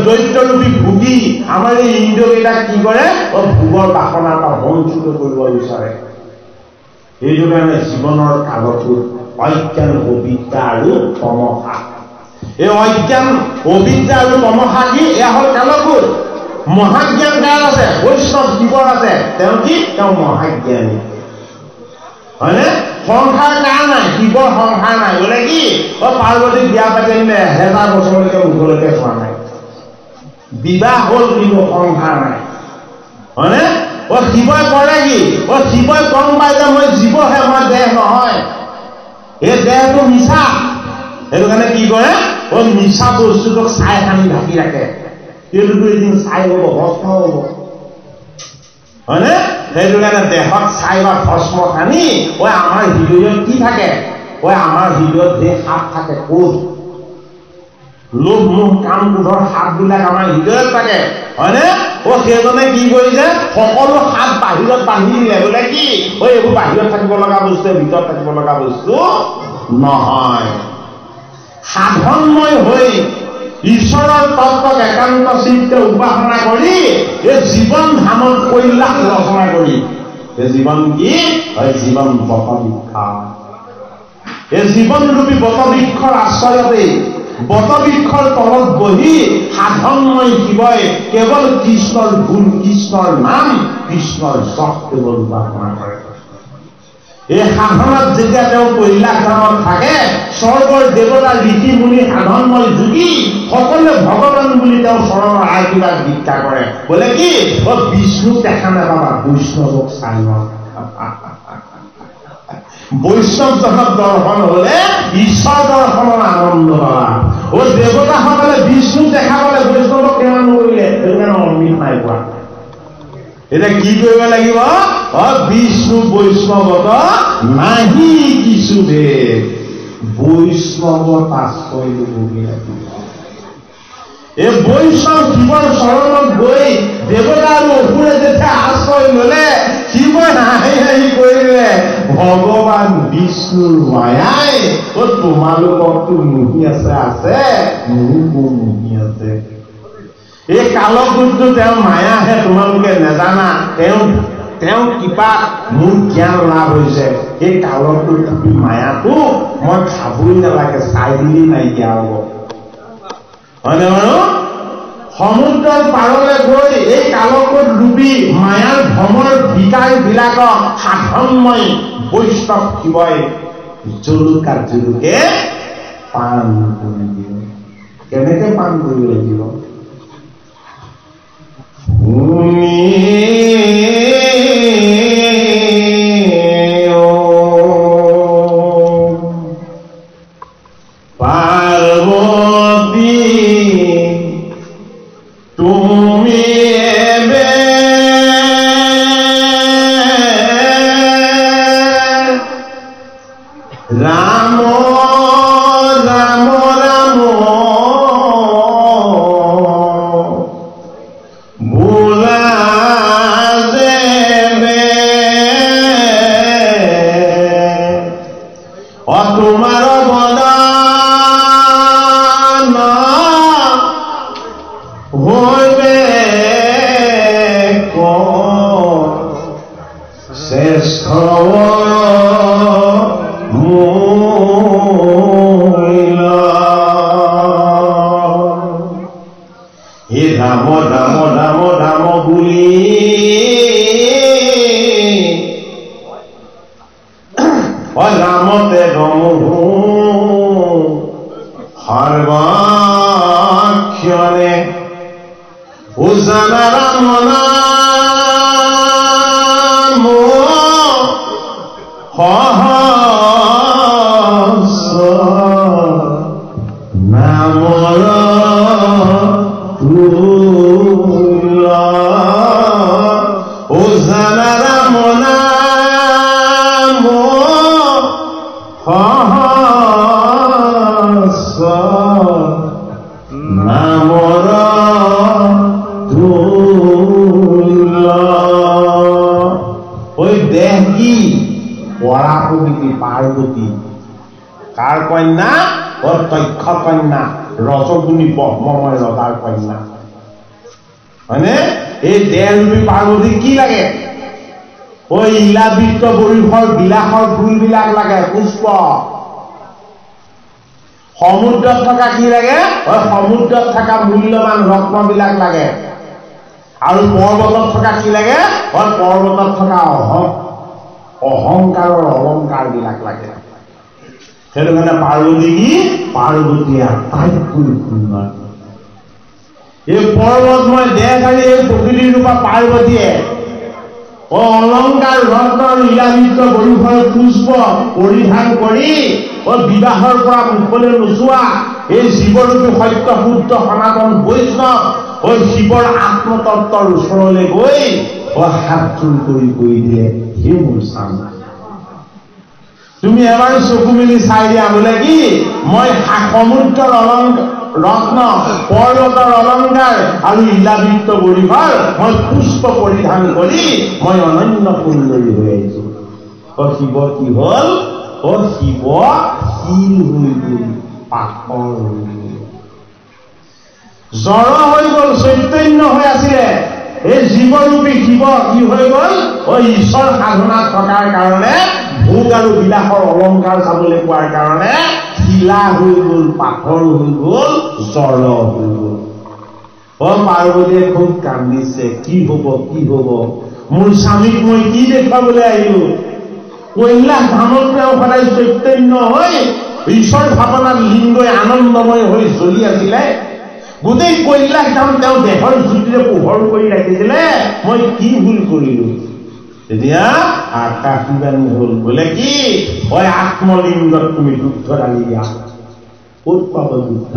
দৈত্যৰূপী ভোগী আমাৰ এই ইন্দ্ৰকেইটাক কি কৰে ভোগৰ বাসনা এটা বঞ্চিত কৰিব বিচাৰে এইটো কাৰণে জীৱনৰ কালকূট অজ্ঞান অবিদ্যা আৰু তমসা এই অজ্ঞান অবিদ্যা আৰু তমসা কি এয়া হ'ল কালকূট মহাজ্ঞান কাৰ আছে বৈষ্ণৱ জীৱৰ আছে তেওঁ কি তেওঁ মহাজ্ঞানী হয়নে সংসাৰ কাৰ নাই জীৱৰ সংসাৰ নাই বোলে কি পাৰ্বতীক বিয়া পাতি আনিলে 1000 বছৰলৈকে মুখলৈকে চোৱা নাই বিবাহ হ'ল কিন্তু সংসাৰ নাই হয়নে শিৱই কৰে কি শিৱই গম পাই যে মই জীৱহে মই দেহ নহয় এই দেহটো মিছা সেইটো কাৰণে কি কৰে মিছা বস্তুটোক চাই সানি ঢাকি ৰাখে এইটোতো এদিন চাই হ'ব ভস্ম হ'ব হয়নে সেইটো কাৰণে দেহত চাই বা ভস্ম সানি আমাৰ হৃদয়ত কি থাকে আমাৰ হৃদয়ত যে সাপ থাকে কোষ লোভ মোহ কাম ক্ৰোধৰ সাপবিলাক আমাৰ হৃদয়ত থাকে হয়নে সেইজনে কি কৰিছে সকলো সাপ বাহিৰত বান্ধি দিলে বোলে কি এইবোৰ বাহিৰত থাকিব লগা বস্তু ভিতৰত থাকিব লগা বস্তু নহয় সাধনময় হৈ ঈশ্বৰৰ তত্ত্বক একান্ত চিত্তে উপাসনা কৰি এই জীৱন ধামত কৈলাস ৰচনা কৰি এই জীৱন কি জীৱন বটবৃক্ষ এই জীৱনৰূপী বটবৃক্ষৰ আশ্ৰয়তে বটবৃক্ষৰ তলত বহি সাধনময় শিৱই কেৱল কৃষ্ণৰ গুণ কৃষ্ণৰ নাম কৃষ্ণৰ যশ কেৱল উপাসনা কৰে এই সাধনাত যেতিয়া তেওঁ কৈলাশ ধামত থাকে স্বৰ্গৰ দেৱতা ঋষি মুনি সাধনময় যোগী সকলোৱে ভগৱান বুলি তেওঁ চৰণৰ আশীৰ্বাদ ভিক্ষা কৰে বোলে কি বিষ্ণুক দেখা নাপাবা বৈষ্ণৱক চাই বৈষ্ণৱজনক দৰ্শন হলে ঈশ্বৰ দৰ্শনৰ আনন্দ পাবা দেৱতাসকলে বিষ্ণুক দেখা পালে বৈষ্ণৱক সেৱা নকৰিলে সেইটো কাৰণে অমৃত নাই পোৱা এতিয়া কি কৰিব লাগিব বিষ্ণু বৈষ্ণৱত নাহি কিছু ভেদ বৈষ্ণৱত আশ্ৰয় ল'বগৈ লাগিব এই বৈষ্ণৱ শিৱৰ চৰণত গৈ দেৱতা আৰু অসুৰে যেতিয়া আশ্ৰয় ল'লে শিৱই হাঁহি হাঁহি কৰিলে ভগৱান বিষ্ণুৰ মায়াই তোমালোককতো মুহি আছে মোকো মুহি আছে এই কালকূটটো তেওঁৰ মায়াহে তোমালোকে নাজানা তেওঁ কিবা মোৰ জ্ঞান লাভ হৈছে এই কালকূট মায়াটো মই খাবই নালাগে চাই দিলেই নাইকিয়া হ'ব হয়নে বাৰু সমুদ্ৰৰ পাৰলৈ গৈ এই কালকূট ৰূপী মায়াৰ ভ্ৰমৰ বিকাৰবিলাকক সাধনময় বৈষ্ণৱ শিৱই জলুকা জলুকে পান কৰি দিয়ে কেনেকে পান কৰিব লাগিব পার্বতী তুমি রাম রাম রাম তোমার বদান হইবে শ্রেষ্ঠ মূল হে রাম রাম রাম রাম বুলি রামতে রমহু সর্বাক্ষরে উজানা রাম নাম নামর উজানা রাম নাম প্ৰকৃতি পাৰ্বতী কাৰ কন্যা দক্ষ কন্যা ৰজগুণী ব্ৰহ্মময় ৰজাৰ কন্যা হয়নে এই দেহৰূপী পাৰ্বতী কি লাগে ইলাবৃত্ত বৰিষৰ বিলাসৰ ফুলবিলাক লাগে পুষ্প সমুদ্ৰত থকা কি লাগে সমুদ্ৰত থকা মূল্যৱান ৰত্নবিলাক লাগে আৰু পৰ্বতত থকা কি লাগে পৰ্বতত থকা অহংকাৰৰ অলংকাৰবিলাক লাগে সেইটো কাৰণে পাৰ্বতী কি পাৰ্বতী আটাইতকৈ সুন্দৰ এই পৰ্বতময় দেহধাৰী এই প্ৰকৃতিৰ ৰূপা পাৰ্বতীয়ে অলংকাৰ ৰত্ন ইলাবৃত্ত বৰিষৰ পুষ্প পৰিধান কৰি বিবাহৰ পৰা মুখলৈ নোচোৱা এই জীৱৰূপী সত্য শুদ্ধ সনাতন বৈষ্ণৱ শিৱৰ আত্মতত্বৰ ওচৰলৈ গৈ হাত চুৰ কৰি দিলে হে মোৰ স্বামী তুমি এবাৰ চকু মেলি চাই দিয়া বোলে কি মই সমুদ্ৰৰ ৰত্ন পৰ্বতৰ অলংকাৰ আৰু ইলাবৃত্ত বৰিষৰ মই পুষ্প পৰিধান কৰি মই অনন্য সুন্দৰী হৈ আহিছো শিৱ কি হল শিৱ শিল হৈ গল পাথৰ হৈ গল জড় হৈ গল চৈতন্য হৈ আছিলে এই জীৱৰূপী শিৱ কি হৈ গল ঈশ্বৰ সাধনাত থকাৰ কাৰণে ভোগ আৰু বিলাসৰ অলংকাৰ চাবলৈ পোৱাৰ কাৰণে শিলা হৈ গল পাথৰ হৈ গল জড় হৈ গল পাৰ্বতীয়ে খুব কান্দিছে কি হব মোৰ স্বামীক মই কি দেখুৱাবলৈ আহিলো কৈলাশ ধামত তেওঁ সদায় চৈতন্য হৈ ঈশ্বৰ ভাৱনাত লিংগই আনন্দময় হৈ জ্বলি আছিলে গোটেই কৈলাশ ধাম তেওঁ দেহৰ জ্যোতিৰে পোহৰ কৰি ৰাখিছিলে মই কি ভুল কৰিলো তেতিয়া আকাশীবাণী হল বোলে কি আত্মলিংগত তুমি দুগ্ধ ঢালি দিয়া ক'ত পাব দুগ্ধ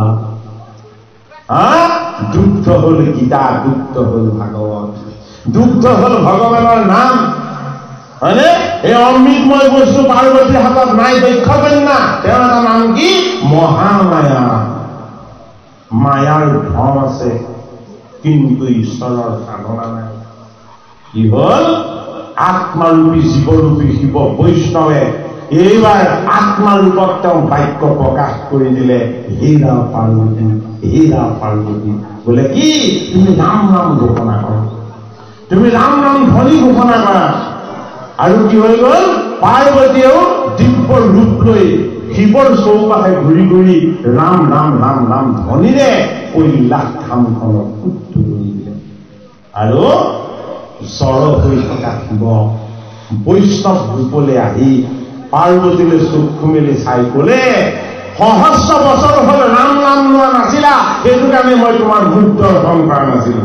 দুগ্ধ হল গীতা দুগ্ধ হল ভাগৱত দুগ্ধ হল ভগৱানৰ নাম হয়নে এই অমৃতময় বস্তু পাৰ্বতীৰ হাতত নাই দক্ষ কন্যা তেওঁৰ এটা নাম কি মহামায়া মায়াৰ ধন আছে কিন্তু ঈশ্বৰৰ সাধনা নাই কি হল আত্মাৰূপী জীৱৰূপী শিৱ বৈষ্ণৱে এইবাৰ আত্মাৰূপত তেওঁ বাক্য প্ৰকাশ কৰি দিলে হেৰা পাৰ্বতী বোলে কি তুমি ৰাম নাম ঘোষণা কৰা তুমি ৰাম নাম ধ্বনি ঘোষণা কৰা আৰু কি হৈ গল পাৰ্বতীয়েও দিব্য ৰূপ লৈ শিৱৰ চৌপাশে ঘূৰি ঘূৰি ৰাম ৰাম ৰাম ৰাম ধ্বনিৰে কৈলাশ ধামখনক উদ্ধ কৰি দিলে আৰু জড় হৈ থকা শিৱ বৈষ্ণৱ ৰূপলৈ আহি পাৰ্বতীলৈ চক্ষু মেলি চাই কলে সহস্ৰ বছৰ হল ৰাম নাম লোৱা নাছিলা সেইটো কাৰণে মই তোমাৰ মুখ দৰ্শন কৰা নাছিলো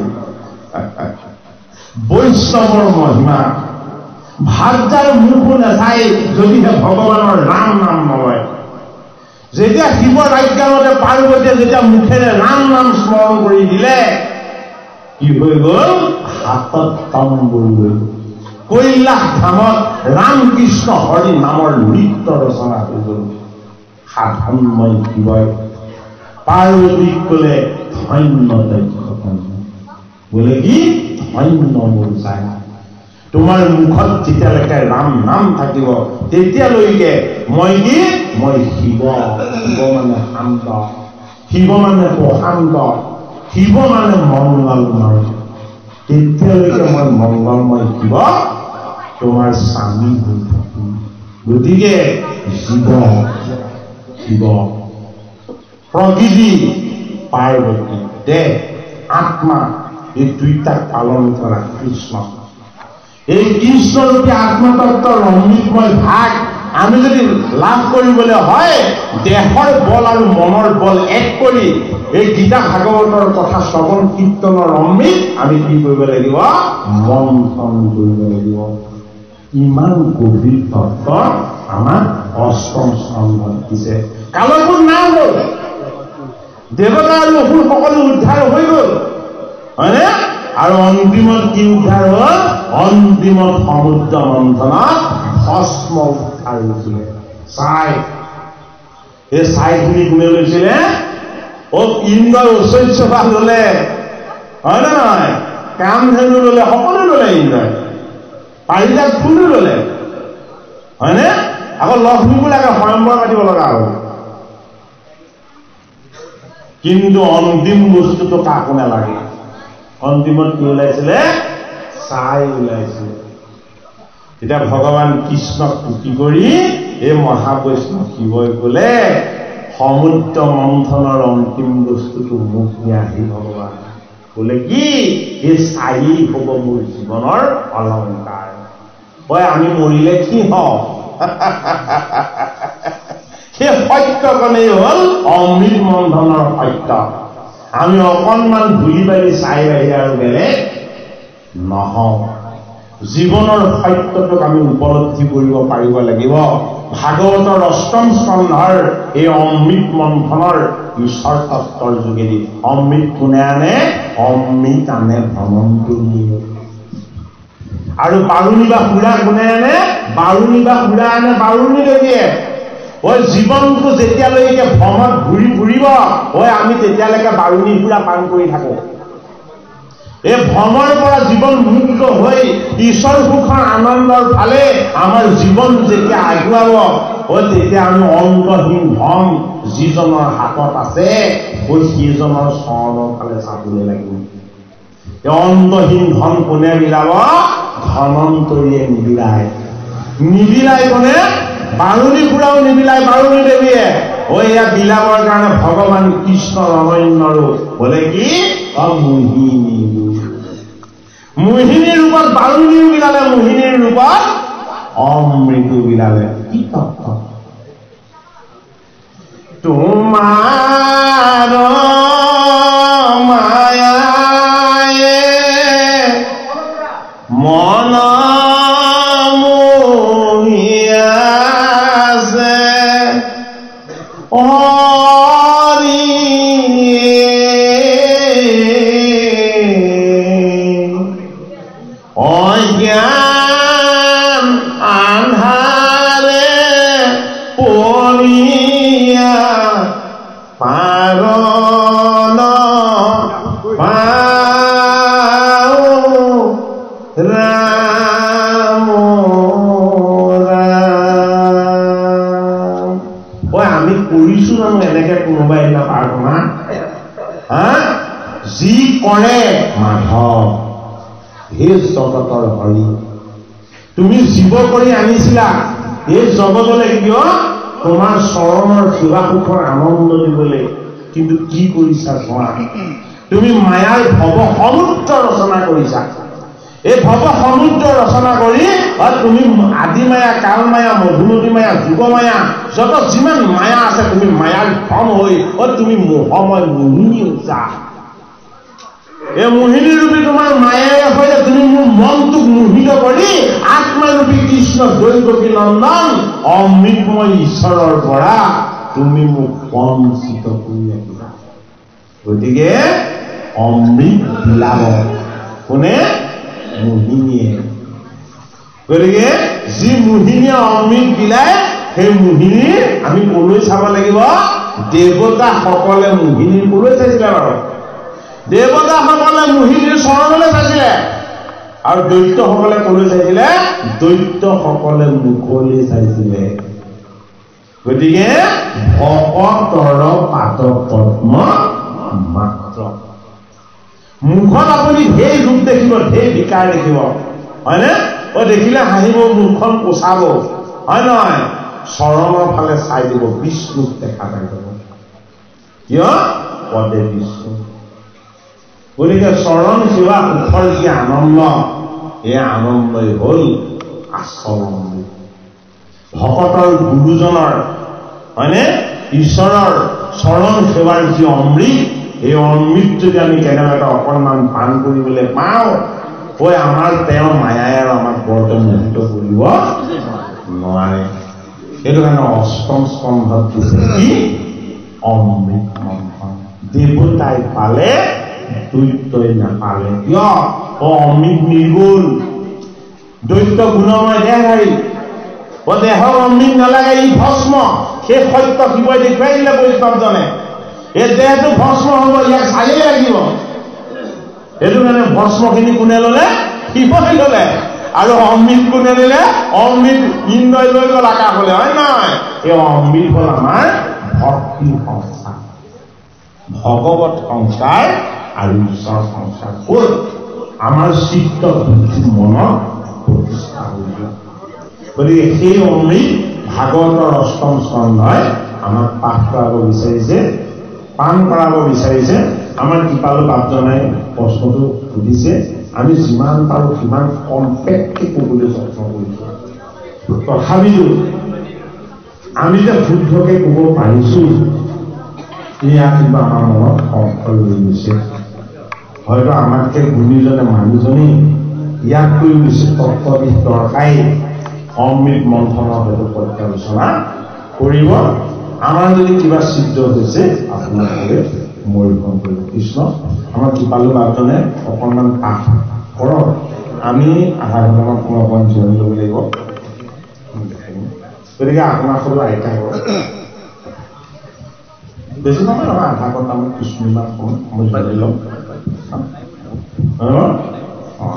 বৈষ্ণৱৰ মহিমা ভাৰ্যাৰ মুখো নাচাই যদিহে ভগৱানৰ ৰাম নাম নলয় যেতিয়া শিৱৰ আজ্ঞামতে পাৰ্বতীয়ে যেতিয়া মুখেৰে ৰাম নাম স্মৰণ কৰি দিলে কি হৈ গল হাতত তাম্বুল হৈ গল কৈলাশ ধামত ৰামকৃষ্ণ হৰি নামৰ নৃত্য ৰচনা হৈ গল সাধনময় শিৱই পাৰ্বতীক কলে ধন্য দক্ষ বোলে কি ধন্য মোৰ যায় তোমাৰ মুখত যেতিয়ালৈকে ৰাম নাম থাকিব তেতিয়ালৈকে মই কি মই শিৱ মানে শান্ত শিৱ মানে প্ৰশান্ত শিৱ মানে মংগলময় তেতিয়ালৈকে মই মংগলময় শিৱ তোমাৰ স্বামী হৈ থাকিম গতিকে শিৱ প্ৰকৃতি পাৰ্বতী দেহ আত্মা এই দুইটাক পালন কৰা কৃষ্ণ এই কৃষ্ণৰূপী আত্মতত্বৰ অমৃতময় ভাগ আমি যদি লাভ কৰিবলৈ হয় দেহৰ বল আৰু মনৰ বল এক কৰি এই গীতা ভাগৱতৰ কথা শ্ৰৱণ কীৰ্তনৰ অমৃত আমি কি কৰিব লাগিব মন্থন কৰিব লাগিব ইমান গভীৰ তত্ত্ব আমাৰ অষ্টম স্কন্ধত দিছে কালবোৰ নাম হল দেৱতা আৰু অসুৰ সকলো উদ্ধাৰ হৈ গল হয়নে আৰু অন্তিমত কি উদ্ধাৰ হল অন্তিমত সমুদ্ৰ মন্থনত ভস্ম উদ্ধাৰ হৈছিলে চাই এই চাইখিনি কোনে লৈছিলে ইন্দ্ৰই ঐশ্বৰ্যভাৱ ললে হয় নে নহয় কামধেনু ললে সকলো ললে ইন্দ্ৰই পাৰিজাত ফুলো ললে হয়নে আকৌ লক্ষ্মীবিলাকে স্বয়ম্বৰ কাটিব লগা হ'ল। কিন্তু অন্তিম বস্তুটো কাকো নালাগে। অন্তিমত কি ওলাইছিলে? ছাই ওলাইছিলে। তেতিয়া ভগৱান কৃষ্ণক তুতি কৰি এই মহাবৈষ্ণৱ শিৱই ক'লে, সমুদ্ৰ মন্থনৰ অন্তিম বস্তুটো মোক নিয়াহি ভগৱান। ক'লে কি? এই ছাই হ'ব মোৰ জীৱনৰ অলংকাৰ। হয়, আমি মৰিলে কি হওঁ? সেই সত্যকণেই হ'ল অমৃত মন্থনৰ সত্য। আমি অকণমান ধূলি বালি চাই বাঢ়ি আৰু বেলেগ নহওঁ। জীৱনৰ সত্যটোক আমি উপলব্ধি কৰিব পাৰিব লাগিব। ভাগৱতৰ ৮ম স্কন্ধৰ এই অমৃত মন্থনৰ ঈশ্বৰ তত্বৰ যোগেদি অমৃত কোনে আনে? অমৃত আনে ভ্ৰমণটোৱে। আৰু বাৰুণী বা সুৰা কোনে আনে? বাৰুণী বা সুৰা আনে বাৰুণী দেৱীয়ে। ওই জীৱনটো যেতিয়ালৈকে ভ্ৰমত ঘূৰি ফুৰিব, ওই আমি তেতিয়ালৈকে বাৰুণী সুৰা পান কৰি থাকো। এই ভ্ৰমৰ পৰা জীৱন মুক্ত হৈ ঈশ্বৰ সুখৰ আনন্দৰ ফালে আমাৰ জীৱন যেতিয়া আগুৱাব, ওই তেতিয়া আমি অন্তহীন ধন যিজনৰ হাতত আছে, ওই সেইজনৰ চৰণৰ ফালে চাবলৈ লাগিব। অন্তহীন ধন কোনে বিলাব? ধনন্তৰীয়ে নিবিলায়। নিবিলায় কোনে? বাৰুণী সুৰাও নিবিলায় বাৰুণী দেৱীয়ে। ঐ এয়া বিলাবৰ কাৰণে ভগৱান কৃষ্ণ অনন্য ৰূপ। বোলে কি? মোহিনী। মোহিনীৰ ৰূপত বাৰুণীও বিলালে, মোহিনীৰ ৰূপত অমৃতো বিলালে। কি তত্ত্ব? তোমাৰ মায়ায়ে মন মোহিয়াছে হৰি অজ্ঞান আন্ধাৰে পৰিয়া পাগল পাও ৰাম ৰাম। আমি কৰিছো জানো এনেকে কোনোবাই এটা প্ৰাৰ্থনা? যি কৰে মাধৱ হে জগতৰ হৰি। তুমি জীৱ কৰি আনিছিলা এই জগতলৈ কিয়? তোমাৰ চৰণৰ সেৱা সুখৰ আনন্দ দিবলৈ। কিন্তু কি কৰিছা চোৱা, তুমি মায়াৰ ভৱ সমুদ্ৰ ৰচনা কৰিছা। এই ভৱ সমুদ্ৰ ৰচনা কৰি তুমি আদি মায়া, কাল মায়া, মধুমতী মায়া, যুগ মায়া, যত যিমান মায়া আছে তুমি মায়াৰ ধন হৈ তুমি মোহময় মোহিনী হৈছা। এই মোহিনী ৰূপী তোমাৰ মায়াৰে হৈ তুমি মোৰ মনটোক মোহিত কৰি আত্মাৰূপী কৃষ্ণ দৈৱকী নন্দন অমৃতময় ঈশ্বৰৰ পৰা তুমি মোক বঞ্চিত কৰি ৰাখিলা। গতিকে অমৃত বিলাব কোনে? মোহিনীয়ে। গতিকে যি মোহিনীয়ে অমৃত বিলায়, সেই মোহিনী আমি কলৈ চাব লাগিব? দেৱতাসকলে মোহিনীৰ কলৈ চাইছিলে বাৰু? দেৱতাসকলে মোহিনীৰ চৰণলৈ চাইছিলে। আৰু দৈত্যসকলে কলৈ চাইছিলে? দৈত্যসকলে মুখলৈ চাইছিলে। গতিকে ভকতৰ পাদ পদ্ম মাত্ৰ। মুখত আপুনি ঢেৰ ৰূপ দেখিব, ঢেৰ বিকাৰ দেখিব, হয়নে? দেখিলে হাঁহিব, মুখখন কোচাব, হয় নহয়? চৰণৰ ফালে চাই দিব, বিষ্ণুক দেখা পাই যাব। কিয়? পদে বিষ্ণু। গতিকে চৰণ সেৱা সুখৰ যি আনন্দ, এই আনন্দই হ'ল আচল অমৃত। ভকতৰ গুৰুজনৰ, হয়নে, ঈশ্বৰৰ চৰণ সেৱাৰ যি অমৃত, এই অমৃত যদি আমি কেনেবাকৈ অকণমান পান কৰিবলৈ পাওঁ, আমাৰ তেওঁ মায়াই আৰু আমাক বৰতে মোহিত কৰিব নোৱাৰে। সেইটো কাৰণে ৮ম স্কন্ধত দিছে কি? অমৃত মন্থন। দেৱতাই পালে, দৈত্যই নাপালে। কিয়? অমৃত নিৰ্গুণ, দৈত্য গুণময় দেহধাৰী। দেহৰ অমৃত নালাগে, ই ভস্ম। সেই সত্য শিৱই দেখুৱাই দিলে বৈষ্ণৱজনে। এই দেহটো ভস্ম হ'ব, ইয়াক চায়েই লাগিব। সেইটো কাৰণে ভস্মখিনি কোনে ললে? শিৱই ললে। আৰু অমৃত কোনে দিলে অমৃত ইন্দ্ৰই লৈ গ'ল আকাশলৈ হয় নহয় এই অমৃত হ'ল আমাৰ ভক্তি সংস্কাৰ ভগৱত সংস্কাৰ আৰু ঈশ্বৰ সংস্কাৰ হ'ল আমাৰ চিত্ত বুদ্ধি মনত প্ৰতিষ্ঠা হৈ যোৱা গতিকে সেই অমৃত ভাগৱতৰ অষ্টম স্কন্ধই আমাক পাঠ কৰাব বিচাৰিছে পান কৰাব বিচাৰিছে আমাৰ কৃপালু বাপজনাই প্ৰশ্নটো সুধিছে আমি যিমান পাৰোঁ সিমান কম্পেক্টলি ক'বলৈ যত্ন কৰিছোঁ তথাপিতো আমি যে শুদ্ধকৈ ক'ব পাৰিছোঁ এয়া কিবা আমাৰ মনত সংশয় হৈ গৈছে হয়তো আমাতকৈ গুণীজনে মানুহজনী ইয়াতকৈ বেছি তত্ত্ববিদ দৰকাৰী অমৃত মন্থনৰ হয়তো পৰ্যালোচনা কৰিব আমাৰ যদি কিবা সিদ্ধ হৈছে আপোনালোকে মৰিখন কৰিব কৃষ্ণ আমাৰ কৃপালু বাপজনে অকণমান পাঠ কৰক আমি আধা ঘণ্টামান সময় অকণমান জিৰণি ল'ব লাগিব গতিকে আপোনাৰ সৰু আইতা কৰক বেছি সময় নহয় আধা ঘণ্টামান কিছুমান সময় জিৰণি ল'ম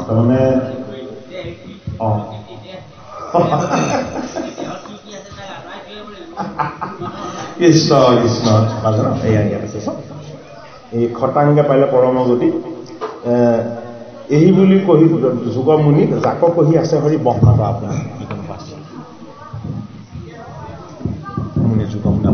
তাৰমানে কৃষ্ণ কৃষ্ণ এই খটাংগে পাৰিলে পৰমগতি এই বুলি কহি যুগমুনি জাক কহি আছে হৰি বংশত আপোনাৰ যুগমুনি